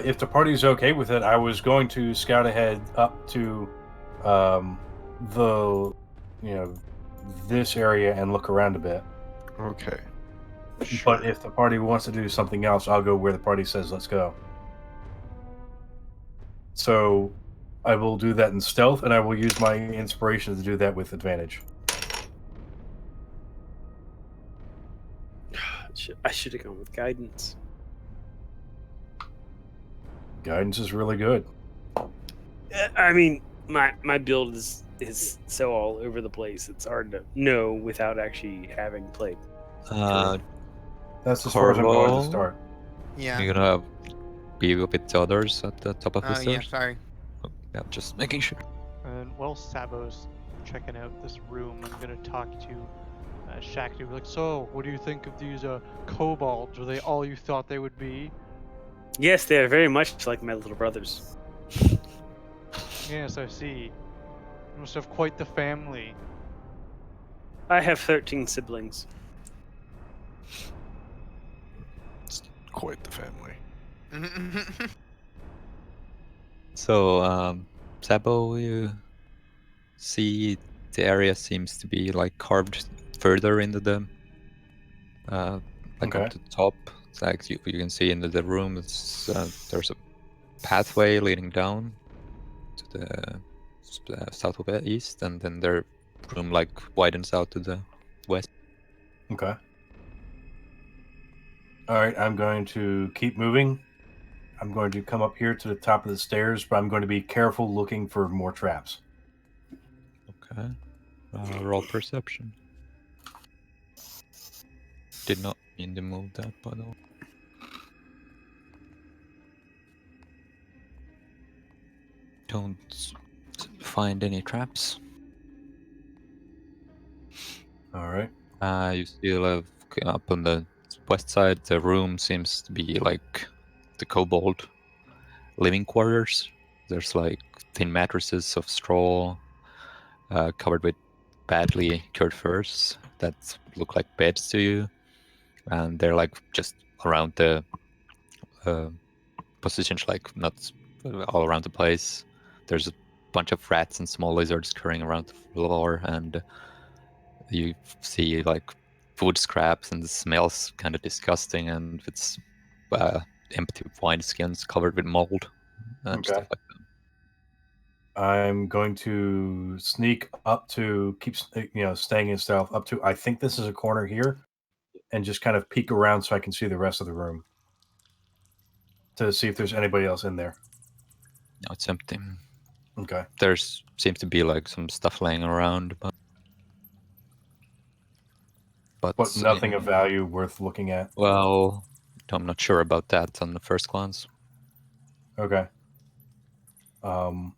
If the party's okay with it, I was going to scout ahead up to the, this area and look around a bit. Okay. But if the party wants to do something else, I'll go where the party says let's go. So I will do that in stealth, and I will use my inspiration to do that with advantage. I should have gone with guidance. Guidance is really good. I mean, my build is so all over the place. It's hard to know without actually having played. That's as far as I'm going Corvo? to start. Yeah. You're gonna be with the others at the top of the Oh yeah. stairs? Sorry. Yeah, just making sure. And while Sabo's checking out this room, I'm gonna talk to Shaq. Be like, so, what do you think of these kobolds? Are they all you thought they would be? Yes, they are very much like my little brothers. Yes, I see. You must have quite the family. I have 13 siblings. It's quite the family. So, Sabo, you see the area seems to be like carved further into the, like Okay. up to the top. It's like you can see into the room. It's there's a pathway leading down to the southeast, and then their room like widens out to the west. Okay. All right, I'm going to keep moving. I'm going to come up here to the top of the stairs, but I'm going to be careful looking for more traps. Okay. Roll perception. Did not mean to move that, by the way. Don't find any traps. All right. You still have up on the west side. The room seems to be like the kobold living quarters. There's like thin mattresses of straw, covered with badly cured furs that look like beds to you, and they're like just around the positions, like not all around the place. There's a bunch of rats and small lizards scurrying around the floor, and you see like food scraps, and it smells kind of disgusting, and it's empty wine skins covered with mold and Okay. stuff like that. I'm going to sneak up to staying in stealth up to. I think this is a corner here, and just kind of peek around so I can see the rest of the room to see if there's anybody else in there. No, it's empty. Okay. There's seems to be like some stuff laying around, But nothing of value worth looking at. Well, I'm not sure about that on the first glance. Okay. I'm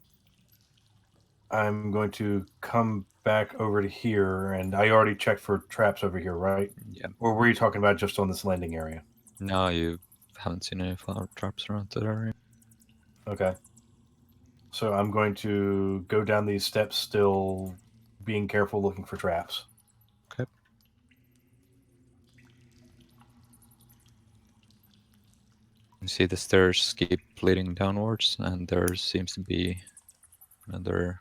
going to come back over to here, and I already checked for traps over here, right? Yeah. Or were you talking about just on this landing area? No, you haven't seen any flower traps around that area. Okay. So I'm going to go down these steps, still being careful, looking for traps. Okay. You see the stairs keep leading downwards, and there seems to be another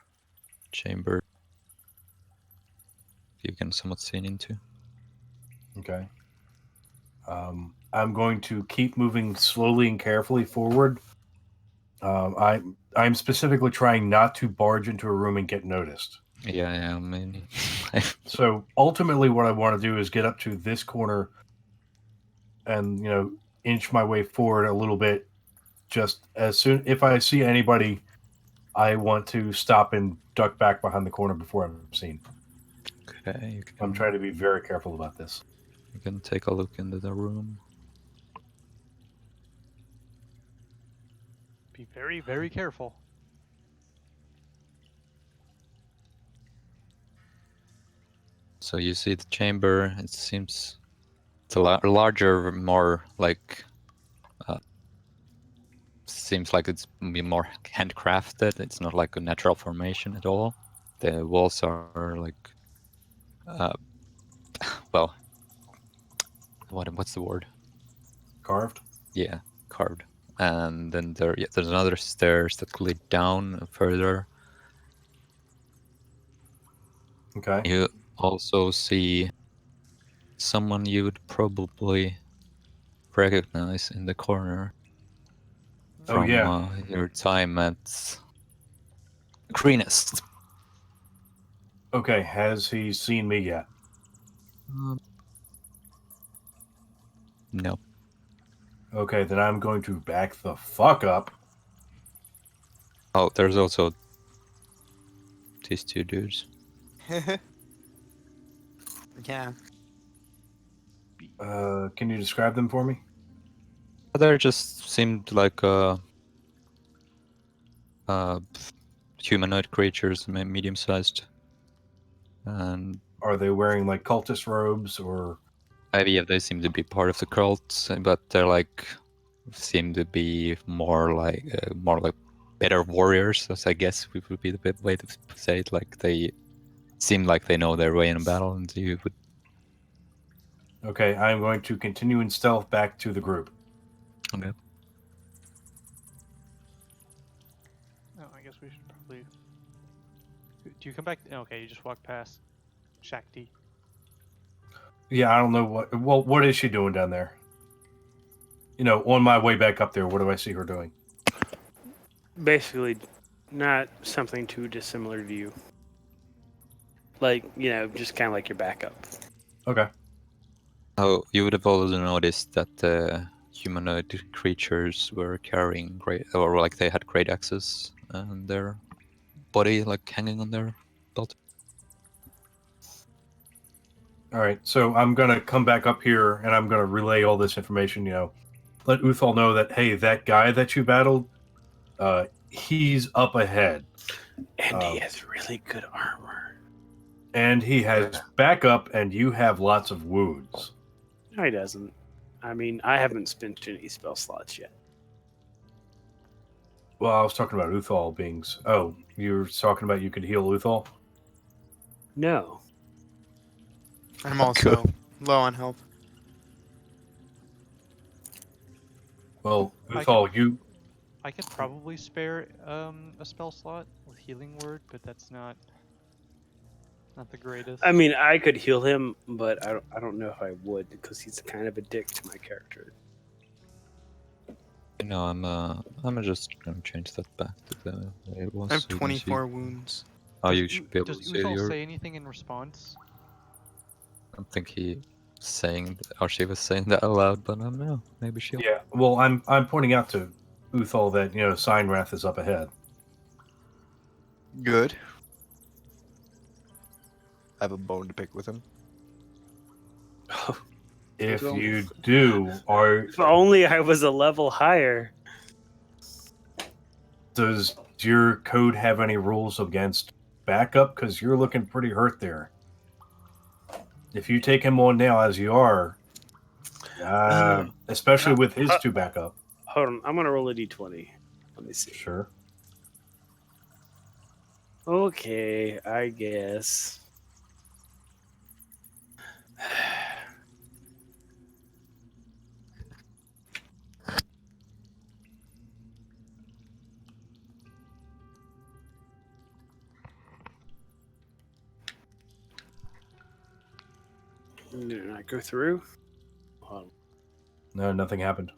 chamber you can somewhat see into. Okay. I'm going to keep moving slowly and carefully forward. I'm specifically trying not to barge into a room and get noticed. Yeah, I mean, So ultimately, what I want to do is get up to this corner and inch my way forward a little bit. Just as soon if I see anybody, I want to stop and duck back behind the corner before I'm seen. okay, I'm trying to be very careful about this. You can take a look into the room. Be very, very careful. So you see the chamber. It seems it's a larger, more like seems like it's more handcrafted. It's not like a natural formation at all. The walls are like, well, what's the word? Carved. Yeah, carved. And then there's another stairs that lead down further. Okay. You also see someone you would probably recognize in the corner from your time at Greenest. Okay. Has he seen me yet? No. Okay, then I'm going to back the fuck up. Oh, there's also these two dudes. Yeah. Can you describe them for me? They just seemed like humanoid creatures, medium-sized, and Are they wearing like cultist robes or? maybe they seem to be part of the cult, but they're like seem to be more like better warriors, as I guess would be the best way to say it. Like they seem like they know their way in a battle, and you would. Okay, I'm going to continue in stealth back to the group. Okay. Oh, I guess we should probably. Do you come back? Okay, you just walk past Shakti. Yeah, I don't know what. Well, what is she doing down there? On my way back up there, what do I see her doing? Basically, not something too dissimilar to you. Like, just kind of like your backup. Okay. Oh, you would have also noticed that the humanoid creatures were carrying or like they had great axes and their body like hanging on their belt. All right, so I'm gonna come back up here and I'm gonna relay all this information. Let Uthal know that hey, that guy that you battled, he's up ahead, And he has really good armor. and he has backup, and you have lots of wounds. No, he doesn't. I mean, I haven't spent any spell slots yet. Well, I was talking about Uthal being. Oh, you were talking about you could heal Uthal? No. I'm also low on health. Well, Uthal, I could probably spare a spell slot with healing word, but that's not the greatest. I mean, I could heal him, but I don't know if I would because he's kind of a dick to my character. No, I'm just gonna change that back to the way it was. I have so you can see. 24 wounds. Oh, Does you should be able does to see Uthal your. say anything in response? I don't think he saying or she was saying that aloud, but I don't know. Maybe she'll. Yeah. Well, I'm pointing out to Uthal that Sign Wrath is up ahead. Good. I have a bone to pick with him. If Well, you do, or if only I was a level higher. does your code have any rules against backup? Because you're looking pretty hurt there. If you take him on now as you are, especially with his 2 backup. Hold on, I'm gonna roll a d20. Let me see. Sure. Okay, I guess. Did I go through? Hold on. No, nothing happened.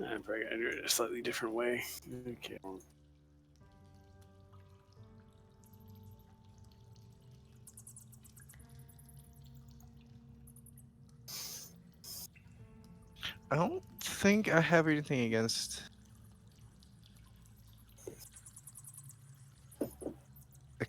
I'm probably gonna do it a slightly different way. Okay. hold on. I don't think I have anything against.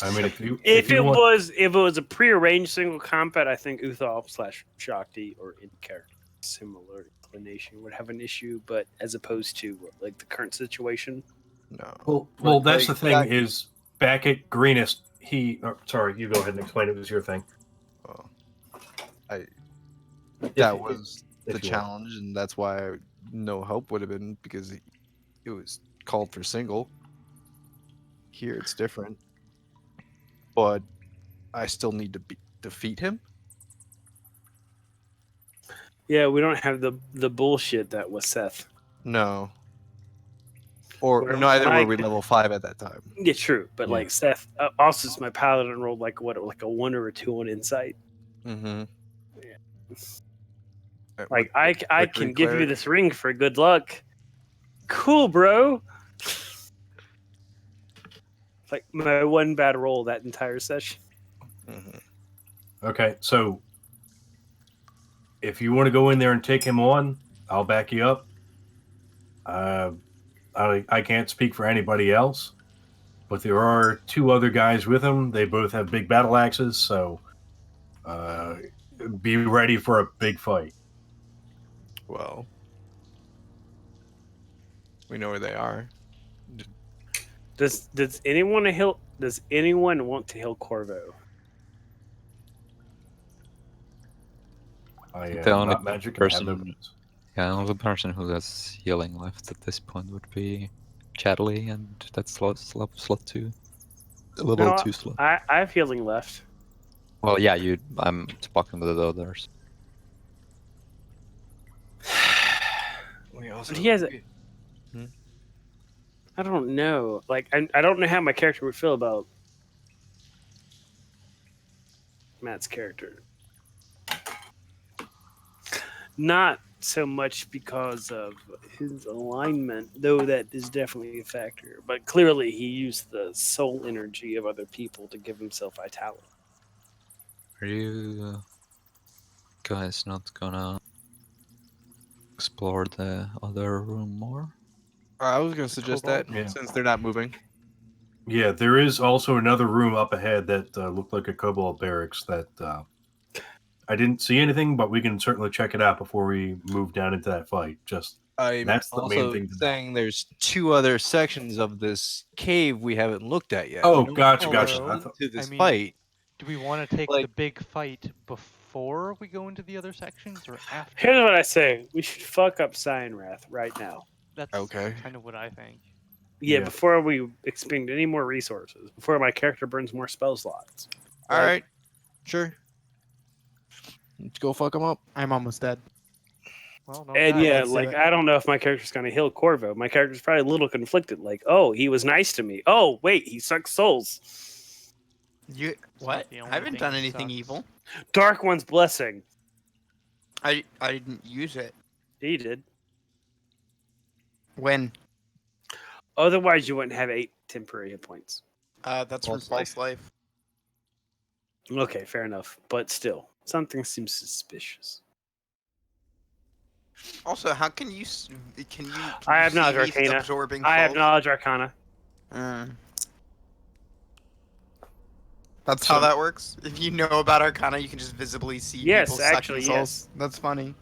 I mean, if you If you it want, was a prearranged single combat, I think Uthal / Shakti or in character similar inclination would have an issue, but as opposed to like the current situation. No. well, that's the Like, thing is back at Greenest. Sorry, you go ahead and explain. It was your thing. Oh, that If- was if the you want. challenge, and that's why no help would have been because it was called for single. Here it's different, but I still need to defeat him. Yeah, we don't have the bullshit that was Seth. No. Or Where neither were we Mike- level 5 at that time. Yeah, true, but Yeah. like Seth, also my paladin rolled like a 1 or a 2 on insight. Mm-hmm. Like I can give you this ring for good luck. Cool, bro. Like my 1 bad roll that entire session. Mm-hmm. Okay, so if you want to go in there and take him on, I'll back you up. I can't speak for anybody else, but there are 2 other guys with him. They both have big battle axes, so be ready for a big fight. Well, we know where they are. Does anyone want to heal Corvo? I The am only not magic and I have no person- guns. Yeah, the only person who has healing left at this point would be Chadley, and that's slot 2. The level No, 2 slot. I have healing left. Well, yeah, I'm talking with the others. We also But he has I don't know. Like I don't know how my character would feel about Matt's character. Not so much because of his alignment, though that is definitely a factor. But clearly, he used the soul energy of other people to give himself vitality. Are you guys not gonna explore the other room more? I was going to suggest that Yeah. since they're not moving. Yeah, there is also another room up ahead that looked like a kobold barracks that I didn't see anything, but we can certainly check it out before we move down into that fight. I'm That's the main also thing to know. saying there's 2 other sections of this cave we haven't looked at yet. Oh, We don't gotcha, know gotcha. what's I thought- into this I mean, fight. Do we want to take Like- the big fight before we go into the other sections or after? Here's what I say: we should fuck up Cyanrath right now. That's Okay. kind of what I think. Yeah, Yeah. before we expend any more resources, before my character burns more spell slots. All right. Sure. Let's go fuck them up. I'm almost dead. Well, no. And Alright, yeah, let's do like it. I don't know if my character's gonna heal Corvo. My character's probably a little conflicted. Like, oh, he was nice to me. Oh, wait, he sucks souls. You what? the I only haven't thing done he anything sucks. evil. Dark One's blessing. I didn't use it. He did. When? Otherwise, you wouldn't have 8 temporary hit points. That's from False life. false life. Okay, fair enough. But still, something seems suspicious. Also, how can you I have see knowledge me arcana. absorbing I have false? knowledge arcana. That's how that works. If you know about Arcana, you can just visibly see Yes, people actually, sucking yes. souls. That's funny.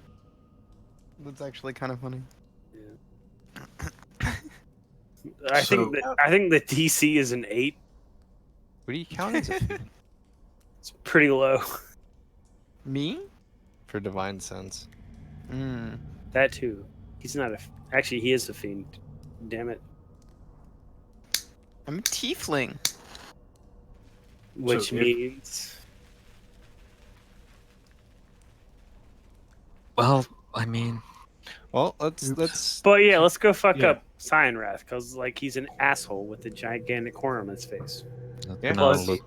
That's actually kind of funny. I So- think the DC is an 8. What do you count as a feat It's pretty low. Me? for divine sense? That too. He's not a. Actually, he is a fiend. Damn it. I'm a tiefling. Which if- means. Well, I mean, Well, let's. But yeah, let's go fuck Yeah. up Cyanrath, because like he's an asshole with a gigantic horn on his face. Yeah, now Plus, look,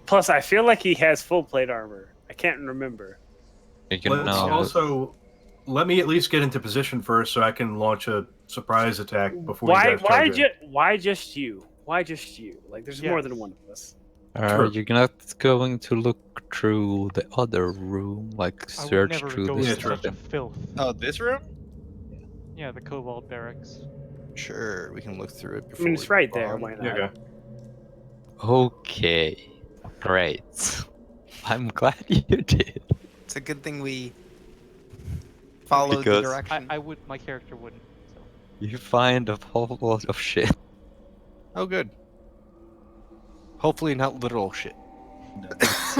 plus, I feel like he has full plate armor. I can't remember. you can Let's now look. also let me at least get into position first, so I can launch a surprise attack before you guys charge in. Why just you? Why just you? Like, there's more than one of us. Are Sure. you not going to look through the other room, like I would search never through go the Yeah, to true. such a filth. Oh, this room? Yeah, the Cobalt Barracks. Sure, we can look through it. I Before mean, it's we right move there. on. Why not? Yeah, okay. Okay, great. I'm glad you did. It's a good thing we followed the Because direction. My character wouldn't. So. You find a whole lot of shit. Oh, good. Hopefully not literal shit. It's,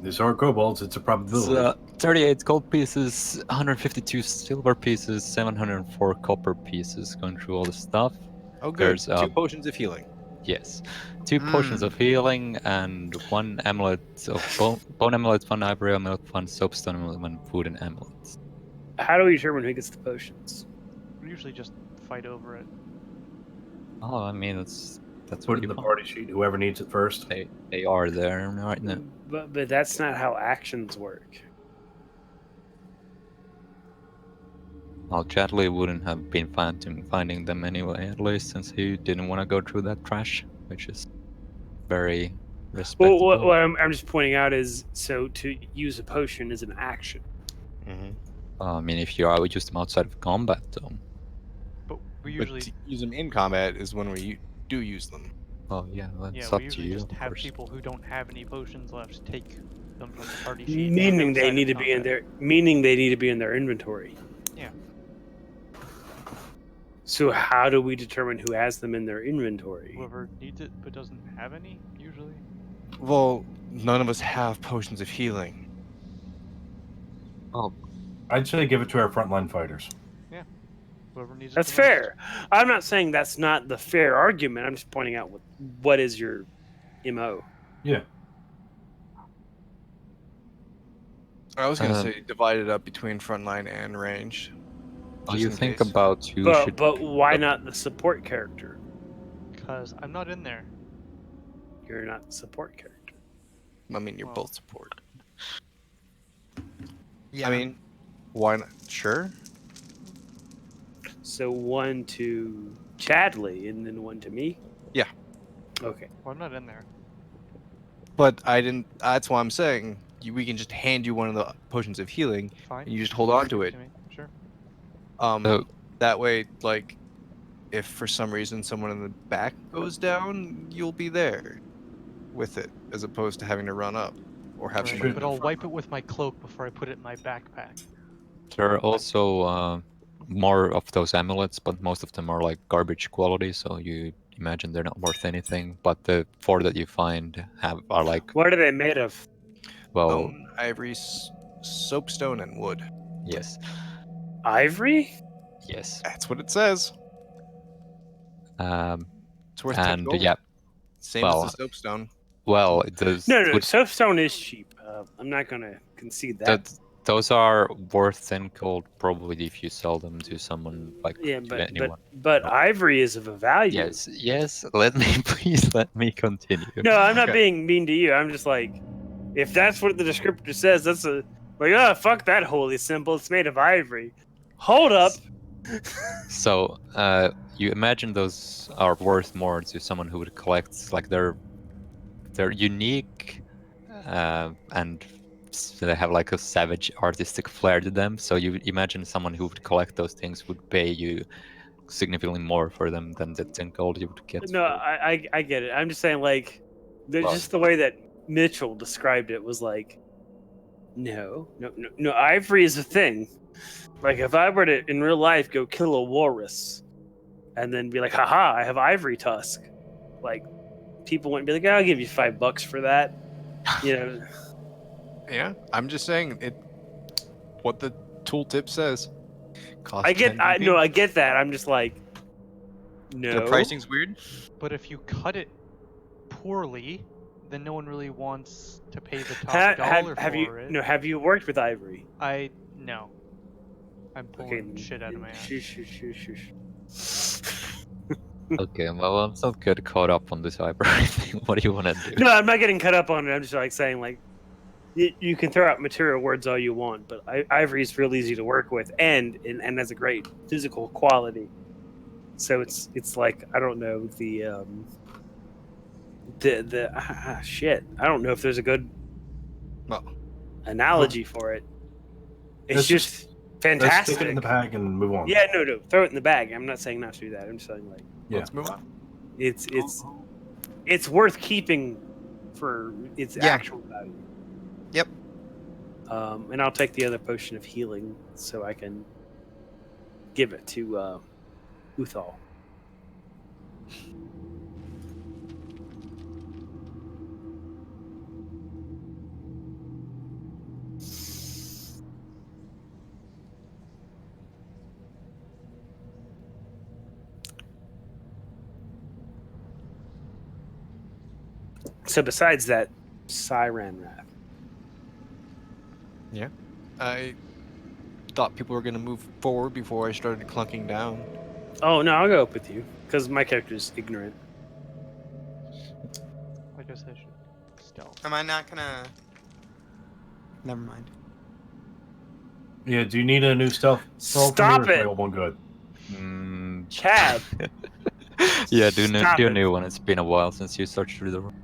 These are kobolds. It's a it's, probability. 38 gold pieces, 152 silver pieces, 704 copper pieces. Going through all the stuff. Oh, good. There's 2 potions of healing. Yes, 2 potions of healing and 1 amulet of bone amulet, 1 ivory amulet, 1 soapstone amulet, 1 wooden amulet. How do we determine who gets the potions? We usually just fight over it. Oh, I mean that's Put what it in you the want. party sheet. Whoever needs it first. They are there right now. But that's not how actions work. Well, Chadley wouldn't have been finding them anyway, at least since he didn't want to go through that trash, which is very respectable. Well, what I'm just pointing out is, so to use a potion is an action. Mm-hmm. I mean, if you are, we use them outside of combat, though. But we But usually to use them in combat is when we do use them. Oh yeah, that's yeah, up we to usually you, just of have course. people who don't have any potions left take them from the party sheet. Meaning they outside need to of be in combat. their meaning they need to be in their inventory. Yeah. So how do we determine who has them in their inventory? Whoever needs it but doesn't have any, usually. Well, none of us have potions of healing. Oh, I'd say give it to our frontline fighters. Whoever needs it. That's the most. fair. I'm not saying that's not the fair argument. I'm just pointing out what is your MO. Yeah. I was gonna Um, say divide it up between frontline and range. well, just you in think case. about who But should. why not the support character? Because I'm not in there. You're not the support character. I mean, you're Well- both support. Yeah. I mean, why not? Sure. So 1 to Chadley and then 1 to me? Yeah. Okay. Well, I'm not in there. But I didn't. That's why I'm saying we can just hand you one of the potions of healing, Fine. and you just hold on to Give it. me. Sure. So- That way, like, if for some reason someone in the back goes down, you'll be there with it, as opposed to having to run up or have Right, somebody. in but the I'll front. wipe it with my cloak before I put it in my backpack. There are also more of those amulets, but most of them are like garbage quality, so you imagine they're not worth anything. But the 4 that you find are like, What are they made of? well, Bone, ivory, soapstone, and wood. yes, Ivory? yes. That's what it says. It's worth 10 And gold. yeah, Same well, as the soapstone. well, those No, would- soapstone is cheap. I'm not going to concede that. those are worth 10 gold probably if you sell them to someone like Yeah, to anyone. but ivory is of a value. Yes. Let me please let me continue. No, I'm not Okay. being mean to you. I'm just like, if that's what the descriptor says, that's fuck that holy symbol. It's made of ivory. Hold up. So you imagine those are worth more to someone who would collect, like they're unique, and they have like a savage artistic flair to them. So you imagine someone who would collect those things would pay you significantly more for them than the 10 gold you would get. No, I get it. I'm just saying, like, Well- just the way that Mitchell described it was like, no, ivory is a thing. Like, if I were to in real life go kill a walrus, and then be like, haha, I have ivory tusk, like, people wouldn't be like, I'll give you $5 for that. You know, Yeah, I'm just saying it. What the tooltip says. Cost I get, 10 BP. I get that. I'm just like, no. Their pricing's weird. But if you cut it poorly, then no one really wants to pay the top Have, dollar have for you it. no? Have you worked with ivory? No. I'm Okay, pulling shit out of my ass. Shush. Okay, well, I'm not good caught up on this ivory thing. What do you want to do? No, I'm not getting cut up on it. I'm just like saying, like, you can throw out material words all you want, but ivory is real easy to work with, and has a great physical quality. So it's like, I don't know, the shit. I don't know if there's a good Well, analogy for it. It's Let's just Let's fantastic. stick it in the bag and move on. Yeah, no, throw it in the bag. I'm not saying not to do that. I'm just saying, like, Yeah. let's move on. it's worth keeping for its Yeah. actual value. Yep. And I'll take the other potion of healing so I can give it to Uthal. So besides that, Siren Wrath. I thought people were going to move forward before I started clunking down. Oh no, I'll go up with you because my character's ignorant. I guess I should stealth. Am I not gonna? Never mind. Yeah. Do you need a new stealth roll from Stop me, or is it! my old one good? Chad. Yeah, Stop do a it. new one. It's been a while since you searched through the room.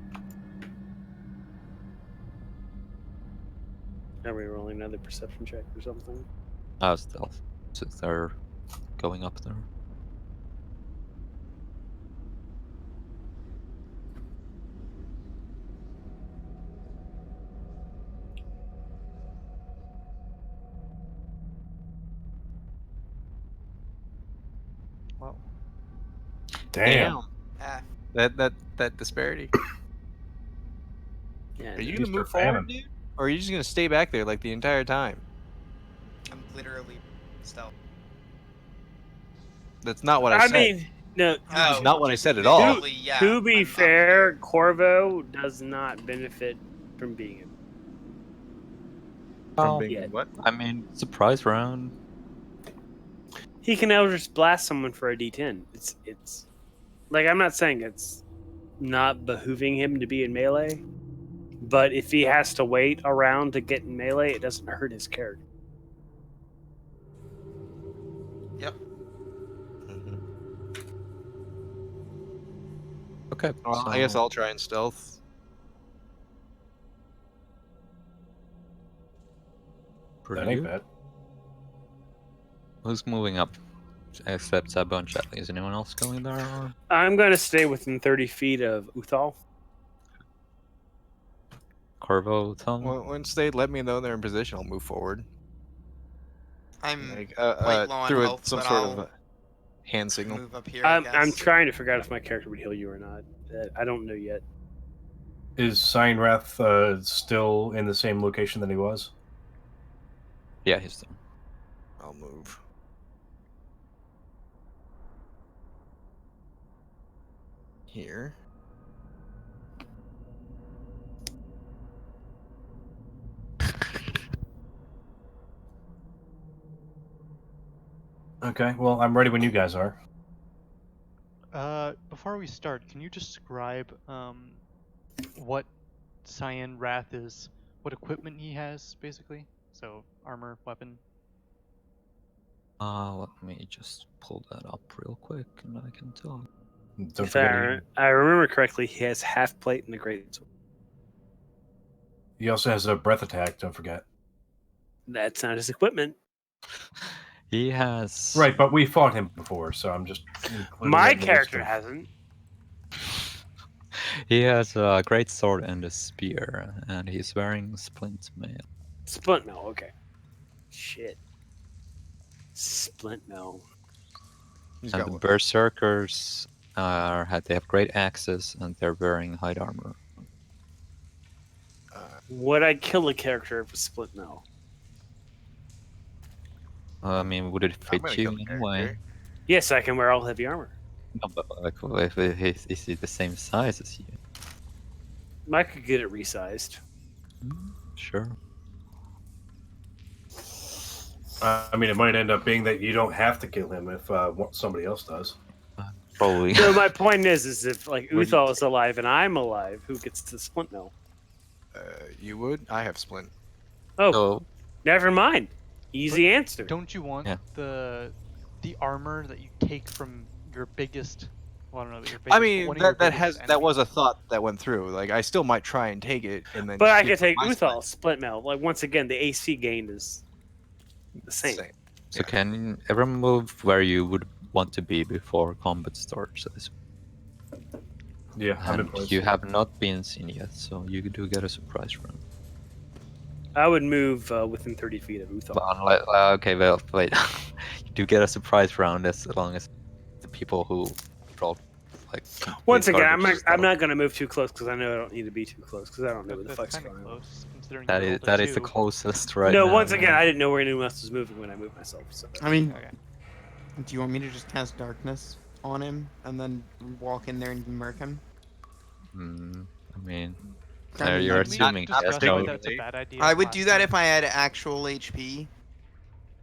Are we rolling another perception check or something? Oh, stealth. So they're going up there. Well, Damn. Ah, That disparity. Yeah. Are you Mr. going to move Phantom. forward, dude? Or are you just going to stay back there like the entire time? I'm literally stealth. That's not what I I said. mean, no. That's not what I said at To, all. Literally, yeah, to be I'm fair, here. Corvo does not benefit from being in. From Oh, being yeah. what? I mean, surprise round. He can Eldritch Blast someone for a D10. It's like, I'm not saying it's not behooving him to be in melee, but if he has to wait around to get in melee, it doesn't hurt his character. Mhm. Okay. Well, I guess so- I'll try and stealth. Pretty That ain't good. bad. Who's moving up? Except Sabo and Chatley. Is anyone else going there? Or? I'm going to stay within 30 feet of Uthal. Corvo, Tom? Well, once they let me know they're in position, I'll move forward. I'm Like, quite low on through health, some but sort I'll of hand signal. move up here. I I'm guess. trying to figure out if my character would heal you or not. I don't know yet. Is Sign Wrath still in the same location that he was? Yeah, he's done. I'll move. Here. Okay. Well, I'm ready when you guys are. before we start, can you describe what Cyan Wrath is? What equipment he has, basically? So armor, weapon. Let me just pull that up real quick, and I can tell. Don't If forget, I remember correctly, he has half plate and a great sword. he also has a breath attack. Don't forget. That's not his equipment. He has Right, but we fought him before, so I'm just including My that in the list character of- hasn't. he has a great sword and a spear, and he's wearing splint mail. Splint mill. Okay. Shit. Splint mill. He's And got the one. berserkers they have great axes, and they're wearing hide armor. Would I kill a character with splint mill? I mean, would it I'm fit gonna you kill the anyway? character. Yes, I can wear all heavy armor. No, but like, if is he the same size as you? I could get it resized. Sure. I mean, it might end up being that you don't have to kill him if somebody else does. Probably. So my point is if like Would you Uthal is alive and I'm alive, who gets the splint mill? You would? I have splint. Oh, So never mind. Easy answer. Don't you want Yeah. the armor that you take from your biggest? Well, I don't know your biggest. I but mean, one of your that biggest that was a enemies. thought that went through. Like, I still might try and take it, and then. But I keep could take my Uthal splint mill. Like once again, the AC gain is the same. splint. So Yeah. can everyone move where you would want to be before combat starts? Yeah, I'm in And place. you have not been seen yet, so you do get a surprise round. I would move within 30 feet of Uthal. But unlike, okay, well, wait. You do get a surprise round as long as the people who roll like. Once complete again, I'm garbage not, I'm stuff. not going to move too close because I know I don't need to be too close because I don't know what the That's fuck's kind of going on. close, considering That you is rolled a that is the 2. closest right No, now. once again, yeah. I didn't know where anyone else was moving when I moved myself. So I mean, Okay. do you want me to just cast darkness on him and then walk in there and murk him? I mean, I mean, you're like, Didn't we assuming discuss yes, why no. that's a bad idea? I would last do that time? if I had actual HP,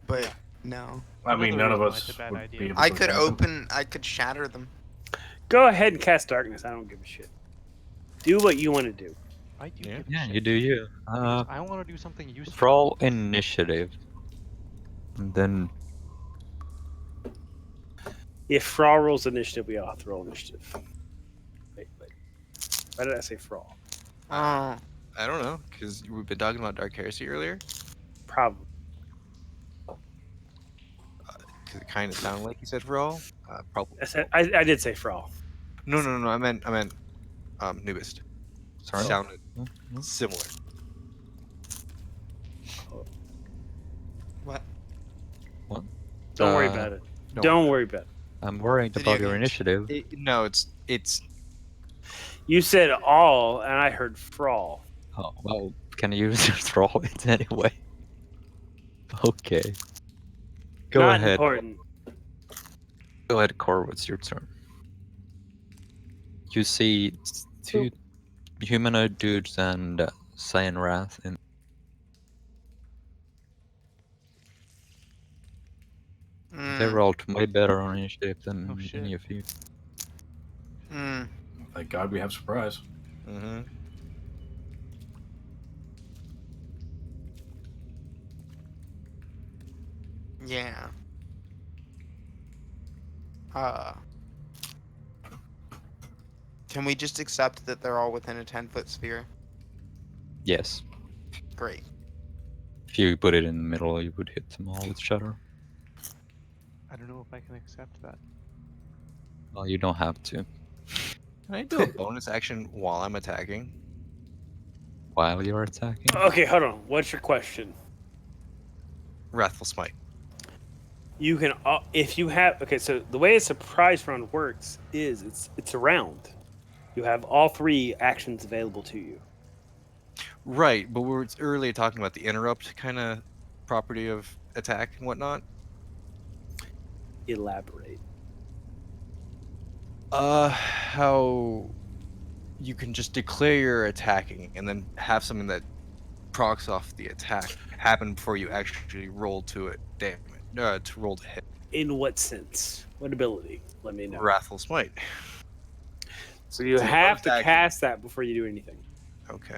but Yeah. no. I mean, Another none of reason why us it's a bad would idea. be able I to could attack him. open. I could shatter them. go ahead and cast darkness. I don't give a shit. Do what you want to do. I do. Yeah. Give a Yeah, shit, you do you. because I want to do something useful. Roll initiative, and then If Fraw rolls initiative, we all have to roll initiative. Wait. Why did I say Fraw? Oh, I don't know, because we've been talking about Dark Heresy earlier. Probably. Because it kind of sounded like you said for all. Probably. I did say Fraw. No. I meant Nubist. Sorry? Sounded Hmm? similar. what? What? Don't worry Uh, about it. Don't worry about it. I'm worried Video about your games. initiative. No, it's You said all, and I heard Fraw. Oh, well, can you just roll it anyway? Okay. Go Not ahead. important. Go ahead, Cor. It's your turn. You see two humanoid dudes and Cyan Wrath in. They Mm, rolled way better on initiative than Oh, shit. any of you. mm. Thank God we have surprise. mm-hmm. Yeah. Can we just accept that they're all within a 10-foot sphere? Yes. Great. If you put it in the middle, you would hit them all with Shatter. I don't know if I can accept that. Well, you don't have to. Can I do a bonus action while I'm attacking? While you're attacking? Okay, hold on. What's your question? Wrathful Smite. You can, if you have. Okay, so the way a surprise round works is it's a round. You have all 3 actions available to you. Right, but we were earlier talking about the interrupt kind of property of attack and whatnot. Elaborate. How you can just declare you're attacking and then have something that procs off the attack happen before you actually roll to it. Damn it. To roll to hit. In what sense? What ability? Let me know. Wrathful Smite. So you It's a have bonus to action. cast that before you do anything. Okay.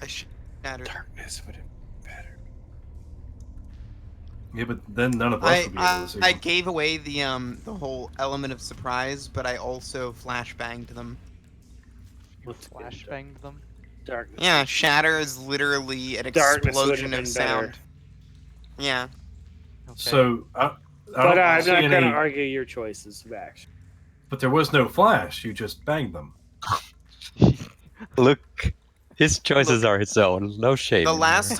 I shattered. Darkness would have been better. Yeah, but then none of us would be able to see. I them. gave away the whole element of surprise, but I also flashbanged them. You What's good? flashbanged them. Darkness. Yeah, shatter is literally an Darkness would explosion have of been better. sound. Yeah. Okay. So I But don't I'm see not going to any. argue your choices of action. But there was no flash. You just banged them. Look, his choices are his own. No shame. The in last here.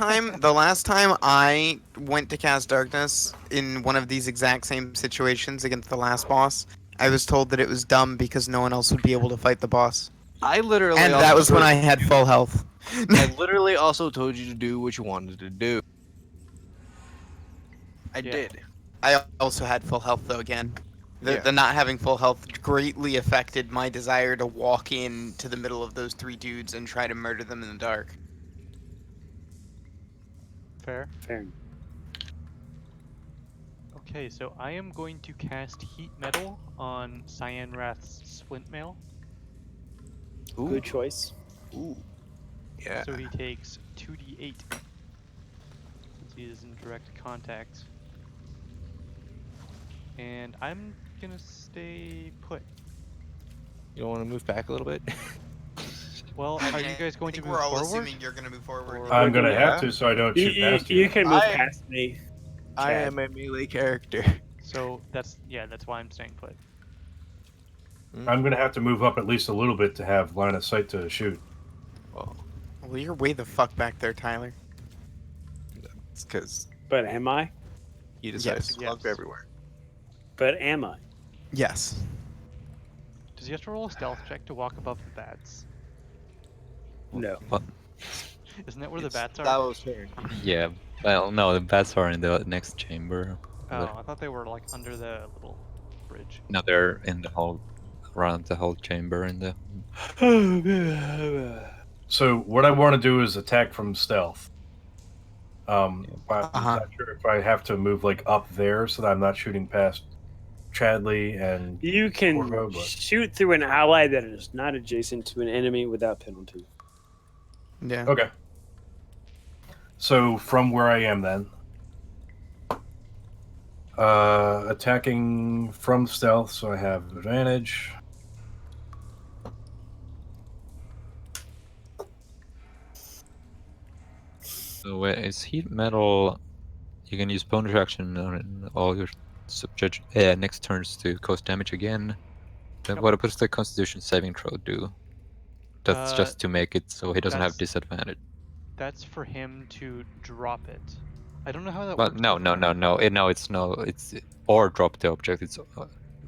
time I went to cast darkness in one of these exact same situations against the last boss, I was told that it was dumb because no one else would be able to fight the boss. I literally. And also that was when told I you had to do- full health. I literally also told you to do what you wanted to do. I Yeah. did. I also had full health though again. Yeah. The not having full health greatly affected my desire to walk into the middle of those three dudes and try to murder them in the dark. Fair. Fair. Okay, so I am going to cast Heat Metal on Cyan Wrath's Splint Mail. Ooh. Good choice. Ooh. Yeah. So he takes 2d8 since he is in direct contact. And I'm gonna stay put. You don't want to move back a little bit? Well, I are mean, you guys I going to think move we're all forward? assuming you're gonna move forward. Or- I'm gonna Yeah. have to, so I don't You, shoot past you. you can move I- past me. I Chad. am a melee character. So that's why I'm staying put. I'm gonna have to move up at least a little bit to have line of sight to shoot. Well, Well, you're way the fuck back there, Tyler. it's because But am I? you decided Yes. to slug Yes. everywhere. But am I? Yes. Does he have to roll a stealth check to walk above the bats? No. What? Isn't that where the It's- bats are? That was fair. Yeah. Well, no, the bats are in the next chamber. Oh, I thought they were like under the little bridge. No, they're in the whole, around the whole chamber in the. So what I want to do is attack from stealth. I'm not sure if I have to move like up there so that I'm not shooting past Chadley and You can Corvo, but- shoot through an ally that is not adjacent to an enemy without penalty. Yeah. okay. So from where I am then, attacking from stealth, so I have advantage. So is heat metal? You can use bonus action on all your subject next turns to cause damage again. Then Yep. what does the Constitution saving throw do? That's just to make it so he doesn't have that's- disadvantage. That's for him to drop it. I don't know how that But works. no, differently. it's or drop the object. It's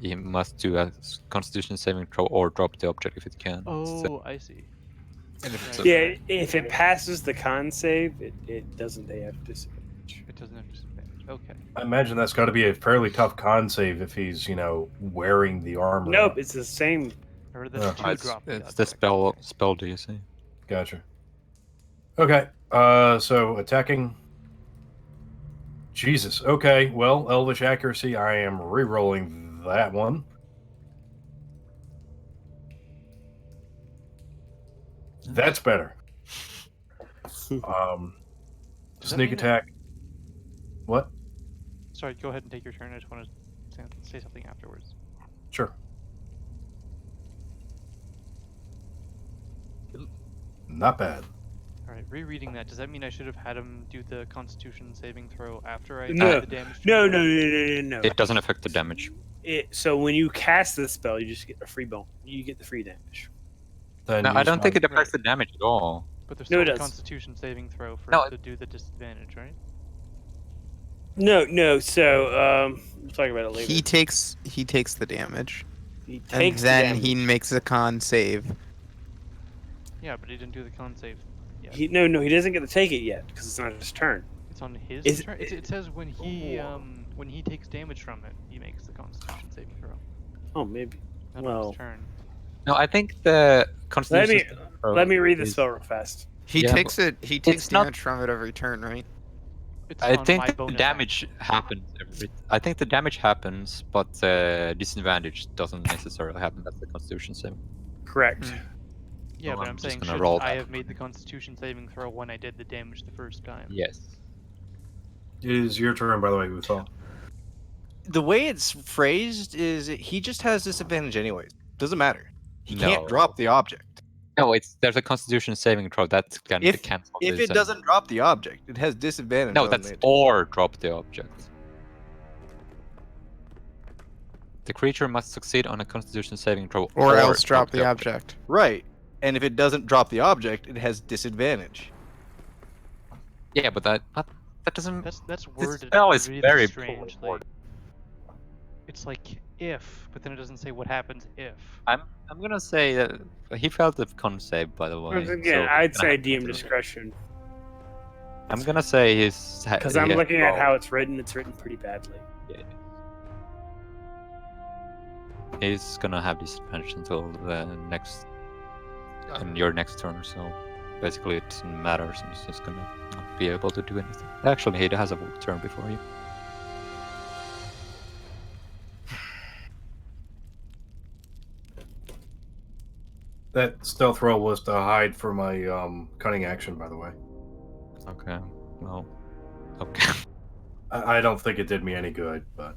he must do a Constitution saving throw or drop the object if it can. Oh, I see. And if it's Right. Yeah, if it passes the con save, it doesn't. They have disadvantage. It doesn't have disadvantage. Okay. I imagine that's got to be a fairly tough con save if he's, wearing the armor. Nope, it's the same. Or Yeah. that's to It's, drop the it's the object. spell. Do you see? Gotcha. Okay. So attacking. Jesus. Okay. Well, Elvish accuracy. I am re-rolling that one. That's better. Does that Sneak mean- attack. What? Sorry, go ahead and take your turn. I just want to say something afterwards. Sure. Not bad. All right, rereading that, does that mean I should have had him do the Constitution saving throw after I No. did the damage? to No, him? no. It doesn't affect the damage. So when you cast the spell, you just get a free bone. You get the free damage. Then No, I use don't think my- it affects the damage at all. But there's No, still it a does. Constitution saving throw for No, it to do the disadvantage, right? No. So we'll talk about it later. He takes the damage, He and takes the then damage. he makes a con save. Yeah, but he didn't do the con save. Yet. He he doesn't get to take it yet because it's not his turn. It's on his Is- turn. It says when he takes damage from it, he makes the Constitution saving throw. Oh, maybe. Not on Well, his turn. No, I think the Constitution. let me read the is- spell real fast. He Yeah, takes it. He takes it's not- damage from it every turn, right? It's I on think my the bonus damage happens. I think the damage happens, but the disadvantage doesn't necessarily happen. That's the Constitution saving. Correct. Yeah, So but I'm I'm just saying, gonna shouldn't roll I that. have made the Constitution saving throw when I did the damage the first time? Yes. It is your turn, by the way, Uthal. The way it's phrased is he just has disadvantage anyways. Doesn't matter. He can't No. drop the object. No, there's a Constitution saving throw that can If cancel if this. it doesn't drop the object, it has disadvantage No, on that's it. or drop the object. The creature must succeed on a Constitution saving throw Or else drop the object. Right. And if it doesn't drop the object, it has disadvantage. Yeah, but that doesn't. That's This worded spell is really very poorly strangely. worded. It's like if, but then it doesn't say what happens if. I'm gonna say that he failed the con save, by the way. Once again, so he's I'd gonna say have to DM do it. discretion. I'm gonna say he's Because I'm looking at how it's written pretty badly. he's gonna have disadvantage until the next in your next turn. So basically, it doesn't matter. So he's just gonna not be able to do anything. Actually, he has a turn before you. That stealth roll was to hide for my cunning action, by the way. Okay. Well. Okay. I don't think it did me any good, but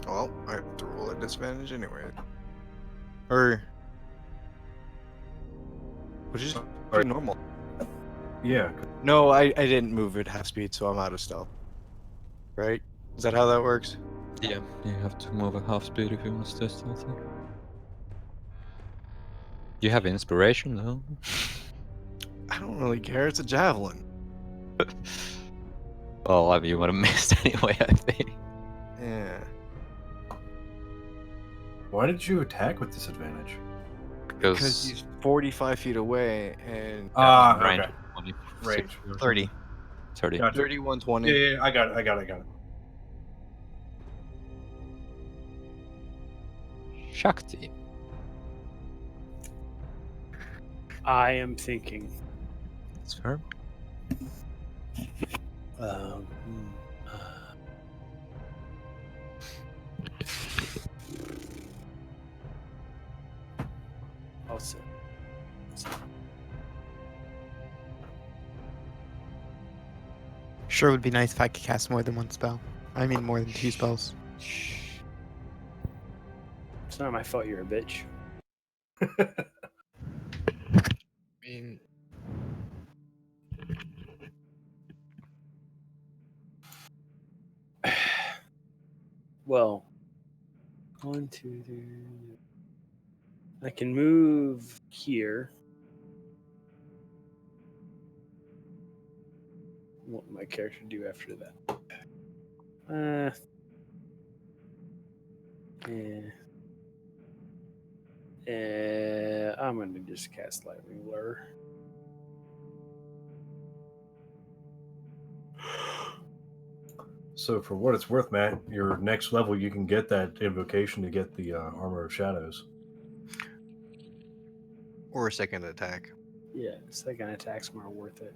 Well, I have to roll at disadvantage anyway. Or which is pretty normal. yeah. No, I didn't move at half speed, so I'm out of stealth. Right? Is that how that works? Yeah. You have to move at half speed if you want to stay stealthy. You have inspiration though. I don't really care. It's a javelin. Well, I mean, you would have missed anyway, I think. Yeah. Why did you attack with disadvantage? Because he's 45 feet away and range Okay. of 20, Range. 30. 30. Gotcha. 31, 20. Yeah, I got it. Shakti. I am thinking. That's fair. Um, also, Sure would be nice if I could cast more than one spell. I mean more than 2 spells. it's not my fault you're a bitch. I mean, Well, 1, 2, 3. I can move here. What will my character do after that? I'm gonna just cast Lightning Lure. So for what it's worth, Matt, your next level you can get that invocation to get the Armor of Shadows. or a second attack. Yeah, second attack's more worth it.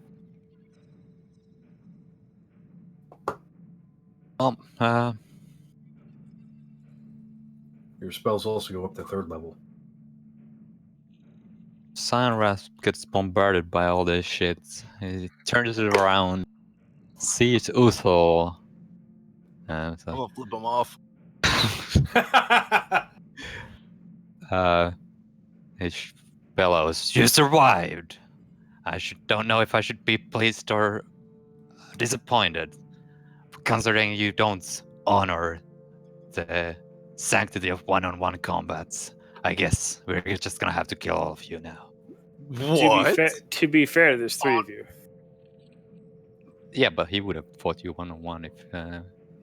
Your spells also go up to 3rd level. Cyanrath gets bombarded by all this shit. He turns it around, sees Uthal, and it's I'm like, gonna flip him off. he bellows, "You survived! Don't know if I should be pleased or disappointed, considering you don't honor the sanctity of one-on-one combats. I guess we're just gonna have to kill all of you now." What? To be fair, there's 3 of you. Yeah, but he would have fought you one-on-one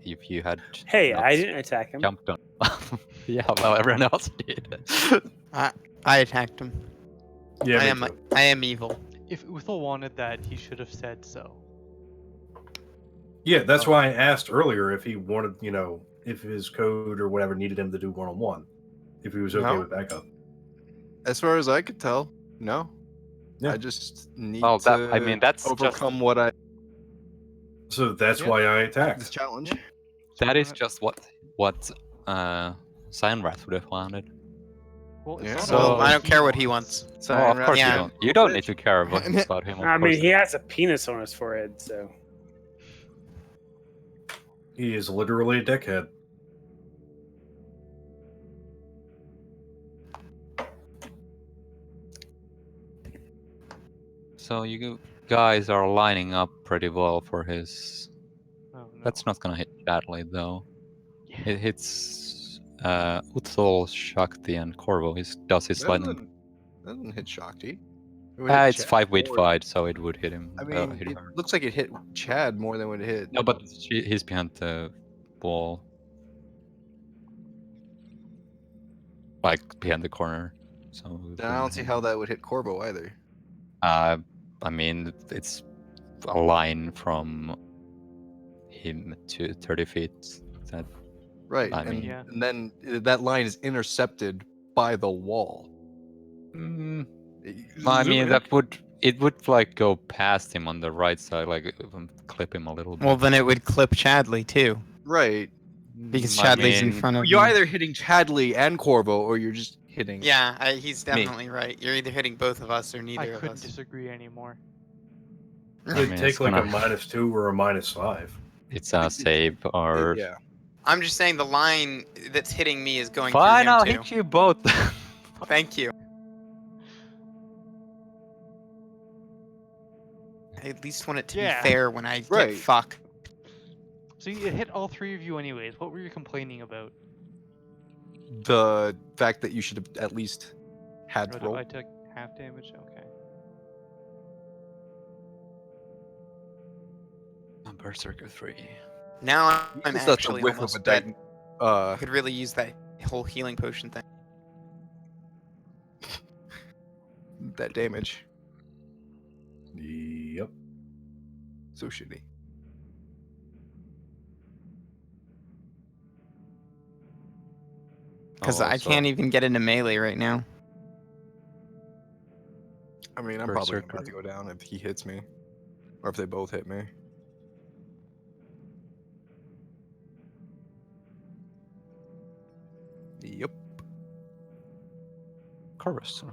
if you had. Hey, not I didn't attack him. jumped on. Yeah, well, everyone else did. I attacked him. Yeah, I me am too. I am evil. If Uthal wanted that, he should have said so. Yeah, that's why I asked earlier if he wanted, if his code or whatever needed him to do one-on-one. If he was okay No. with backup. As far as I could tell, no. Yeah. I just need Well, to that's overcome what I So that's Yeah. why I this attacked. challenge. That is just what Cyanrath would have wanted. Well, it's Yeah. not So- all Well, I don't care what wants. he wants. So Oh, of course Yeah. you don't. You don't need to care about him. Of I mean, course. he has a penis on his forehead, so He is literally a dickhead. So you guys are lining up pretty well for his. Oh, no. That's not gonna hit Chadley though. Yeah. It hits Uthal, Shakti, and Corvo. He does his lightning. That doesn't hit Shakti. It would hit It's Chad 5 wit more- fight, so it would hit him. I mean, hit it her. looks like it hit Chad more than what it hit. No, but he's behind the wall, like behind the corner. So it Then I don't wouldn't see hit how him. that would hit Corvo either. I mean, it's a line from him to 30 feet. That Right. I and, mean- Yeah. and then that line is intercepted by the wall. Mm, Zoom I mean, in. that would like go past him on the right side, like clip him a little bit. Well, then it would clip Chadley too, Right. because I Chadley's in mean, front of You're me. either hitting Chadley and Corvo, or you're just hitting. Yeah, he's definitely right. You're either hitting both of us or I neither of couldn't us. disagree anymore. I It'd mean, take it's like gonna- a -2 or a -5. It's a save or Yeah. I'm just saying the line that's hitting me is going fine. through I'll him too. hit you both. Thank you. I at least want it to Yeah. be fair when I Right. get fucked. So it hit all three of you anyways. What were you complaining about? The fact that you should have at least had Oh, roll. I took half damage? Okay. Berserker 3. Now I'm Use that to actually whiff of almost a dead. I Uh, could really use that whole healing potion thing. that damage. Yep. So shitty. Because Oh, I also- can't even get into melee right now. I mean, I'm probably Berserker. about to go down if he hits me, or if they both hit me. Yep. Chorus.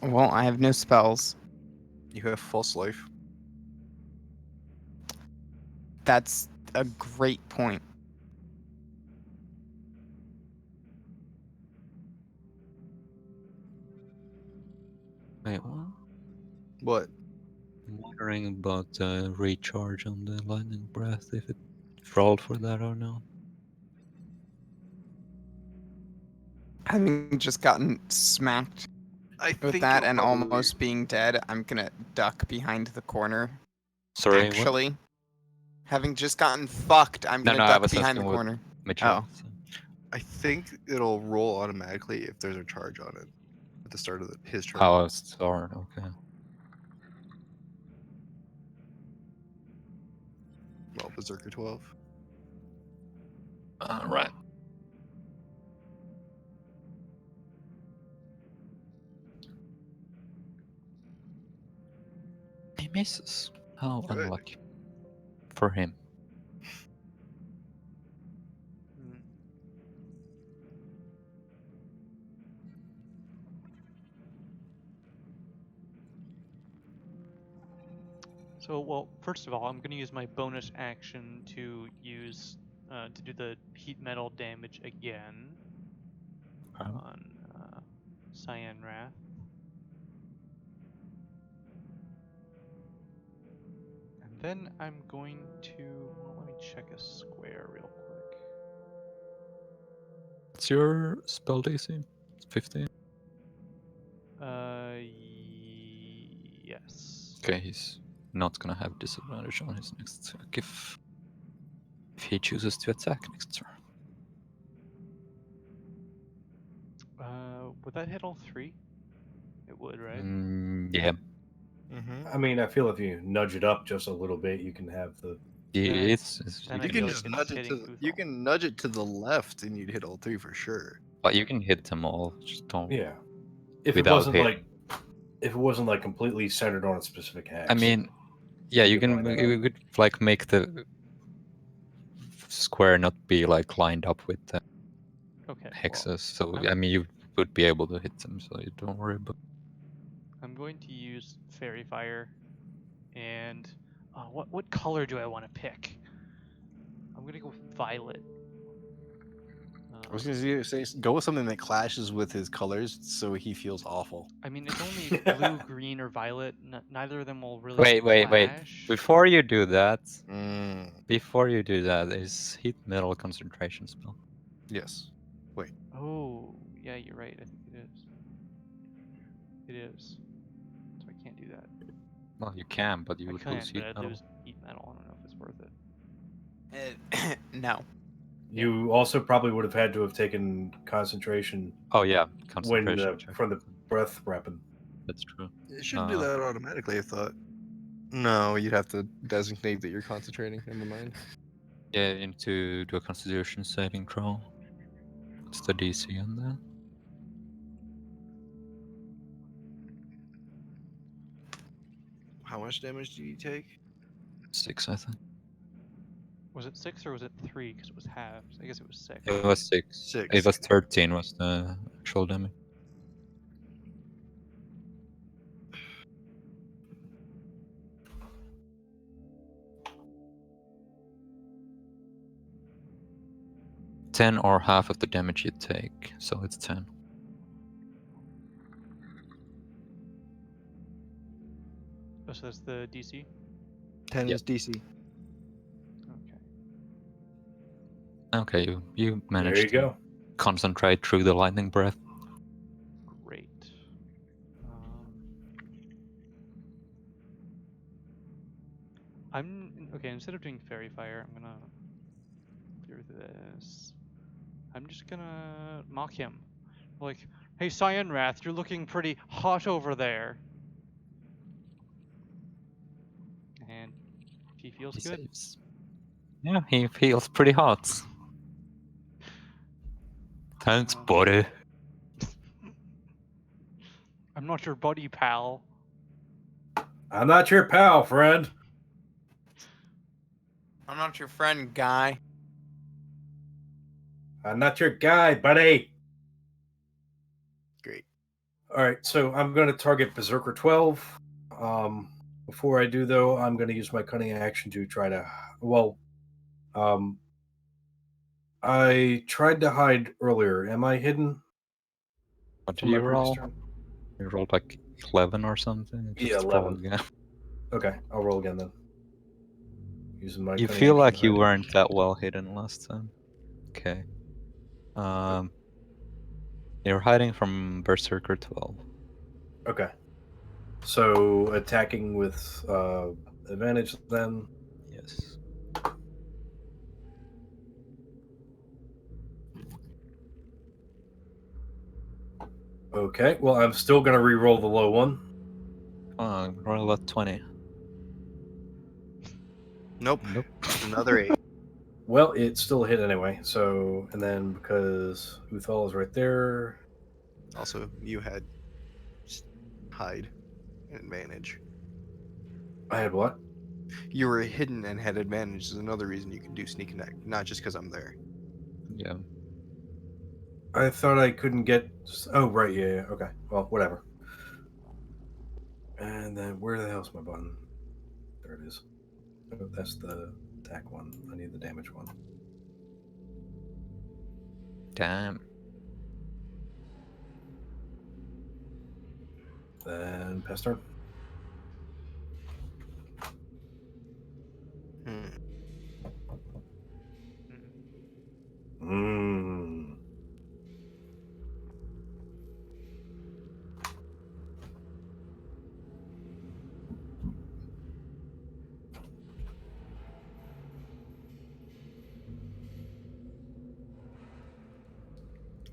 Well, I have no spells. You have false life. That's a great point. Wait, what? What? I'm wondering about recharge on the lightning breath, if it rolled for that or not. Having just gotten smacked I with that and almost being dead, I'm gonna duck behind the corner. Sorry, what? Actually, having just gotten fucked, I'm No, gonna no, I duck was behind asking the what- corner. Mitchell. Oh. So- I think it'll roll automatically if there's a charge on it at the start of his turn. Oh, sorry. Okay. Well, Berserker 12. Right. He misses. How Good. unlucky for him. Hmm. So, well, first of all, I'm going to use my bonus action to do the heat metal damage again on Cyan Wrath. And then I'm going to, well, let me check a square real quick. What's your spell DC? 15. Yes. Okay, he's not gonna have disadvantage on his next attack if he chooses to attack next turn. Would that hit all three? It would, right? Yeah. Mm-hmm. I mean, I feel if you nudge it up just a little bit, you can have the. Yeah, Then it's then I You feel can like just it's nudge it hitting to you Uthal. can nudge it to the left and you'd hit all three for sure. but you can hit them all. Just don't. Yeah. If Without it wasn't hit. like, if it wasn't like completely centered on a specific hex. I mean, yeah, you could can. line that You could like make the square not be like lined up with the Okay. well, hexes. So I'm- I mean, you would be able to hit them. So you don't worry about. I'm going to use Fairy Fire, and what color do I want to pick? I'm gonna go with violet. I was gonna say go with something that clashes with his colors, so he feels awful. I mean, it's only blue, green, or violet. Neither of them will really Wait. clash. Before you do that, Mm, is heat metal concentration spell. yes. Wait. Oh, yeah, you're right. I think it is. It is. So I can't do that. Well, you can, but you I would can, lose but heat I'd metal. lose heat metal. I don't know if it's worth it. No. You also probably would have had to have taken concentration Oh yeah, when concentration check. from the breath weapon. That's true. It should do that automatically, I thought. No, you'd have to designate that you're concentrating. Never mind. Yeah, you need to do a Constitution saving throw. What's the DC on that? How much damage do you take? 6, I think. Was it 6 or was it 3? Because it was halves. I guess it was 6. It was 6. 6. It was 13 was the actual damage. $10 or half of the damage you take, so it's 10. Oh, so that's the DC? 10 Yep. is DC. Okay. Okay, you There managed you to go. concentrate through the lightning breath. Great. Okay. Instead of doing Fairy Fire, I'm gonna clear this. I'm just gonna mock him, like, "Hey, Cyanrath, you're looking pretty hot over there." And he feels He good. saves. Yeah, he feels pretty hot. Thanks, Uh, buddy. I'm not your buddy, pal. I'm not your pal, friend. I'm not your friend, guy. I'm not your guy, buddy. Great. All right, so I'm going to target Berserker 12. Before I do, though, I'm going to use my cunning action to try to. Well, I tried to hide earlier. Am I hidden? What for did my you previous roll? turn? You rolled like 11 or something? Yeah, Just roll 11. again. Okay, I'll roll again then. Using my You cunning feel action like to you hide. weren't that well hidden last time. Okay. You're hiding from Berserker 12. Okay. So attacking with advantage then. Yes. Okay, well, I'm still going to re-roll the low one. Roll a 20. Nope. Nope. Another 8. Well, it's still a hit anyway. So, and then because Uthal is right there. Also, you had hide advantage. I had what? You were hidden and had advantage is another reason you can do sneak attack, not just because I'm there. Yeah. I thought I couldn't get. Oh, right. Yeah. Okay. Well, whatever. And then where the hell's my button? There it is. Oh, that's the attack one. I need the damage one. Damn. Then pass turn. Mmm.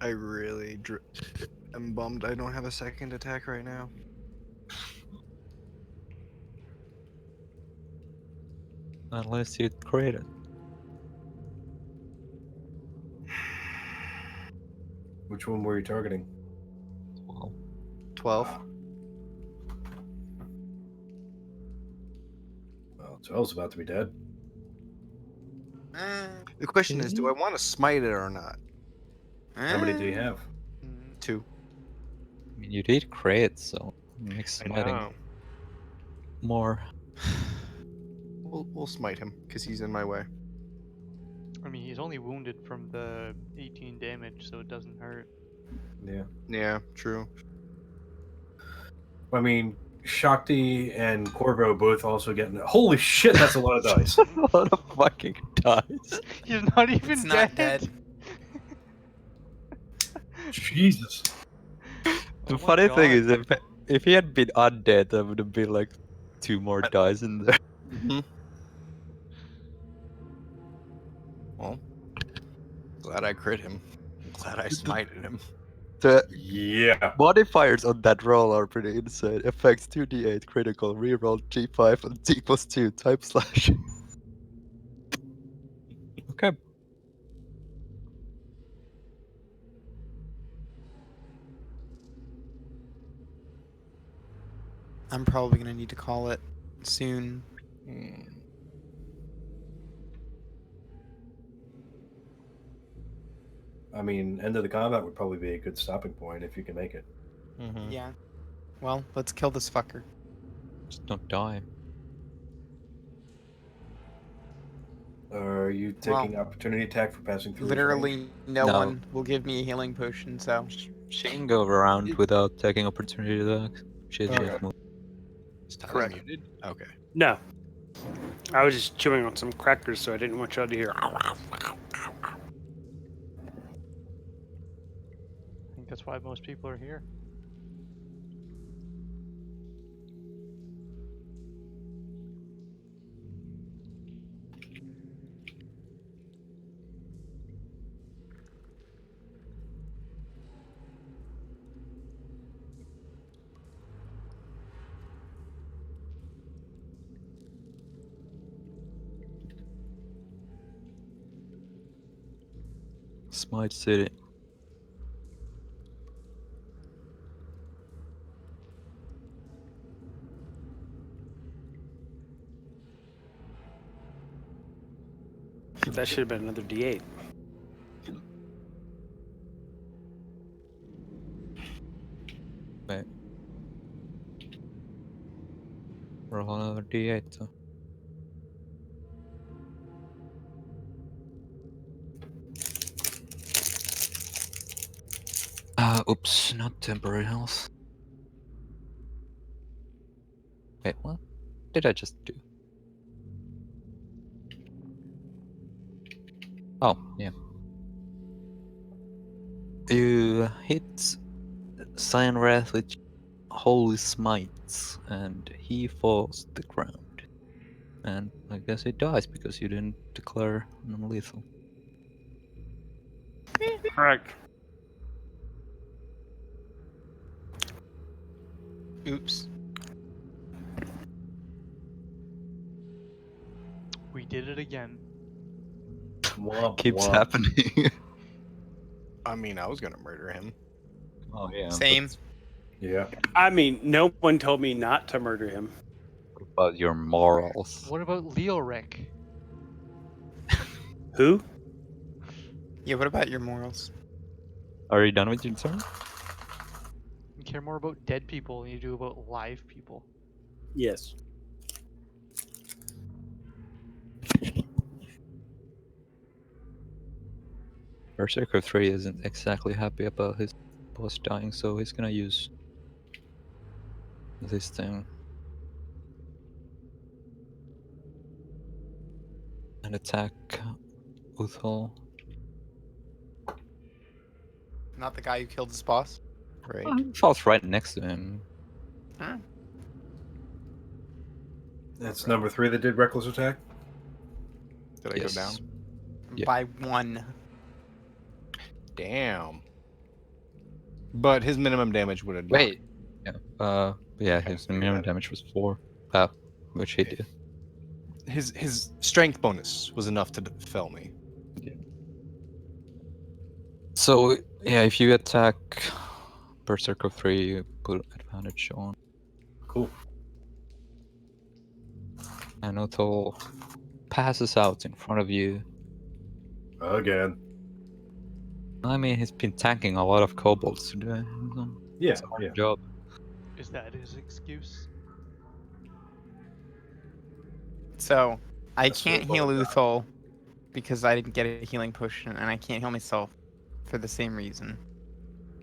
I really am bummed I don't have a second attack right now. Unless you create it. Which one were you targeting? Well, 12. Well, 12's about to be dead. The question is, do I want to smite it or not? How many do you have? Mm, 2. I mean, you did crit, so it makes I smiting know. more. We'll smite him because he's in my way. I mean, he's only wounded from the 18 damage, so it doesn't hurt. Yeah. Yeah, true. I mean, Shakti and Corvo both also getting. Holy shit, that's a lot of dice. A lot of fucking dice. He's not even It's not dead. dead. Jesus. The Oh my funny thing God. is, if he had been undead, there would have been like 2 more dice in there. Mm-hmm. Well, glad I crit him. Glad I smited him. The Yeah. modifiers on that roll are pretty insane. Effects 2d8, critical, reroll G5 and D plus 2, type slash. Okay. I'm probably gonna need to call it soon. I mean, end of the combat would probably be a good stopping point if you can make it. Mm-hmm. Yeah. Well, let's kill this fucker. Just don't die. Are you taking opportunity attack for passing through his range? Literally, no No. one will give me a healing potion, so. She can go around without taking opportunity attack. She Okay. just moved. Is Tyler Correct. muted? Okay. No. I was just chewing on some crackers, so I didn't want y'all to hear. I think that's why most people are here. Smite City. That should have been another D8. Wait. Roll another d8. So. Oops, not temporary health. Wait, what did I just do? Oh, yeah. You hit Cyan Wrath with Holy Smites, and he falls to the ground. And I guess he dies because you didn't declare non-lethal. Correct. Oops. We did it again. Womp, Keeps womp. happening. I mean, I was gonna murder him. Oh yeah. Same. Yeah. I mean, no one told me not to murder him. What about your morals? What about Leoric? Who? Yeah, what about your morals? Are you done with your turn? You care more about dead people than you do about live people. Yes. Berserker 3 isn't exactly happy about his boss dying, so he's gonna use this thing. And attack Uthal. Not the guy who killed his boss? Right? Falls right next to him. Huh? That's number 3 that did reckless attack. Did I go down? Yeah. By 1. Damn. But his minimum damage would have not. Wait. Yeah, his minimum damage was 4. Which he did. His strength bonus was enough to fell me. So, yeah, if you attack Berserker 3, you put advantage on. Cool. And Uthal passes out in front of you. Again. I mean, he's been tanking a lot of kobolds today. So Yeah, it's a hard yeah. job. Is that his excuse? So I That's can't what heal I've got. Uthal because I didn't get a healing potion, and I can't heal myself for the same reason.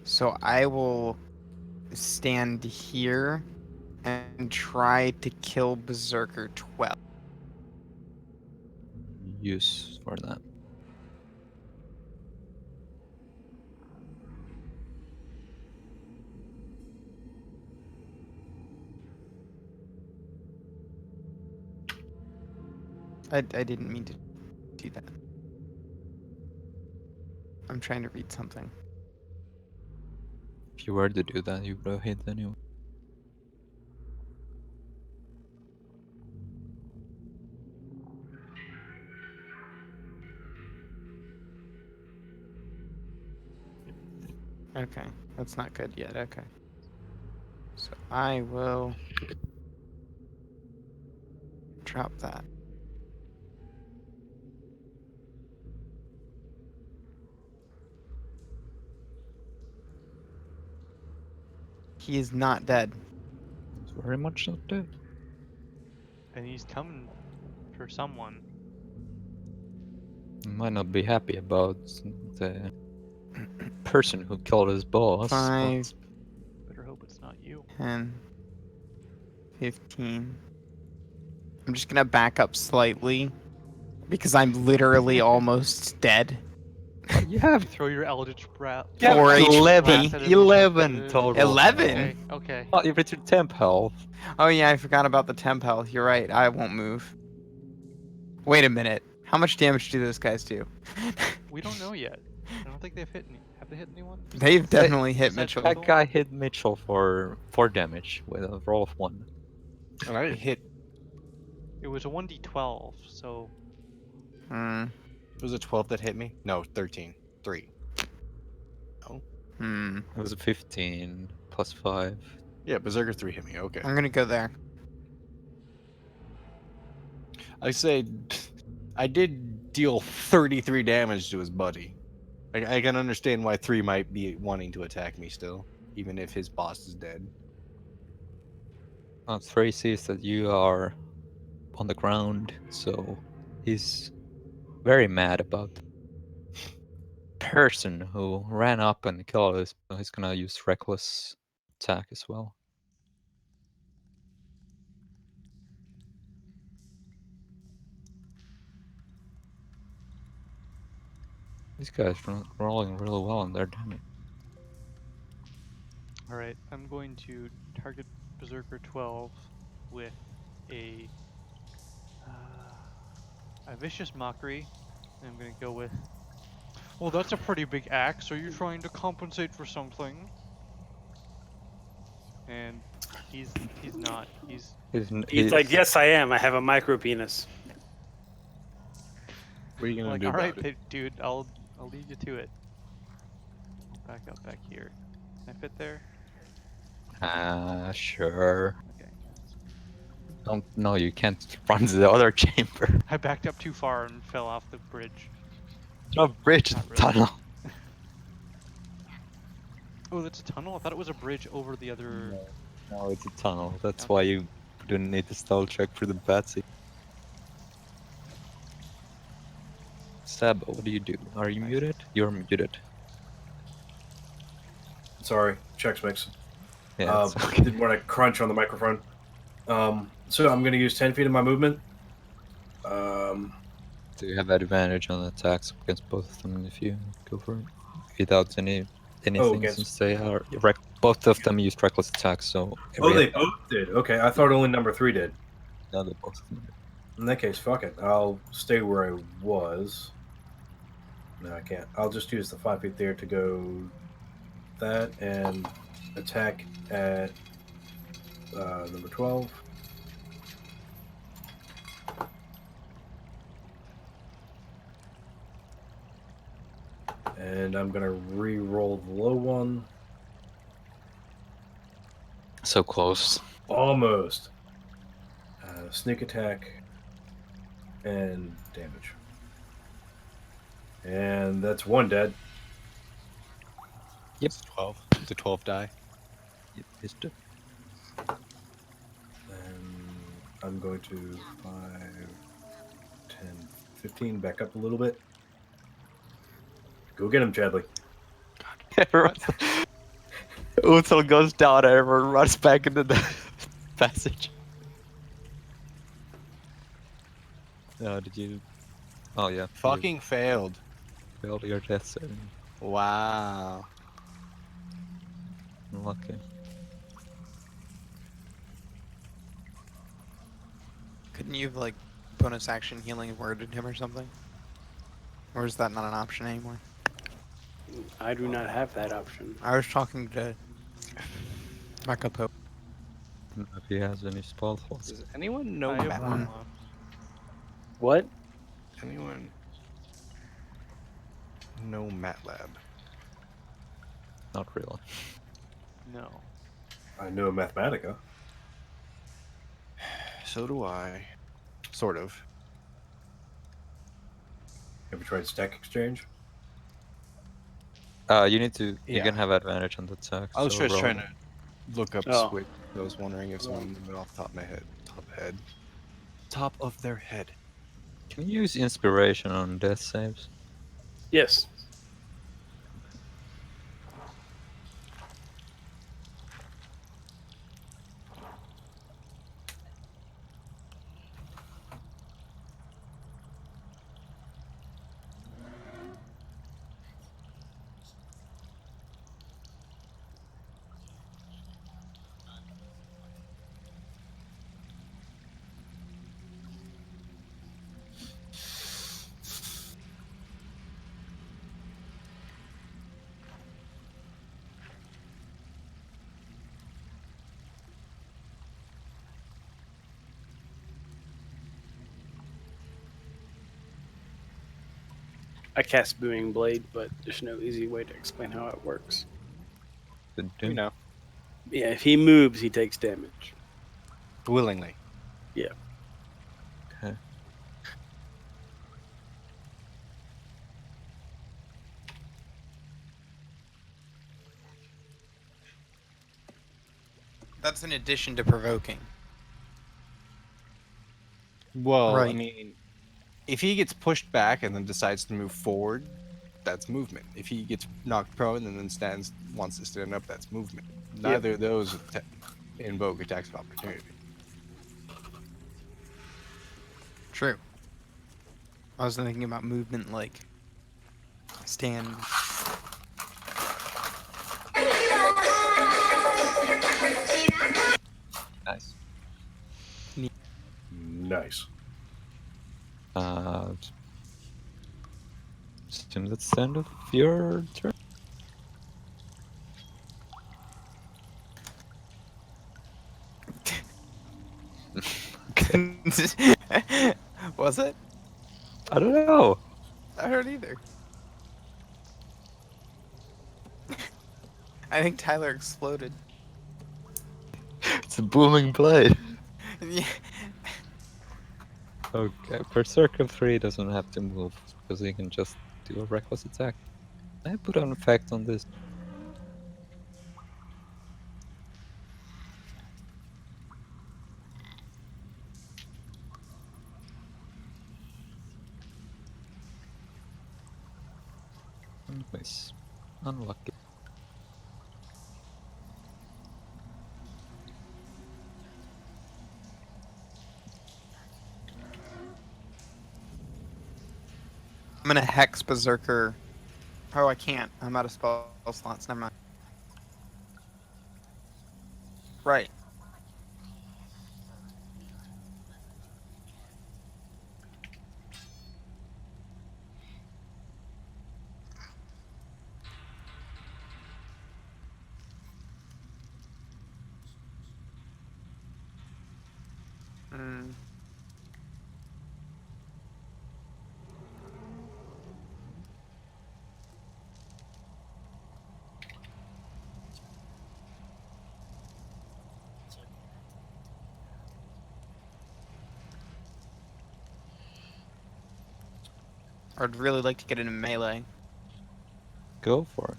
So I will stand here and try to kill Berserker 12. Use for that. I didn't mean to do that. I'm trying to read something. If you were to do that, you would have hit anyway. Okay, that's not good yet. Okay. So I will drop that. He is not dead. It's very much not dead. And he's coming for someone. You might not be happy about the person who killed his boss. 5, Better hope it's not you. 10, 15. I'm just gonna back up slightly because I'm literally almost dead. But you have Throw your Eldritch Blast. Yeah, 4 11, HP. 11 total. 11? Okay, okay. Oh, you reached your temp health. Oh yeah, I forgot about the temp health. You're right. I won't move. Wait a minute. How much damage do those guys do? We don't know yet. I don't think they've hit any. Have they hit anyone? They've definitely hit Is that Mitchell. total? That guy hit Mitchell for 4 damage with a roll of 1. And I hit. It was a 1d12, so Hmm. Was it 12 that hit me? No, 13. 3. Hmm. It was a 15 plus 5. Yeah, Berserker 3 hit me. Okay. I'm gonna go there. I say I did deal 33 damage to his buddy. I can understand why 3 might be wanting to attack me still, even if his boss is dead. 3 sees that you are on the ground, so he's very mad about the person who ran up and killed us. So he's gonna use reckless attack as well. These guys are rolling really well on their damage. alright. I'm going to target Berserker 12 with a vicious mockery. And I'm gonna go with. Well, that's a pretty big axe. Are you trying to compensate for something? And he's not. He's He's like, yes, I am. I have a micro penis. What are you gonna like, do all right, about it? dude. I'll leave you to it. I'll back up back here. Can I fit there? Sure. Okay. No, you can't run to the other chamber. I backed up too far and fell off the bridge. No bridge, Not really. tunnel. Oh, that's a tunnel? I thought it was a bridge over the other. No, it's a tunnel. That's Okay. why you didn't need to stall check for the Batsy. Seb, what do you do? Are you Nice. muted? You're muted. Sorry, checks mix. Yeah. it's okay. Didn't want to crunch on the microphone. So I'm going to use 10 feet of my movement. Do you have advantage on attacks against both of them if you go for it? Without anything against- since they are both of them used reckless attacks, so they both did. Okay, I thought only number 3 did. no, they both of them did. In that case, fuck it. I'll stay where I was. No, I can't. I'll just use the 5 feet there to go that and attack at number 12. And I'm going to re-roll the low one. So close. Almost. Sneak attack and damage. And that's 1 dead. Yep. It's 12. The 12 die. Yep, it's the And I'm going to 5, 10, 15, back up a little bit. Go get him, Chadley. Uthal goes down and everyone runs back into the passage. Did you? Oh yeah. Fucking failed. You failed your death saving. Wow. Unlucky. Couldn't you have like bonus action healing worded him or something? Or is that not an option anymore? I do not have that option. I was talking to Michael Pope. I don't know if he has any spell slots. Does anyone know I have one MATLAB? left. What? Anyone know MATLAB? Not really. No. I know Mathematica. So do I. Sort of. Have you tried Stack Exchange? You need to. You Yeah. can have advantage on the attack. I was so just roll. trying to look up Oh. Switch. I was wondering if someone knew it off the top of my head. Top of their head. Can you use inspiration on death saves? Yes. I cast Booming Blade, but there's no easy way to explain how it works. Good You do. know, Yeah, if he moves, he takes damage. willingly. Okay. That's in addition to provoking. Well, I Right. mean, if he gets pushed back and then decides to move forward, that's movement. If he gets knocked prone and then wants to stand up, that's movement. Neither of those invoke attacks of opportunity. True. I was thinking about movement like stand. Nice. Nice. Assume that's the end of your turn. Was it? I don't know. I heard either. I think Tyler exploded. It's a booming blade. Yeah. Okay, Berserker 3 doesn't have to move because he can just do a reckless attack. I put an effect on this. Nice. Unlucky. I'm gonna hex Berserker. Oh, I can't. I'm out of spell slots. Never mind. Right. Hmm. I'd really like to get into melee. Go for it.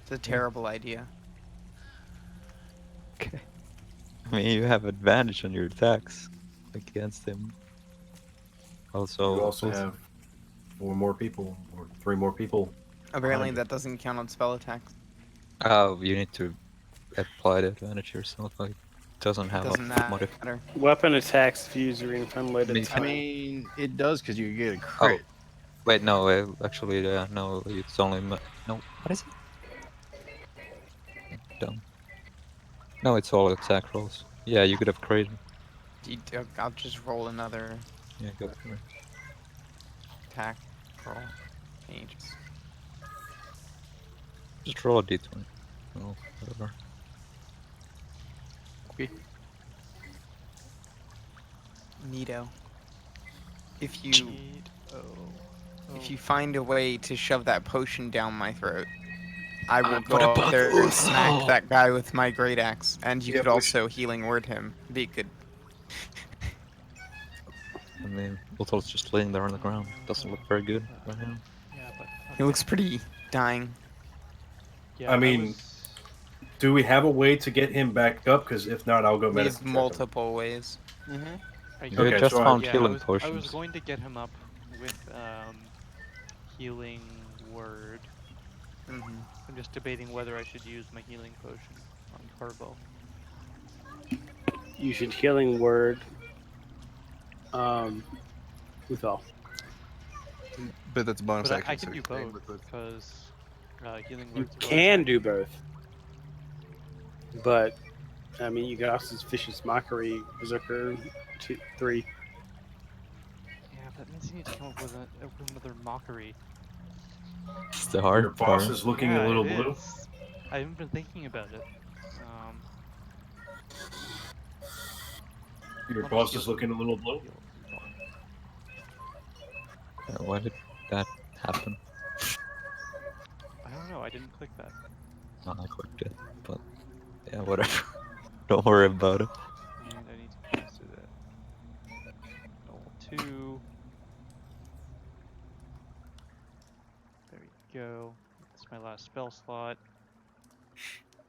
It's a terrible idea. Okay. I mean, you have advantage on your attacks against him. Also, You also have 4 more people or 3 more people. Apparently, you. that doesn't count on spell attacks. Oh, you need to apply the advantage yourself. Like, it doesn't It have doesn't a modifier. matter. Weapon attacks fuse during unloaded Me- I time. mean, it does because you get a Oh, crit. wait, no, actually, no, it's only no. What is it? Dumb. No, it's all attack rolls. Yeah, you could have created. I'll just roll another Yeah, go for it. attack roll. Changes. Just roll a d20. Oh, whatever. Neato. If you Eight, if you find a way to shove that potion down my throat, I will I'm go gonna up put there and those smack out. that guy with my great axe. And you Yeah, could also healing word him. Be good. I mean, Ultol's just laying there on the ground. Doesn't look very good right now. yeah, but He looks pretty dying. Yeah, I mean, do we have a way to get him back up? Because if not, I'll go We medical have check him. multiple ways. I You Okay, just so found yeah, healing I was potions. going to get him up with healing word. Hmm I'm just debating whether I should use my healing potion on Corvo. You should healing word. Uthal. But that's a bonus But action. I can so do it's the same both with- because healing You word's a bonus can action. do both. But I mean, you could also use Vicious Mockery, Berserker 3. Yeah, but that means you need to come up with another mockery. It's the Your hard boss part. is looking Yeah, a little it blue. is. I haven't been thinking about it. Your I'll boss just is heal- looking a little blue. heal Uthal. Why did that happen? I don't know. I didn't click that. Oh, I clicked it, but yeah, whatever. Don't worry about it. And I need to cancel that. Roll 2. There we go. That's my last spell slot.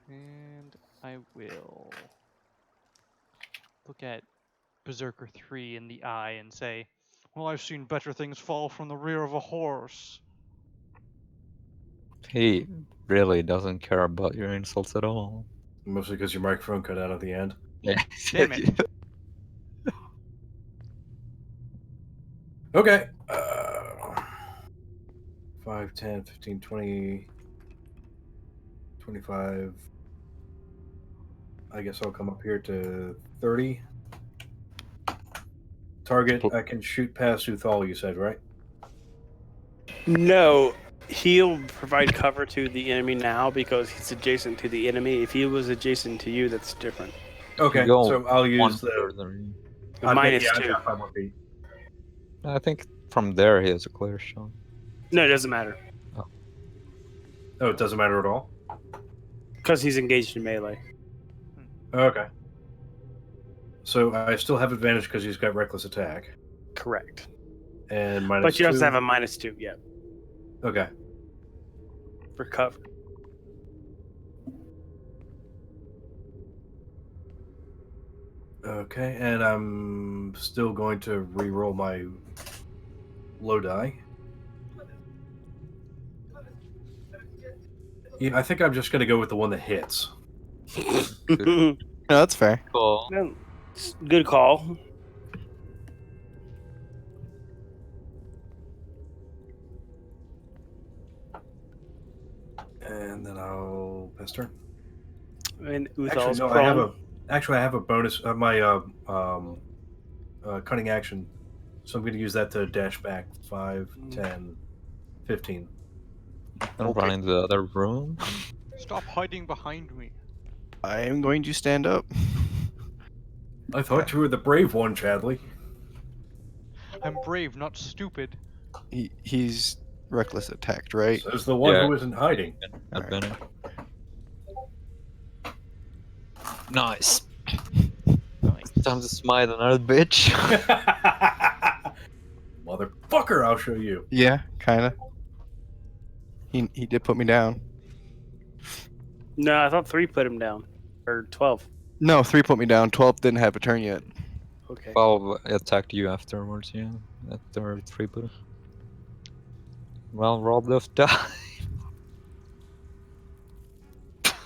And I will look at Berserker 3 in the eye and say, well, I've seen better things fall from the rear of a horse. He really doesn't care about your insults at all. Mostly because your microphone cut out at the end. Yeah. Damn it. Okay. 5, 10, 15, 20, 25. I guess I'll come up here to 30. Target, I can shoot past Uthal, you said, right? No, he'll provide cover to the enemy now because he's adjacent to the enemy. If he was adjacent to you, that's different. Okay, go so I'll One use the. further. The I've got- minus yeah, I've 2. got 5 more feet. I think from there he has a clear shot. No, it doesn't matter Oh, it doesn't matter at all? because he's engaged in melee. Okay. So I still have advantage because he's got reckless attack. Correct. And minus But you 2. also have a minus 2, yeah, Okay. for cover. Okay, and I'm still going to re-roll my low die. Yeah, I think I'm just going to go with the one that hits. No, that's fair. Cool. No, good call. And then I'll pass turn. And Actually, Uthal's no, prone. I have a bonus. My cutting action. So I'm going to use that to dash back 5, 10, 15. I'm running to the other room. Stop hiding behind me. I am going to stand up. I thought you were the brave one, Chadley. I'm brave, not stupid. He's reckless attacked, right? Says the one Yeah. who isn't hiding. Advantage. Nice. Nice. Time to smite another bitch. Motherfucker, I'll show you. Yeah, kind of. He did put me down. No, I thought 3 put him down. Or 12. No, 3 put me down. 12 didn't have a turn yet. Okay. 12 attacked you afterwards, yeah. After 3 put him. Well, roll those die.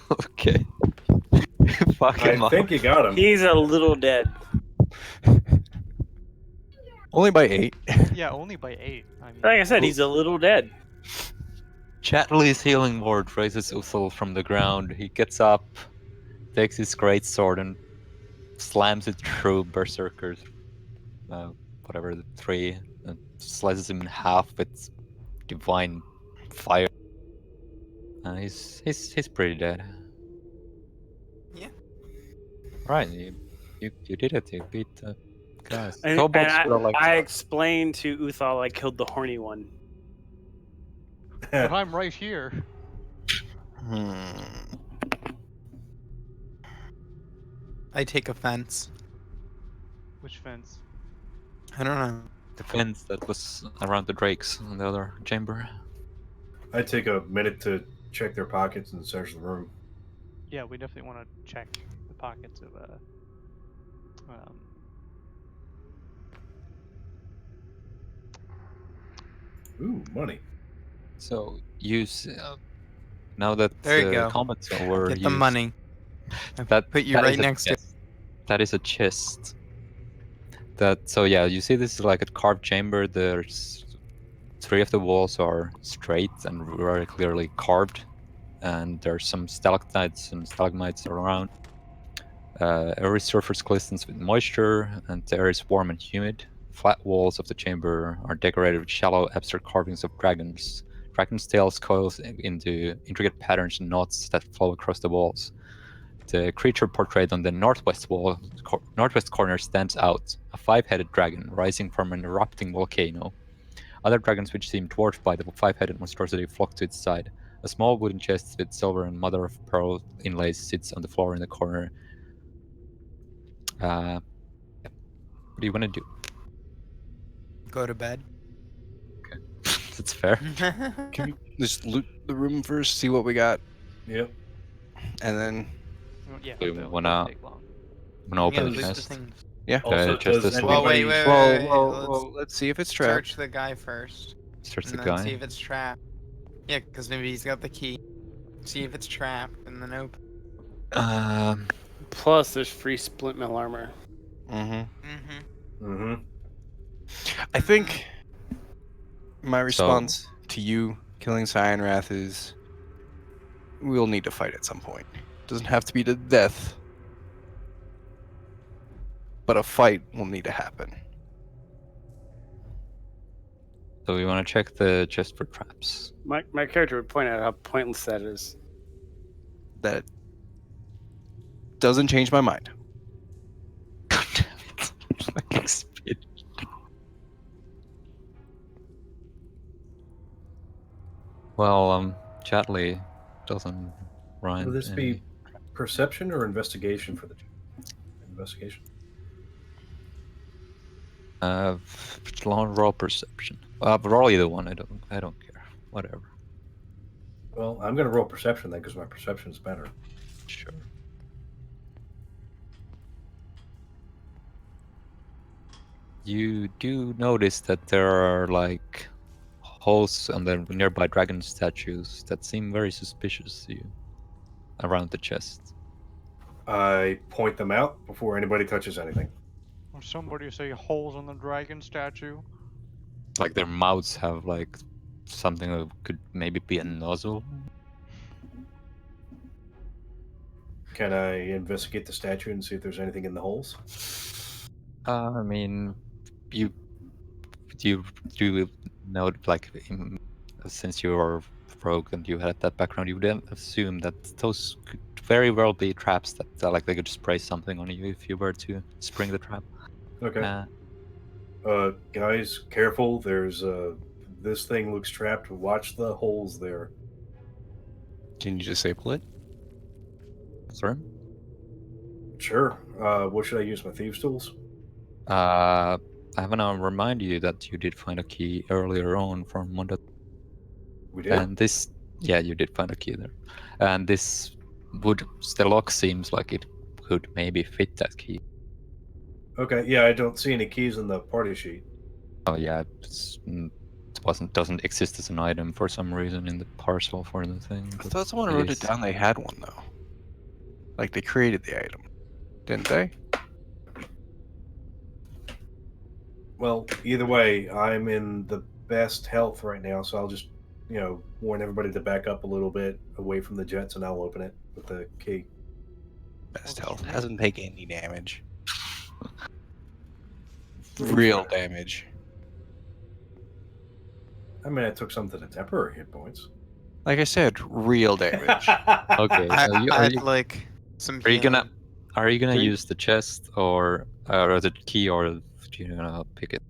Okay. Fuck him I up. think you got him. He's a little dead. Only by 8. Yeah, only by 8. I mean, Like I said, he's a little dead. Chatley's healing ward raises Uthal from the ground. He gets up, takes his greatsword and slams it through Berserker's, whatever, the 3, and slices him in half with divine fire. And he's pretty dead. Yeah. Right, you did it. You beat the guys. And Kobolds were like I explained to Uthal I killed the horny one. but I'm right here. I take offense. Which fence? I don't know. the fence that was around the drakes in the other chamber. I take a minute to check their pockets and search the room. Yeah, we definitely want to check the pockets of Ooh, money. So use now that There you go. combat's over. Get the use money. I That put you that right is a next to it. chest. That is a chest. So yeah, you see this is like a carved chamber. There's 3 of the walls are straight and very clearly carved, and there's some stalactites and stalagmites around. Every surface glistens with moisture, and the air is warm and humid. Flat walls of the chamber are decorated with shallow, abstract carvings of dragons. Dragons' tails coil into intricate patterns and knots that flow across the walls. The creature portrayed on the northwest wall, northwest corner stands out, a 5-headed dragon rising from an erupting volcano. Other dragons which seem dwarfed by the 5-headed monstrosity flock to its side. A small wooden chest with silver and mother of pearl inlays sits on the floor in the corner. What do you want to do? Go to bed. That's fair. Can we just loot the room first, see what we got, Yep. and then yeah, Do you that wanna- won't take long. I'm gonna open Yeah, the loot the chest. things. Also, just does this Well, one. wait, anybody- wait. well, let's see if it's trapped. Search the guy first. Search the And then see guy. if it's trapped. Yeah, because maybe he's got the key. See if it's trapped and then open. Plus, there's free splint mill armor. Mm-hmm. Mm-hmm. I think my response to you killing Cyanrath is we'll need to fight at some point. Doesn't have to be to death, but a fight will need to happen. So we want to check the chest for traps. My character would point out how pointless that is. That doesn't change my mind. God damn it. Fucking speed. Well, Chatley doesn't run. Will this be perception or investigation for the investigation? Roll perception. Roll either one. I don't care. Whatever. Well, I'm going to roll perception then because my perception's better. Sure. You do notice that there are like holes on the nearby dragon statues that seem very suspicious to you around the chest. I point them out before anybody touches anything. Or somebody say holes on the dragon statue. Like their mouths have like something that could maybe be a nozzle. Can I investigate the statue and see if there's anything in the holes? I mean, you do know, like, since you are rogue and you had that background, you would then assume that those could very well be traps that like they could spray something on you if you were to spring the trap. Okay. Guys, careful. There's this thing looks trapped. Watch the holes there. Can you disable it? Sorry? Sure. What should I use? My thieves' tools? I want to remind you that you did find a key earlier on from Monda. We did. And this Yeah, you did find a key there. And this the lock seems like it could maybe fit that key. Okay, yeah, I don't see any keys in the party sheet. Oh yeah, it doesn't exist as an item for some reason in the parcel for the thing. I but thought someone it wrote is. it down. They had one though. Like they created the item, didn't they? Well, either way, I'm in the best health right now, so I'll just, warn everybody to back up a little bit away from the jets, and I'll open it with the key. Best Okay. health hasn't taken any damage. Real damage. I mean, I took some to the temporary hit points. Like I said, real damage. Okay. I'd like some Are you gonna healing. Can we- use the chest or the key, or do you gonna pick it?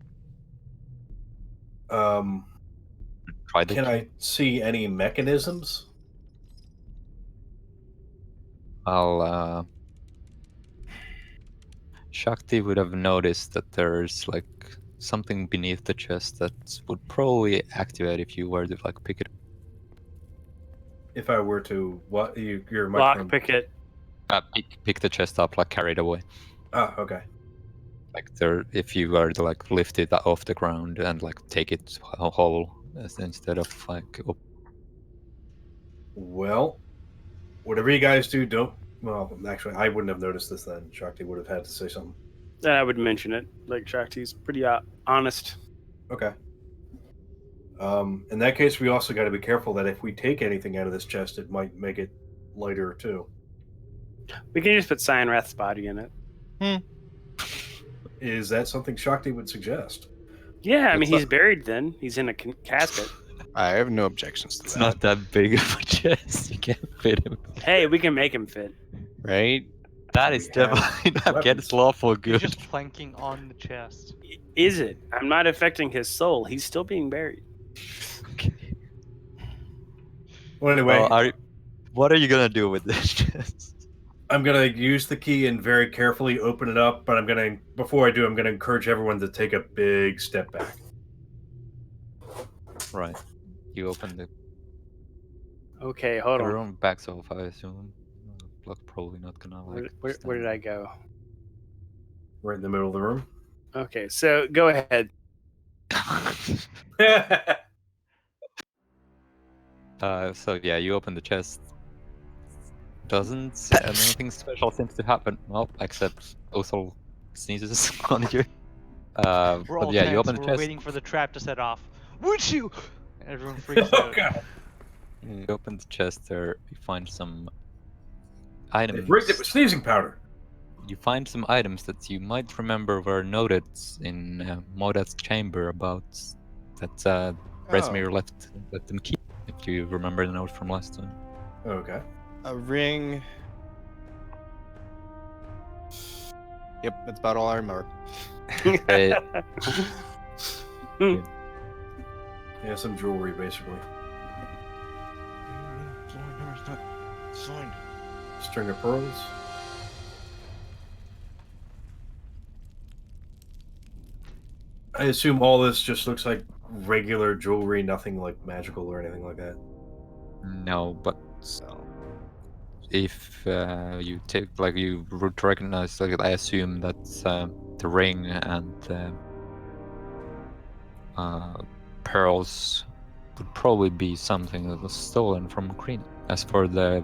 Try the Can key. I see any mechanisms? I'll Shakti would have noticed that there's like something beneath the chest that would probably activate if you were to like pick it. If I were to, what? Your Lock microphone. pick it. Pick the chest up, like carry it away. Ah, okay. Like if you were to like lift it off the ground and like take it whole instead of like Well, whatever you guys do, don't. Well, actually, I wouldn't have noticed this then. Shakti would have had to say something. Then I would mention it. Like Shakti's pretty honest. Okay. In that case, we also got to be careful that if we take anything out of this chest, it might make it lighter too. We can just put Cyanrath's body in it. Is that something Shakti would suggest? Yeah, I mean It's he's not- buried. Then he's in a casket. I have no objections to it's that. not that big of a chest. You can't fit him. Hey, we can make him fit. Right? That We is have definitely weapons. against lawful He's good. just planking on the chest. Is it? I'm not affecting his soul. He's still being buried. Okay. Well, anyway, Well, what are you gonna do with this chest? I'm gonna use the key and very carefully open it up. But before I do, I'm gonna encourage everyone to take a big step back. Right. You open the Okay, hold on. room backs off, I assume. Block probably not gonna like. Where did I go? Right in the middle of the room. Okay, so go ahead. So yeah, you open the chest. Nothing special seems to happen. Well, except Othel sneezes on you. We're But all yeah, tense. you open the We're chest. waiting for the trap to set off. Would you? Everyone freaks Oh out. god! You open the chest there. You find some They items. rigged it with sneezing powder. You find some items that you might remember were noted in Modad's chamber about that Rezmir left them keep. If you remember the note from last time. Okay. A ring. Yep, that's about all I remember. Yeah, some jewelry, basically. String of pearls. I assume all this just looks like regular jewelry, nothing like magical or anything like that. No, but So if you take like you would recognize, like I assume that the ring and pearls would probably be something that was stolen from Green. As for the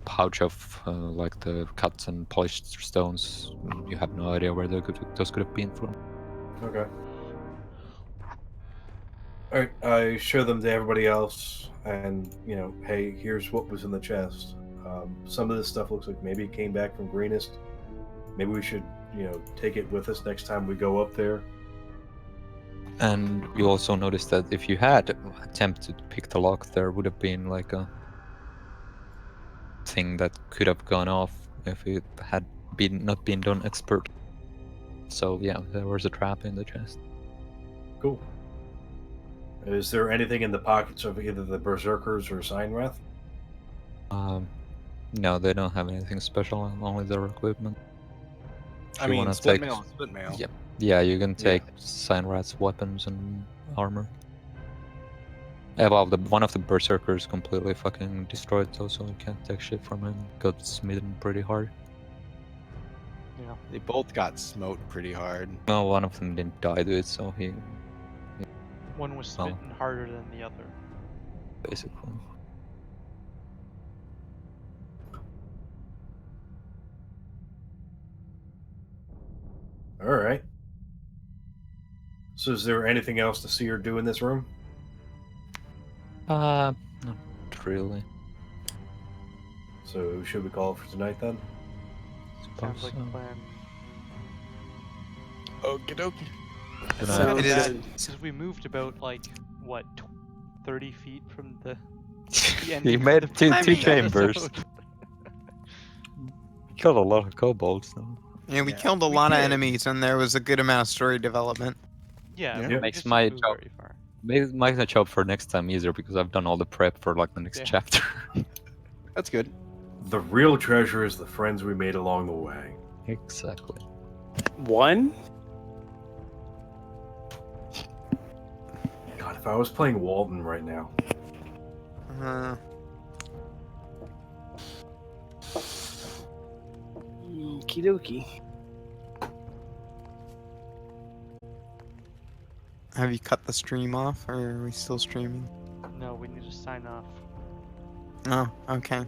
pouch of like the cuts and polished stones, you have no idea where those could have been from. Okay. Alright, I show them to everybody else, and, hey, here's what was in the chest. Some of this stuff looks like maybe it came back from Greenest. Maybe we should, take it with us next time we go up there. And you also noticed that if you had attempted to pick the lock, there would have been like a thing that could have gone off if it had not been done expert. So yeah, there was a trap in the chest. Cool. Is there anything in the pockets of either the Berserkers or Cyanrath? No, they don't have anything special, only their equipment. I You mean, wanna split take- mail, is split mail. Yep. Yeah, you can take Cyanrath's weapons and armor. Yeah, well, one of the berserkers completely fucking destroyed, though, so I can't take shit from him. Got smitten pretty hard. Yeah. They both got smote pretty hard. No, one of them didn't die to it, so he One was Oh. smitten harder than the other. basically. All right. So, is there anything else to see or do in this room? Not really. So, should we call it for tonight then? Sounds Suppose like so. a plan. Okie dokie. Good It's night. kind of It is- bad because we moved about like what 30 feet from the ending. He of made the two previous chambers. episode. Killed a lot of kobolds, though. Yeah, we Yeah, killed a we lot of did. enemies, and there was a good amount of story development. Yeah, Yeah. but we Makes just my didn't move job- very far. Makes my job for next time easier because I've done all the prep for like the next Yeah. chapter. That's good. The real treasure is the friends we made along the way. Exactly. One? God, if I was playing Walton right now. Okie dokie. Have you cut the stream off, or are we still streaming? No, we need to sign off. Oh, okay.